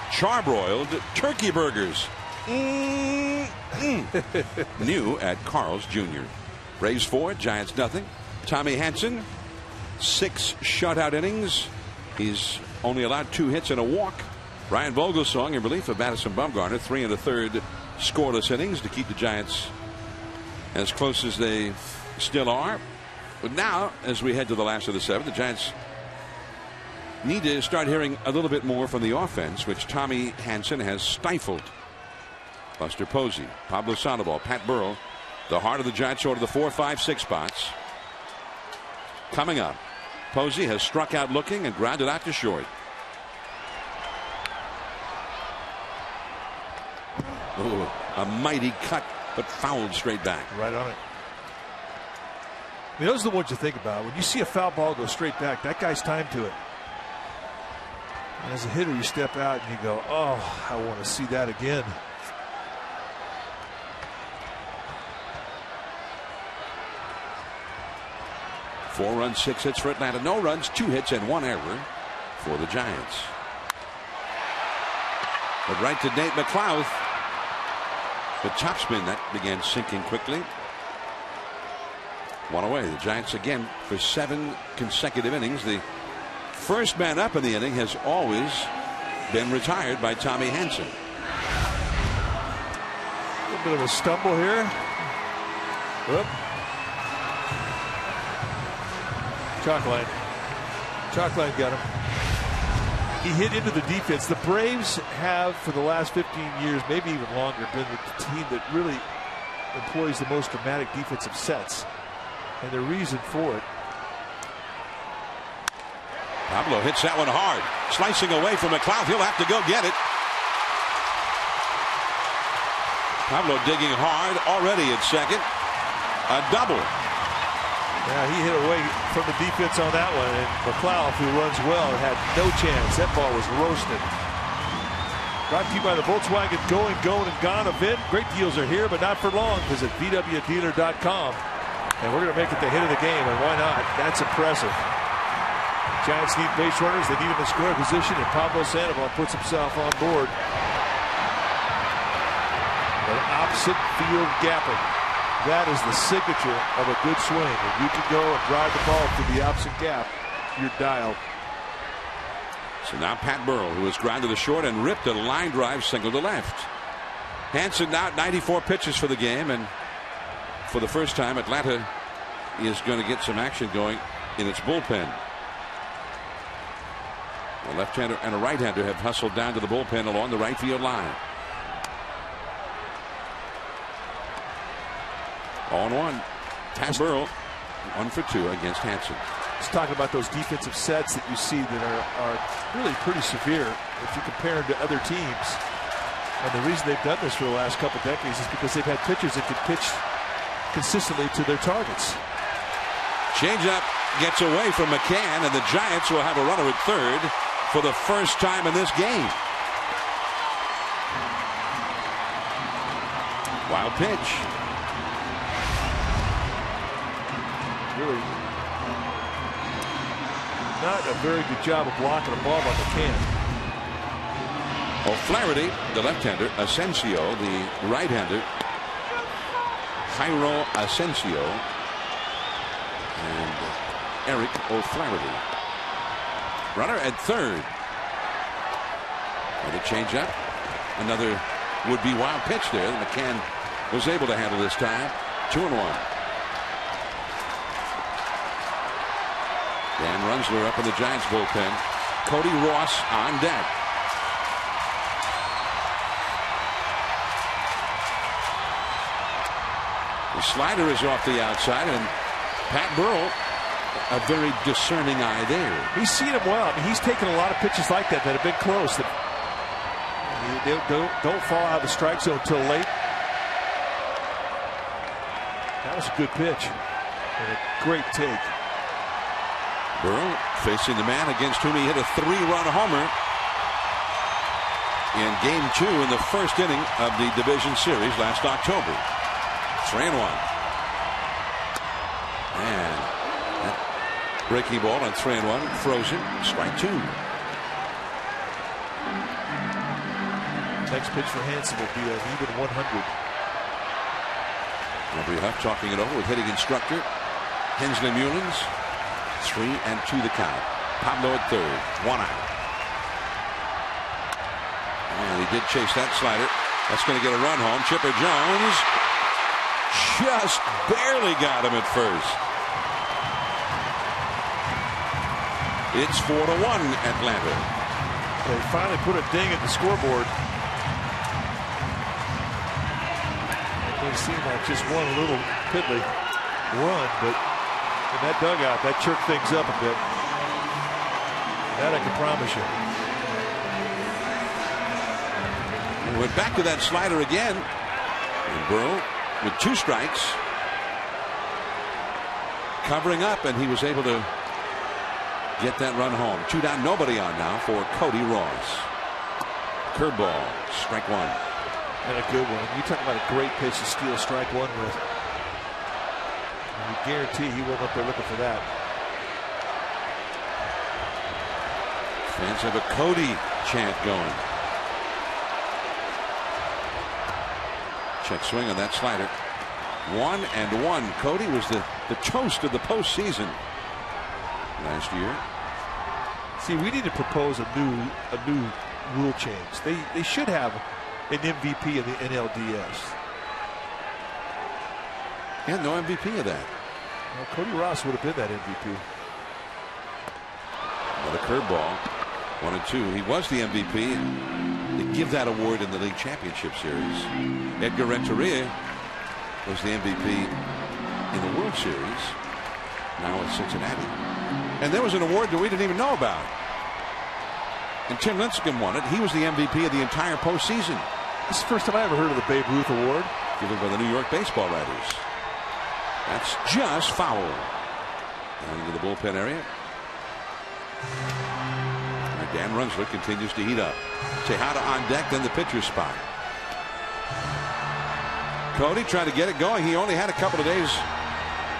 A: charbroiled turkey burgers. New at Carl's Jr. Braves 4, Giants nothing. Tommy Hanson, 6 shutout innings. He's only allowed 2 hits and a walk. Ryan Vogelsong in relief of Madison Bumgarner, 3 1/3 scoreless innings to keep the Giants as close as they still are. But now, as we head to the last of the 7th, the Giants need to start hearing a little bit more from the offense, which Tommy Hanson has stifled. Buster Posey, Pablo Sandoval, Pat Burrell, the heart of the Giants order, the 4, 5, 6 spots. Coming up, Posey has struck out looking and grounded out to short. Ooh, a mighty cut, but fouled straight back.
B: Right on it. I mean, those are the ones you think about. When you see a foul ball go straight back, that guy's timed to it. And as a hitter, you step out and you go, oh, I want to see that again.
A: Four runs, 6 hits for Atlanta. No runs, 2 hits, and 1 error for the Giants. But right to Nate McLeod. The topspin that began sinking quickly. 1 away. The Giants again for 7 consecutive innings. The first man up in the inning has always been retired by Tommy Hanson.
B: A little bit of a stumble here. Whoop. Chalkline got him. He hit into the defense. The Braves have, for the last 15 years, maybe even longer, been the team that really employs the most dramatic defensive sets. And the reason for it.
A: Pablo hits that one hard. Slicing away from McLeod. He'll have to go get it. Pablo digging hard already at second. A double.
B: Yeah, he hit away from the defense on that one. And McLeod, who runs well, had no chance. That ball was roasted. Brought to you by the Volkswagen Going, and Gone event. Great deals are here, but not for long. Visit VWdealer.com. And we're going to make it the hit of the game, and why not? That's impressive. Giants need base runners. They need him in scoring position, and Pablo Sandoval puts himself on board. An opposite field gapper. That is the signature of a good swing. If you can go and drive the ball to the opposite gap, you're dialed.
A: So now Pat Burrell, who has grounded to short and ripped a line drive single to left. Hanson now at 94 pitches for the game, and for the first time, Atlanta is going to get some action going in its bullpen. A left-hander and a right-hander have hustled down to the bullpen along the right field line. 0-1. Pat Burrell 1 for 2 against Hansen.
B: Just talking about those defensive sets that you see that are really pretty severe if you compare them to other teams. And the reason they've done this for the last couple decades is because they've had pitchers that can pitch consistently to their targets.
A: Changeup gets away from McCann, and the Giants will have a runner at third for the first time in this game. Wild pitch.
B: Really not a very good job of blocking a ball by McCann.
A: O'Flaherty, the left-hander, Asensio, the right-hander, Jairo Asensio, and Eric O'Flaherty. Runner at third. And a changeup. Another would-be wild pitch there that McCann was able to handle this time. 2-1. Dan Runsler up in the Giants bullpen. Cody Ross on deck. The slider is off the outside, and Pat Burrell, a very discerning eye there.
B: He's seen him well. I mean, he's taken a lot of pitches like that have been close. That don't fall out of the strike zone until late. That was a good pitch and a great take.
A: Burrell facing the man against whom he hit a 3-run homer in Game 2 in the first inning of the division series last October. 3-1. And that breaking ball on 3-1, frozen, strike 2.
B: Next pitch for Hansen will be an even 100.
A: Aubrey Huff talking it over with hitting instructor Hensley Mullins. 3-2 the count. Pablo at third. 1 out. And he did chase that slider. That's going to get a run home. Chipper Jones just barely got him at first. It's 4-1 Atlanta.
B: They finally put a ding at the scoreboard. It seemed like just one little piddly run, but in that dugout, that jerked things up a bit. That I can promise you.
A: And went back to that slider again. And Burrell with 2 strikes. Covering up, and he was able to get that run home. 2 down, nobody on now for Cody Ross. Curveball, strike 1.
B: And a good one. You talk about a great pitch to steal strike 1 with. You guarantee he went up there looking for that.
A: Fans have a Cody chant going. Check swing on that slider. 1-1. Cody was the toast of the postseason last year.
B: See, we need to propose a new rule change. They should have an MVP in the NLDS.
A: And no MVP of that.
B: Well, Cody Ross would have been that MVP.
A: Another curveball. 1-2. He was the MVP. They give that award in the league championship series. Edgar Renteria was the MVP in the World Series. Now in Cincinnati. And there was an award that we didn't even know about. And Tim Lincecum won it. He was the MVP of the entire postseason.
B: This is the first time I ever heard of the Babe Ruth Award.
A: Given by the New York baseball writers. That's just foul. Down into the bullpen area. And Dan Runsler continues to heat up. Tejada on deck, then the pitcher's spot. Cody trying to get it going. He only had a couple of days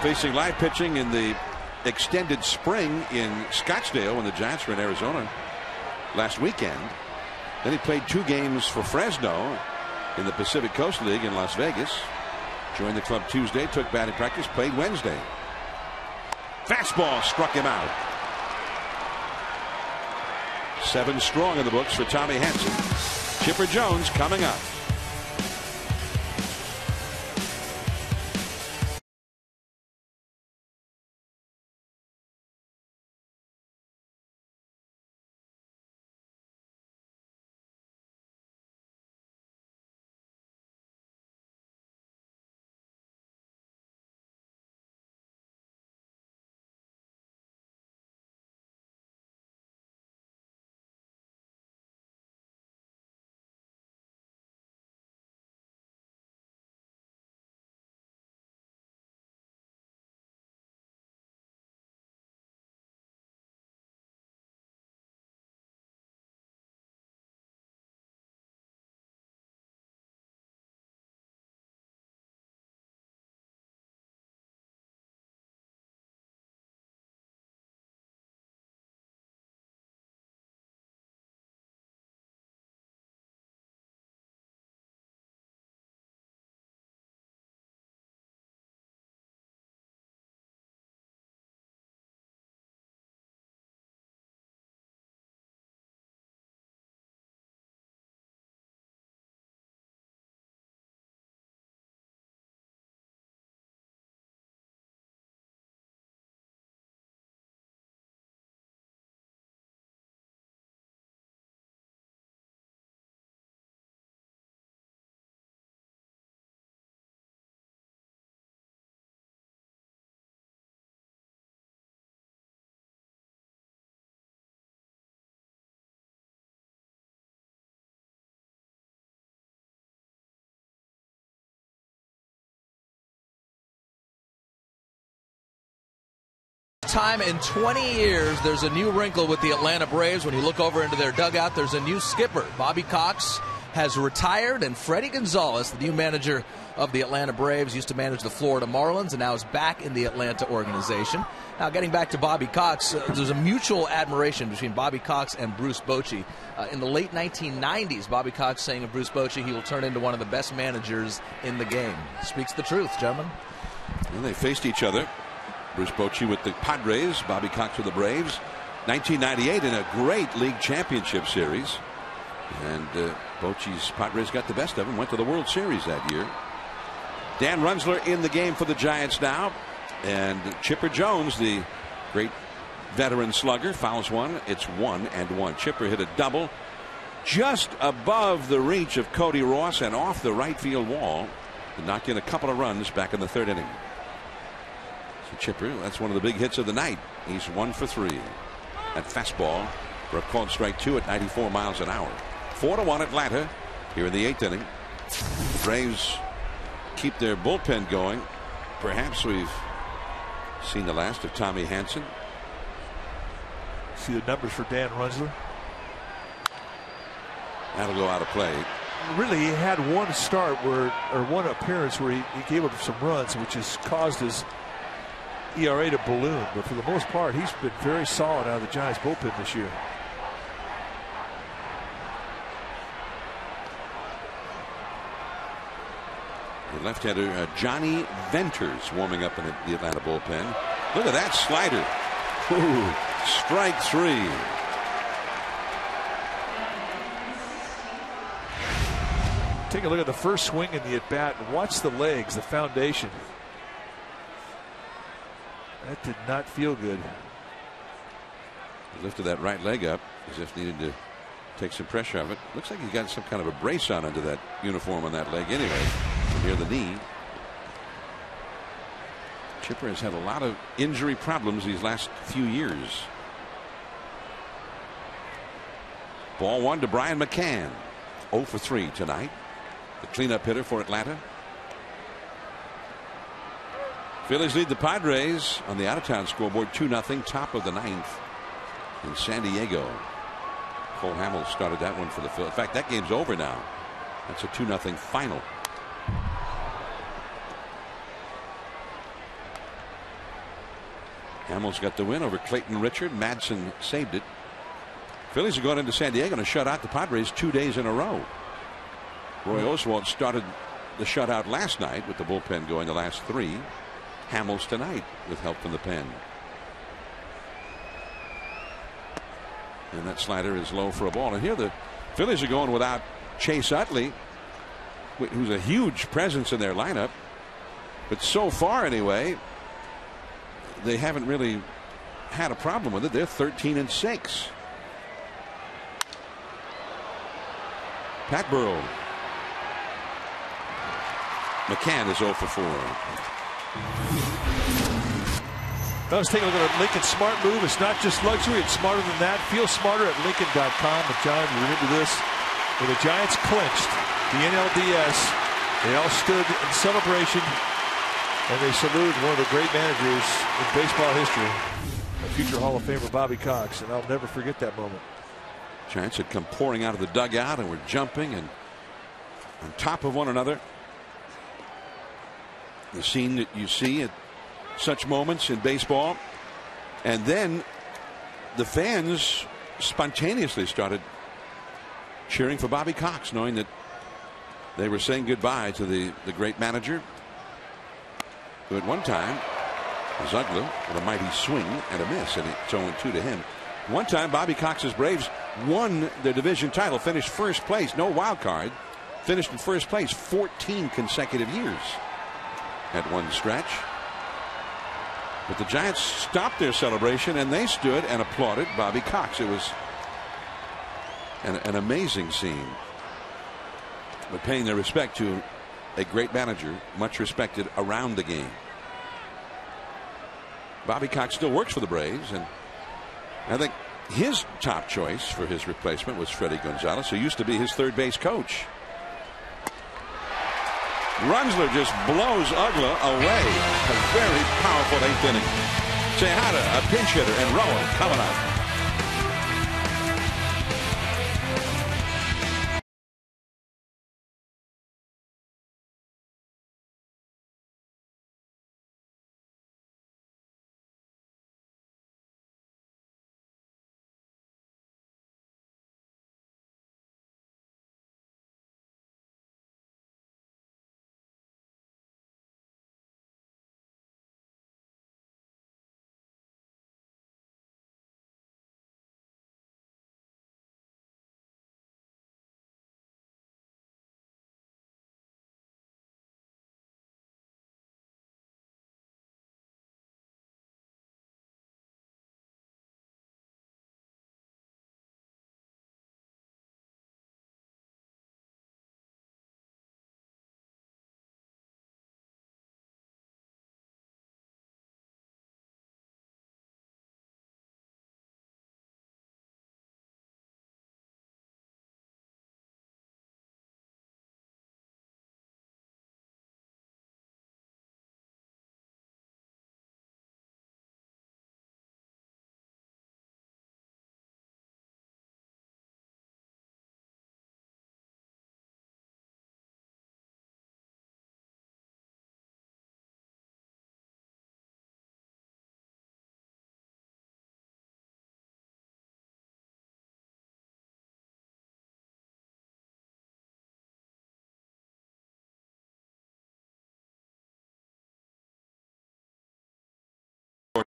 A: facing live pitching in the extended spring in Scottsdale when the Giants were in Arizona last weekend. Then he played 2 games for Fresno in the Pacific Coast League in Las Vegas. Joined the club Tuesday, took batting practice, played Wednesday. Fastball struck him out. 7 strong in the books for Tommy Hansen. Chipper Jones coming up.
C: time in 20 years, there's a new wrinkle with the Atlanta Braves. When you look over into their dugout, there's a new skipper. Bobby Cox has retired, and Freddie Gonzalez, the new manager of the Atlanta Braves, used to manage the Florida Marlins and now is back in the Atlanta organization. Now, getting back to Bobby Cox, there's a mutual admiration between Bobby Cox and Bruce Bochy. In the late 1990s, Bobby Cox saying of Bruce Bochy he will turn into one of the best managers in the game. Speaks the truth, gentlemen.
A: And they faced each other. Bruce Bochy with the Padres, Bobby Cox with the Braves. 1998 in a great league championship series. And Bochy's Padres got the best of him, went to the World Series that year. Dan Runzler in the game for the Giants now. And Chipper Jones, the great veteran slugger, fouls one. It's 1-1. Chipper hit a double just above the reach of Cody Ross and off the right field wall to knock in a couple of runs back in the third inning. So Chipper, that's one of the big hits of the night. He's 1 for 3. At fastball for a called strike 2 at 94 miles an hour. 4-1 Atlanta here in the 8th inning. The Braves keep their bullpen going. Perhaps we've seen the last of Tommy Hanson.
B: See the numbers for Dan Runzler.
A: That'll go out of play.
B: Really, he had one start or one appearance where he gave up some runs, which has caused his ERA to balloon. But for the most part, he's been very solid out of the Giants bullpen this year.
A: The left-hander Jonny Venters warming up in the Atlanta bullpen. Look at that slider. Ooh, strike 3.
B: Take a look at the first swing in the at-bat and watch the legs, the foundation. That did not feel good.
A: He lifted that right leg up as if needed to take some pressure off it. Looks like he got some kind of a brace on under that uniform on that leg anyway. Near the knee. Chipper has had a lot of injury problems these last few years. Ball 1 to Brian McCann. 0 for 3 tonight. The cleanup hitter for Atlanta. Phillies lead the Padres on the out-of-town scoreboard 2-0, top of the 9th in San Diego. Cole Hamels started that one for the Phillies. In fact, that game's over now. That's a 2-0 final. Hamels got the win over Clayton Richard. Madsen saved it. Phillies are going into San Diego to shut out the Padres 2 days in a row. Roy Oswalt started the shutout last night with the bullpen going the last 3. Hamels tonight with help from the pen. And that slider is low for a ball. And here the Phillies are going without Chase Utley, who's a huge presence in their lineup. But so far anyway, they haven't really had a problem with it. They're 13-6. Pat Burrell. McCann is 0 for 4.
B: Now let's take a look at a Lincoln Smart move. It's not just luxury, it's smarter than that. Feel smarter at Lincoln.com. And John, you remember this? When the Giants clinched the NLDS, they all stood in celebration and they saluted one of the great managers in baseball history, a future Hall of Famer Bobby Cox, and I'll never forget that moment.
A: Giants had come pouring out of the dugout and were jumping and on top of one another. The scene that you see at such moments in baseball. And then the fans spontaneously started cheering for Bobby Cox, knowing that they were saying goodbye to the great manager who at one time was ugly with a mighty swing and a miss, and it's 0-2 to him. One time Bobby Cox's Braves won their division title, finished first place, no wild card, finished in first place 14 consecutive years at one stretch. But the Giants stopped their celebration and they stood and applauded Bobby Cox. It was an amazing scene. But paying their respect to a great manager, much respected around the game. Bobby Cox still works for the Braves, and I think his top choice for his replacement was Freddie Gonzalez, who used to be his third base coach. Runzler just blows Ugla away. A very powerful 8th inning. Tejada, a pinch hitter, and Rowan coming up.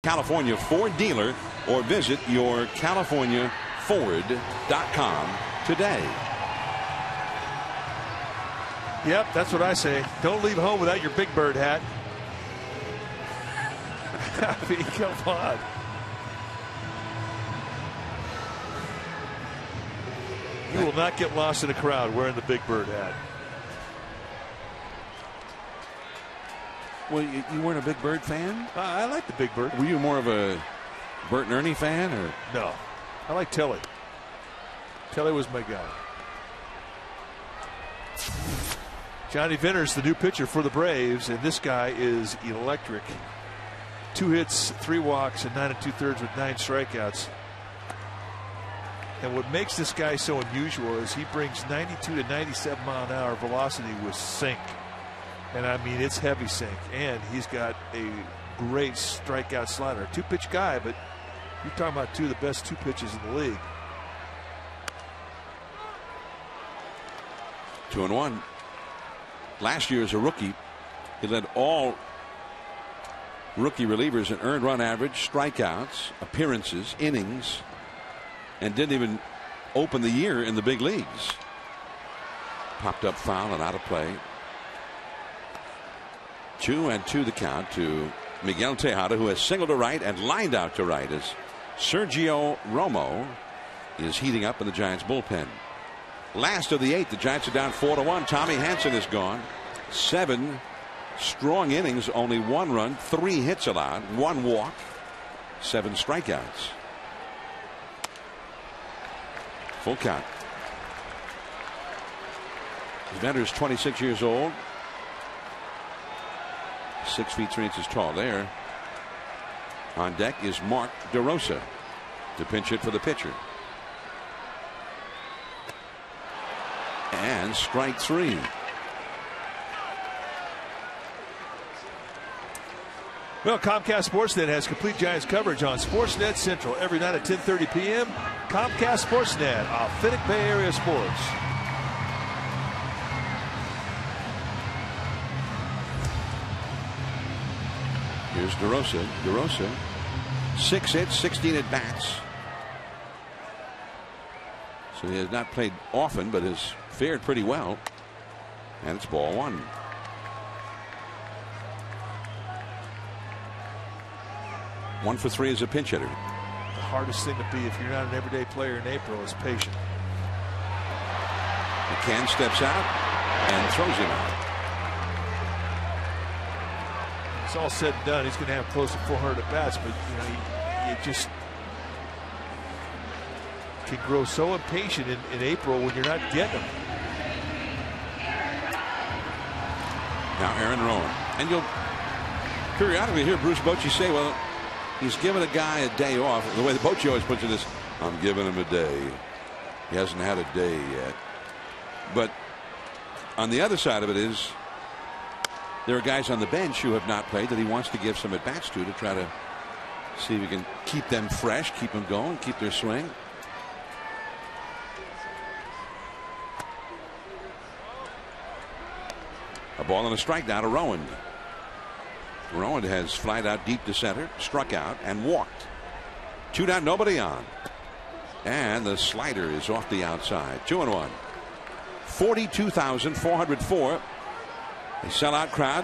A: California Ford dealer or visit yourcaliforniaford.com today.
B: Yep, that's what I say. Don't leave home without your Big Bird hat. I mean, come on. You will not get lost in a crowd wearing the Big Bird hat.
A: Well, you weren't a Big Bird fan?
B: I like the Big Bird.
A: Were you more of a Bert and Ernie fan? Or
B: no, I like Telly. Telly was my guy. Jonny Venters, the new pitcher for the Braves, and this guy is electric. 2 hits, 3 walks, and 9 2/3 with 9 strikeouts. And what makes this guy so unusual is he brings 92 to 97 mile an hour velocity with sink. And I mean, it's heavy sink, and he's got a great strikeout slider. 2-pitch guy, but you're talking about 2 of the best 2 pitches in the league.
A: 2-1. Last year as a rookie, he led all rookie relievers in earned run average, strikeouts, appearances, innings, and didn't even open the year in the big leagues. Popped up foul and out of play. 2-2 the count to Miguel Tejada, who has singled to right and lined out to right as Sergio Romo is heating up in the Giants bullpen. Last of the 8th, the Giants are down 4-1. Tommy Hanson is gone. 7 strong innings, only 1 run, 3 hits allowed, 1 walk, 7 strikeouts. Full count. Venters, 26 years old. 6 feet 3 inches tall there. On deck is Mark DeRosa to pinch hit for the pitcher. And strike 3.
B: Well, Comcast Sportsnet has complete Giants coverage on Sportsnet Central every night at 10:30 p.m. Comcast Sportsnet, authentic Bay Area sports.
A: Here's DeRosa. DeRosa, 6 hits, 16 at bats. So he has not played often, but has fared pretty well. And it's ball 1. One for 3 as a pinch hitter.
B: The hardest thing to be if you're not an everyday player in April is patient.
A: McCann steps out and throws him out.
B: It's all said and done. He's going to have close to 400 at bats, but you just can grow so impatient in April when you're not getting them.
A: Now Aaron Rowan, and you'll periodically hear Bruce Bochy say, well, he's given a guy a day off. The way the Bochy always puts it is, I'm giving him a day. He hasn't had a day yet. But on the other side of it is, there are guys on the bench who have not played that he wants to give some at bats to try to see if he can keep them fresh, keep them going, keep their swing. A ball and a strike now to Rowan. Rowan has flied out deep to center, struck out, and walked. 2 down, nobody on. And the slider is off the outside. 2-1. 42,404. A sellout crowd,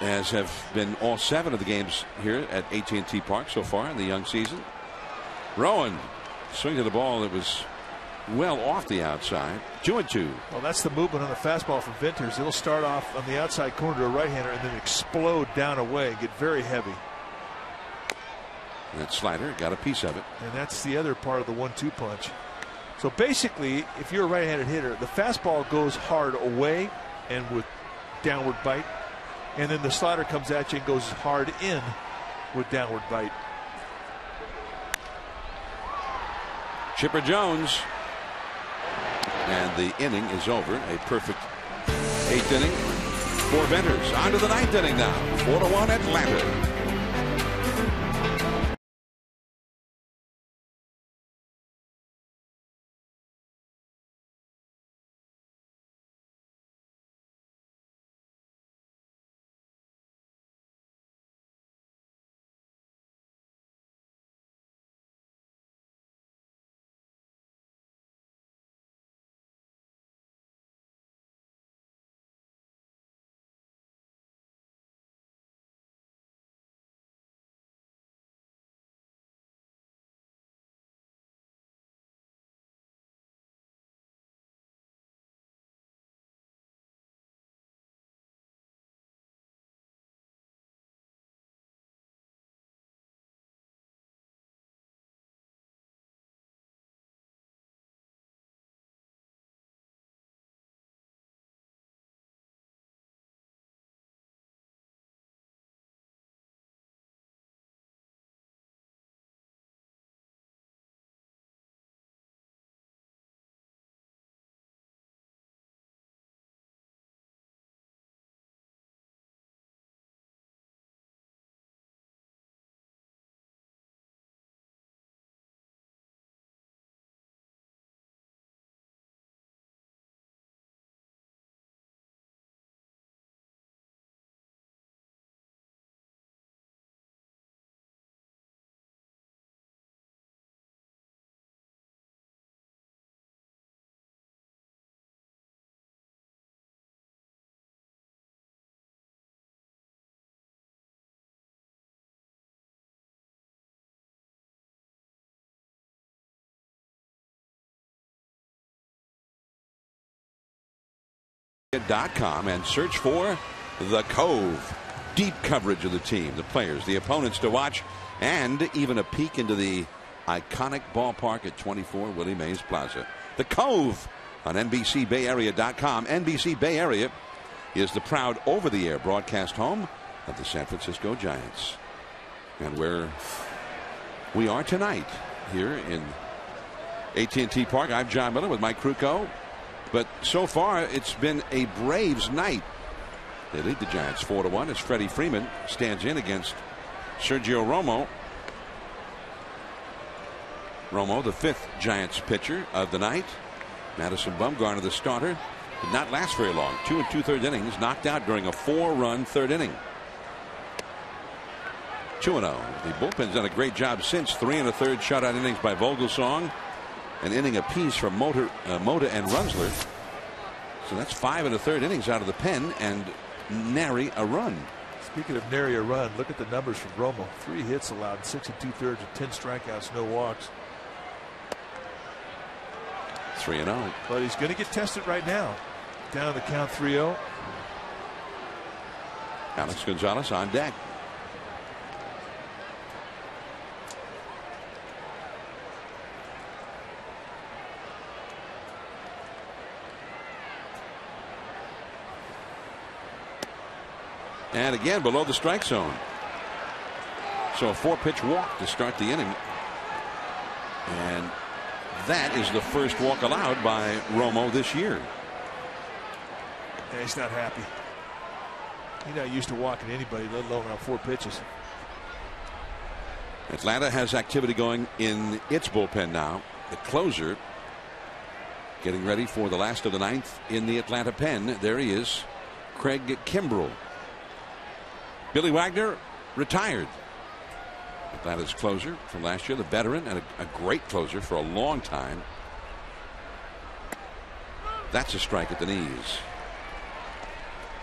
A: as have been all 7 of the games here at AT&T Park so far in the young season. Rowan swing to the ball that was well off the outside. 2-2.
B: Well, that's the movement on the fastball from Venters. It'll start off on the outside corner to a right-hander and then explode down away, get very heavy.
A: That slider got a piece of it.
B: And that's the other part of the 1-2 punch. So basically, if you're a right-handed hitter, the fastball goes hard away and with downward bite, and then the slider comes at you and goes hard in with downward bite.
A: Chipper Jones, and the inning is over. A perfect 8th inning for Venters. On to the 9th inning now. 4-1 Atlanta. .com and search for The Cove. Deep coverage of the team, the players, the opponents to watch, and even a peek into the iconic ballpark at 24 Willie Mays Plaza. The Cove on NBCBayArea.com. NBC Bay Area is the proud over-the-air broadcast home of the San Francisco Giants. And where we are tonight here in AT&T Park, I'm John Miller with Mike Krukow. But so far, it's been a Braves night. They lead the Giants 4-1 as Freddie Freeman stands in against Sergio Romo. Romo, the 5th Giants pitcher of the night. Madison Bumgarner, the starter, did not last very long. 2 2/3 innings, knocked out during a 4-run 3rd inning. 2-0. The bullpen's done a great job since. 3 1/3 shutout innings by Vogelsong. An inning apiece from Mota and Runsler. So that's 5 1/3 innings out of the pen and nary a run.
B: Speaking of nary a run, look at the numbers from Romo. 3 hits allowed, 6 2/3 with 10 strikeouts, no walks.
A: 3-0.
B: But he's going to get tested right now. Down the count 3-0.
A: Alex Gonzalez on deck. And again below the strike zone. So a 4-pitch walk to start the inning. And that is the first walk allowed by Romo this year.
B: Yeah, he's not happy. He's not used to walking anybody, let alone on 4 pitches.
A: Atlanta has activity going in its bullpen now. The closer getting ready for the last of the 9th in the Atlanta pen. There he is, Craig Kimbrell. Billy Wagner retired. Atlanta's closer from last year, the veteran, and a great closer for a long time. That's a strike at the knees.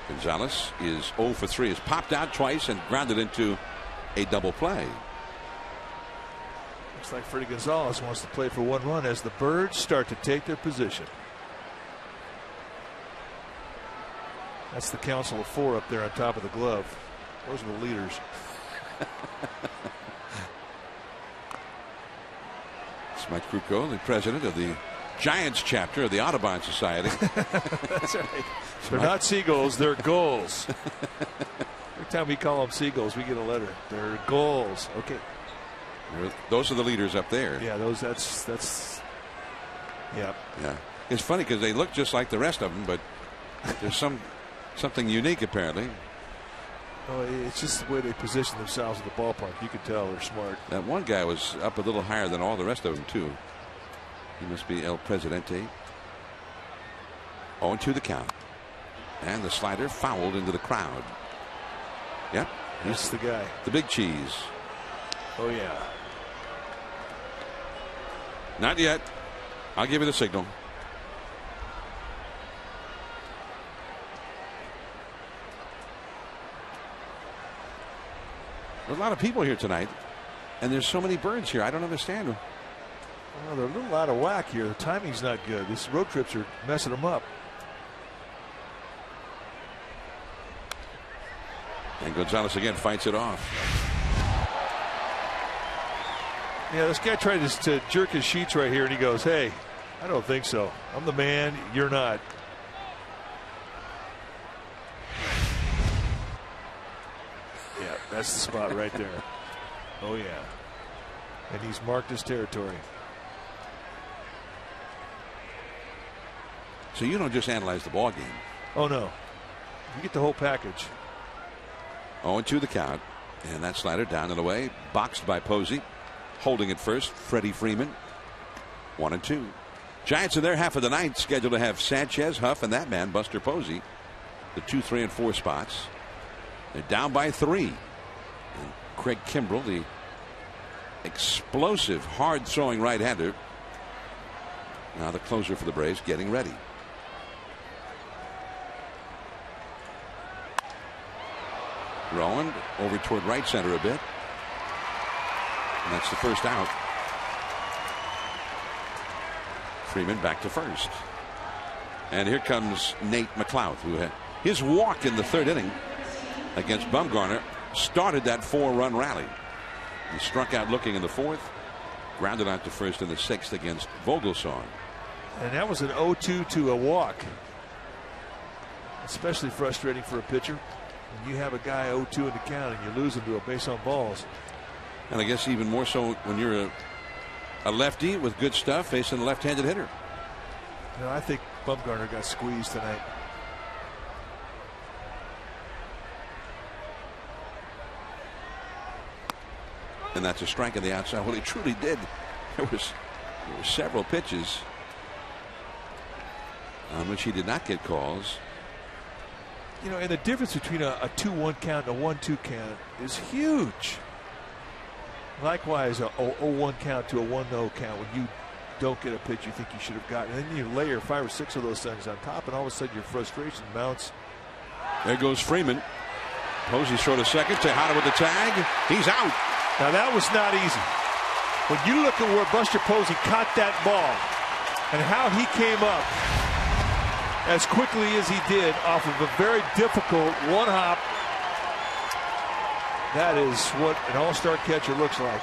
A: Gonzalez is 0 for 3, has popped out twice and grounded into a double play.
B: Looks like Freddie Gonzalez wants to play for 1 run as the Birds start to take their position. That's the council of 4 up there on top of the glove. Those are the leaders.
A: It's Mike Krukow, the president of the Giants chapter of the Audubon Society.
B: That's right. They're not seagulls, they're gulls. Every time we call them seagulls, we get a letter. They're gulls. Okay.
A: Those are the leaders up there.
B: Yeah, that's. Yeah.
A: Yeah. It's funny because they look just like the rest of them, but there's something unique apparently.
B: Oh, it's just the way they position themselves in the ballpark. You can tell they're smart.
A: That one guy was up a little higher than all the rest of them too. He must be El Presidente. 0-2 the count. And the slider fouled into the crowd. Yep.
B: He's the guy.
A: The big cheese.
B: Oh, yeah.
A: Not yet. I'll give you the signal. There's a lot of people here tonight, and there's so many Birds here. I don't understand.
B: Well, they're a little out of whack here. The timing's not good. These road trips are messing them up.
A: And Gonzalez again fights it off.
B: Yeah, this guy tried to jerk his sheets right here, and he goes, "Hey, I don't think so. I'm the man. You're not." Yeah, that's the spot right there. Oh, yeah. And he's marked his territory.
A: So you don't just analyze the ball game.
B: Oh, no. You get the whole package.
A: 0-2 the count. And that slider down and away. Boxed by Posey. Holding it first, Freddie Freeman. 1-2. Giants in their half of the 9th scheduled to have Sanchez, Huff, and that man, Buster Posey. The 2, 3, and 4 spots. They're down by 3. And Craig Kimbrell, the explosive, hard-throwing right-hander. Now the closer for the Braves getting ready. Rowan over toward right center a bit. And that's the first out. Freeman back to first. And here comes Nate McLouth, who had his walk in the 3rd inning against Bumgarner started that 4-run rally. He struck out looking in the 4th, grounded out to first in the 6th against Vogelsong.
B: And that was an 0-2 to a walk. Especially frustrating for a pitcher. When you have a guy 0-2 in the count and you lose him to a base on balls.
A: And I guess even more so when you're a lefty with good stuff facing a left-handed hitter.
B: You know, I think Bumgarner got squeezed tonight.
A: And that's a strike on the outside. Well, he truly did. There were several pitches on which he did not get calls.
B: You know, and the difference between a 2-1 count and a 1-2 count is huge. Likewise, a 0-1 count to a 1-0 count when you don't get a pitch you think you should have gotten. And then you layer 5 or 6 of those things on top, and all of a sudden your frustration mounts.
A: There goes Freeman. Posey short a second. Tejada with the tag. He's out.
B: Now that was not easy. When you look at where Buster Posey caught that ball and how he came up as quickly as he did off of a very difficult one-hop, that is what an all-star catcher looks like.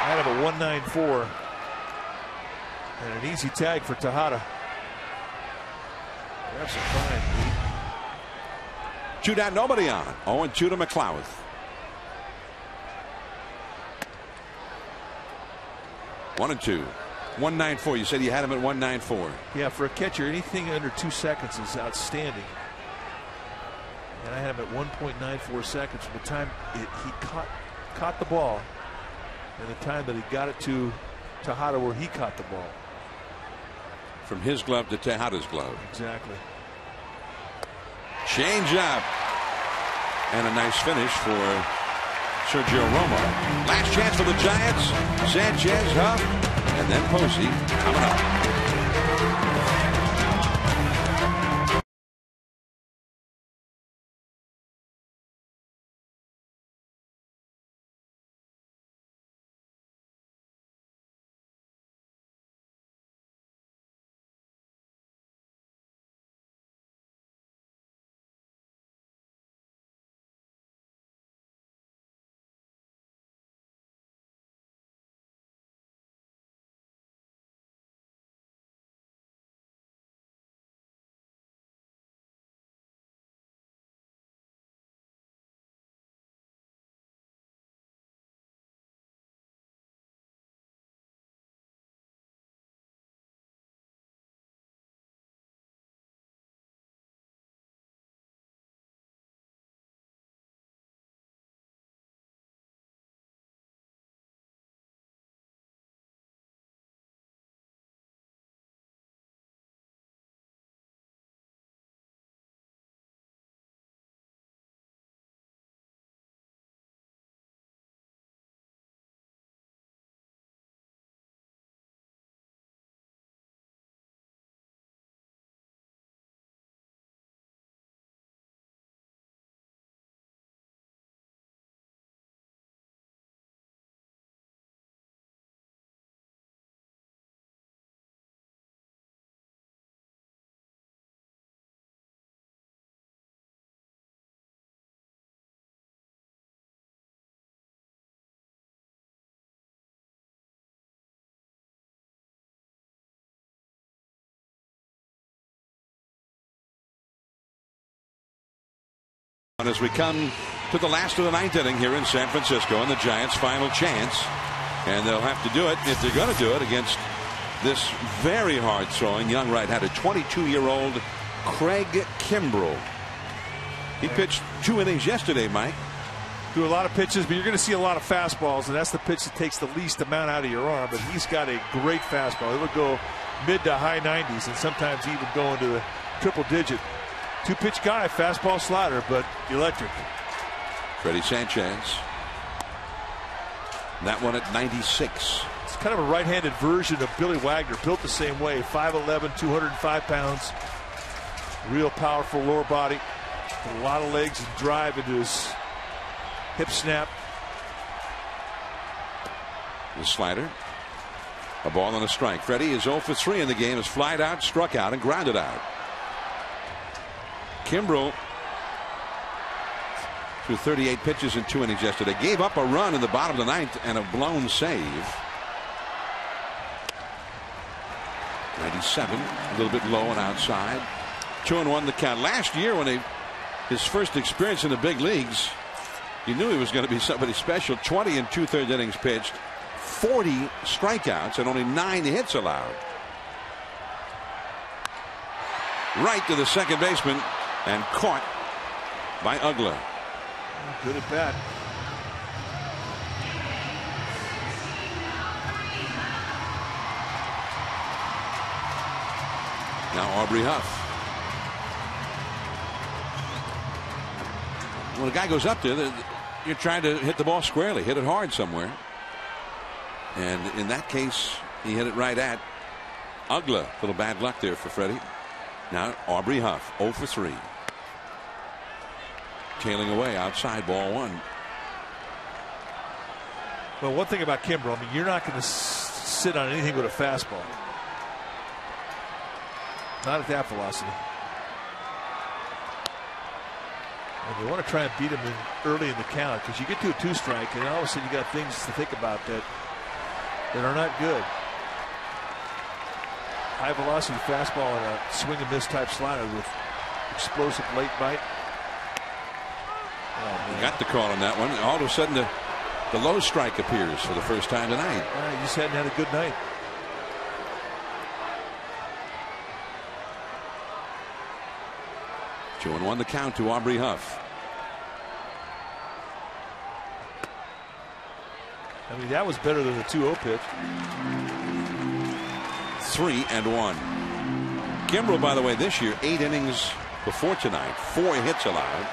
B: Out of a 194 and an easy tag for Tejada. That's a fine.
A: 2 down, nobody on. 0-2 to McLeod. One and 2. 194. You said you had him at 194.
B: Yeah, for a catcher, anything under 2 seconds is outstanding. And I had him at 1.94 seconds from the time he caught the ball and the time that he got it to Tejada where he caught the ball.
A: From his glove to Tejada's glove.
B: Exactly.
A: Change up. And a nice finish for Sergio Romo. Last chance for the Giants. Sanchez, Huff, and then Posey coming up. As we come to the last of the 9th inning here in San Francisco, and the Giants' final chance, and they'll have to do it if they're going to do it against this very hard throwing young right-handed 22-year-old Craig Kimbrell. He pitched 2 innings yesterday, Mike.
B: Threw a lot of pitches, but you're going to see a lot of fastballs, and that's the pitch that takes the least amount out of your arm. But he's got a great fastball. It would go mid to high 90s, and sometimes even go into the triple digit. 2-pitch guy, fastball, slider, but electric.
A: Freddie Sanchez. That one at 96.
B: It's kind of a right-handed version of Billy Wagner, built the same way. 5'11", 205 pounds. Real powerful lower body. A lot of legs and drive into his hip snap.
A: The slider. A ball and a strike. Freddie is 0 for 3 in the game. Has flied out, struck out, and grounded out. Kimbrell threw 38 pitches in 2 innings yesterday. Gave up a run in the bottom of the 9th and a blown save. 97, a little bit low and outside. 2-1 the count. Last year, when his first experience in the big leagues, you knew he was going to be somebody special. 20 and 2/3 innings pitched, 40 strikeouts, and only 9 hits allowed. Right to the second baseman. And caught by Ugla.
B: Good at bat.
A: Now Aubrey Huff. When a guy goes up there, you're trying to hit the ball squarely, hit it hard somewhere. And in that case, he hit it right at Ugla. A little bad luck there for Freddie. Now Aubrey Huff, 0 for 3. Tailing away outside, ball 1.
B: Well, one thing about Kimbrell, I mean, you're not going to sit on anything with a fastball. Not at that velocity. And you want to try and beat him early in the count, because you get to a 2-strike and all of a sudden you got things to think about that are not good. High velocity fastball and a swing and miss type slider with explosive late bite.
A: He got the call on that one. All of a sudden, the low strike appears for the first time tonight.
B: He just hadn't had a good night.
A: Two and one the count to Aubrey Huff.
B: I mean, that was better than the 2-0 pitch.
A: 3-1. Kimbrel, by the way, this year 8 innings before tonight, 4 hits allowed,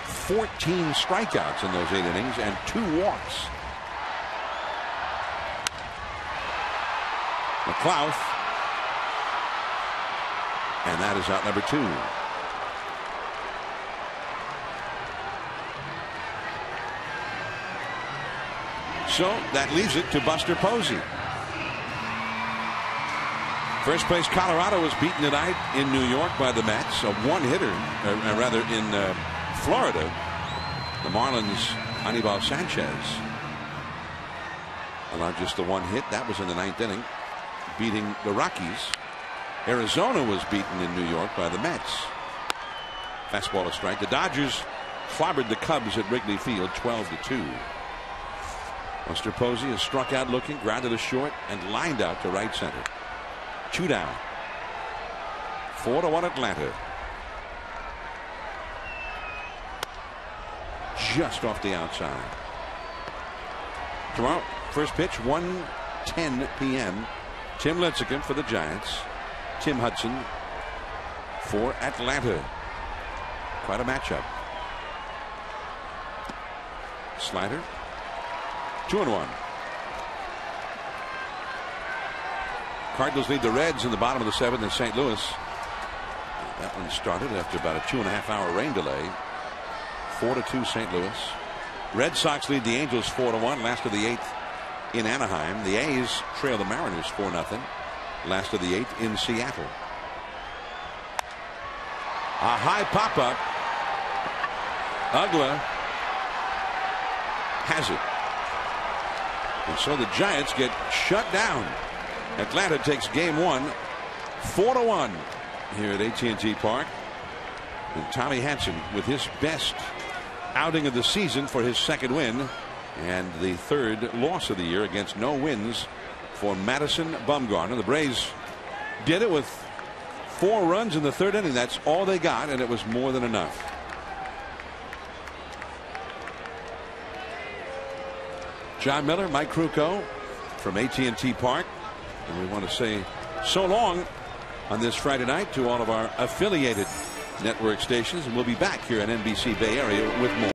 A: 14 strikeouts in those 8 innings, and 2 walks. McLouth, and that is out number 2. So that leaves it to Buster Posey. First place Colorado was beaten tonight in New York by the Mets. A one-hitter, rather in Florida. The Marlins' Anibal Sanchez allowed just the 1 hit. That was in the 9th inning, beating the Rockies. Arizona was beaten in New York by the Mets. Fastball a strike. The Dodgers clobbered the Cubs at Wrigley Field 12-2. Buster Posey is struck out looking, grounded to short, and lined out to right center. 2 down. 4-1 Atlanta. Just off the outside. Tomorrow, first pitch, 1:10 p.m. Tim Lincecum for the Giants. Tim Hudson for Atlanta. Quite a matchup. Slider. 2-1. Cardinals lead the Reds in the bottom of the 7th in St. Louis. That one started after about a 2.5-hour rain delay. 4-2 St. Louis. Red Sox lead the Angels 4-1. Last of the 8th in Anaheim. The A's trail the Mariners 4-0. Last of the 8th in Seattle. A high pop-up. Ugla has it. And so the Giants get shut down. Atlanta takes game 1, 4-1 here at AT&T Park. And Tommy Hanson with his best outing of the season for his 2nd win and the 3rd loss of the year against no wins for Madison Bumgarner. The Braves did it with 4 runs in the 3rd inning. That's all they got, and it was more than enough. John Miller, Mike Krukow from AT&T Park. And we want to say so long on this Friday night to all of our affiliated network stations. And we'll be back here on NBC Bay Area with more.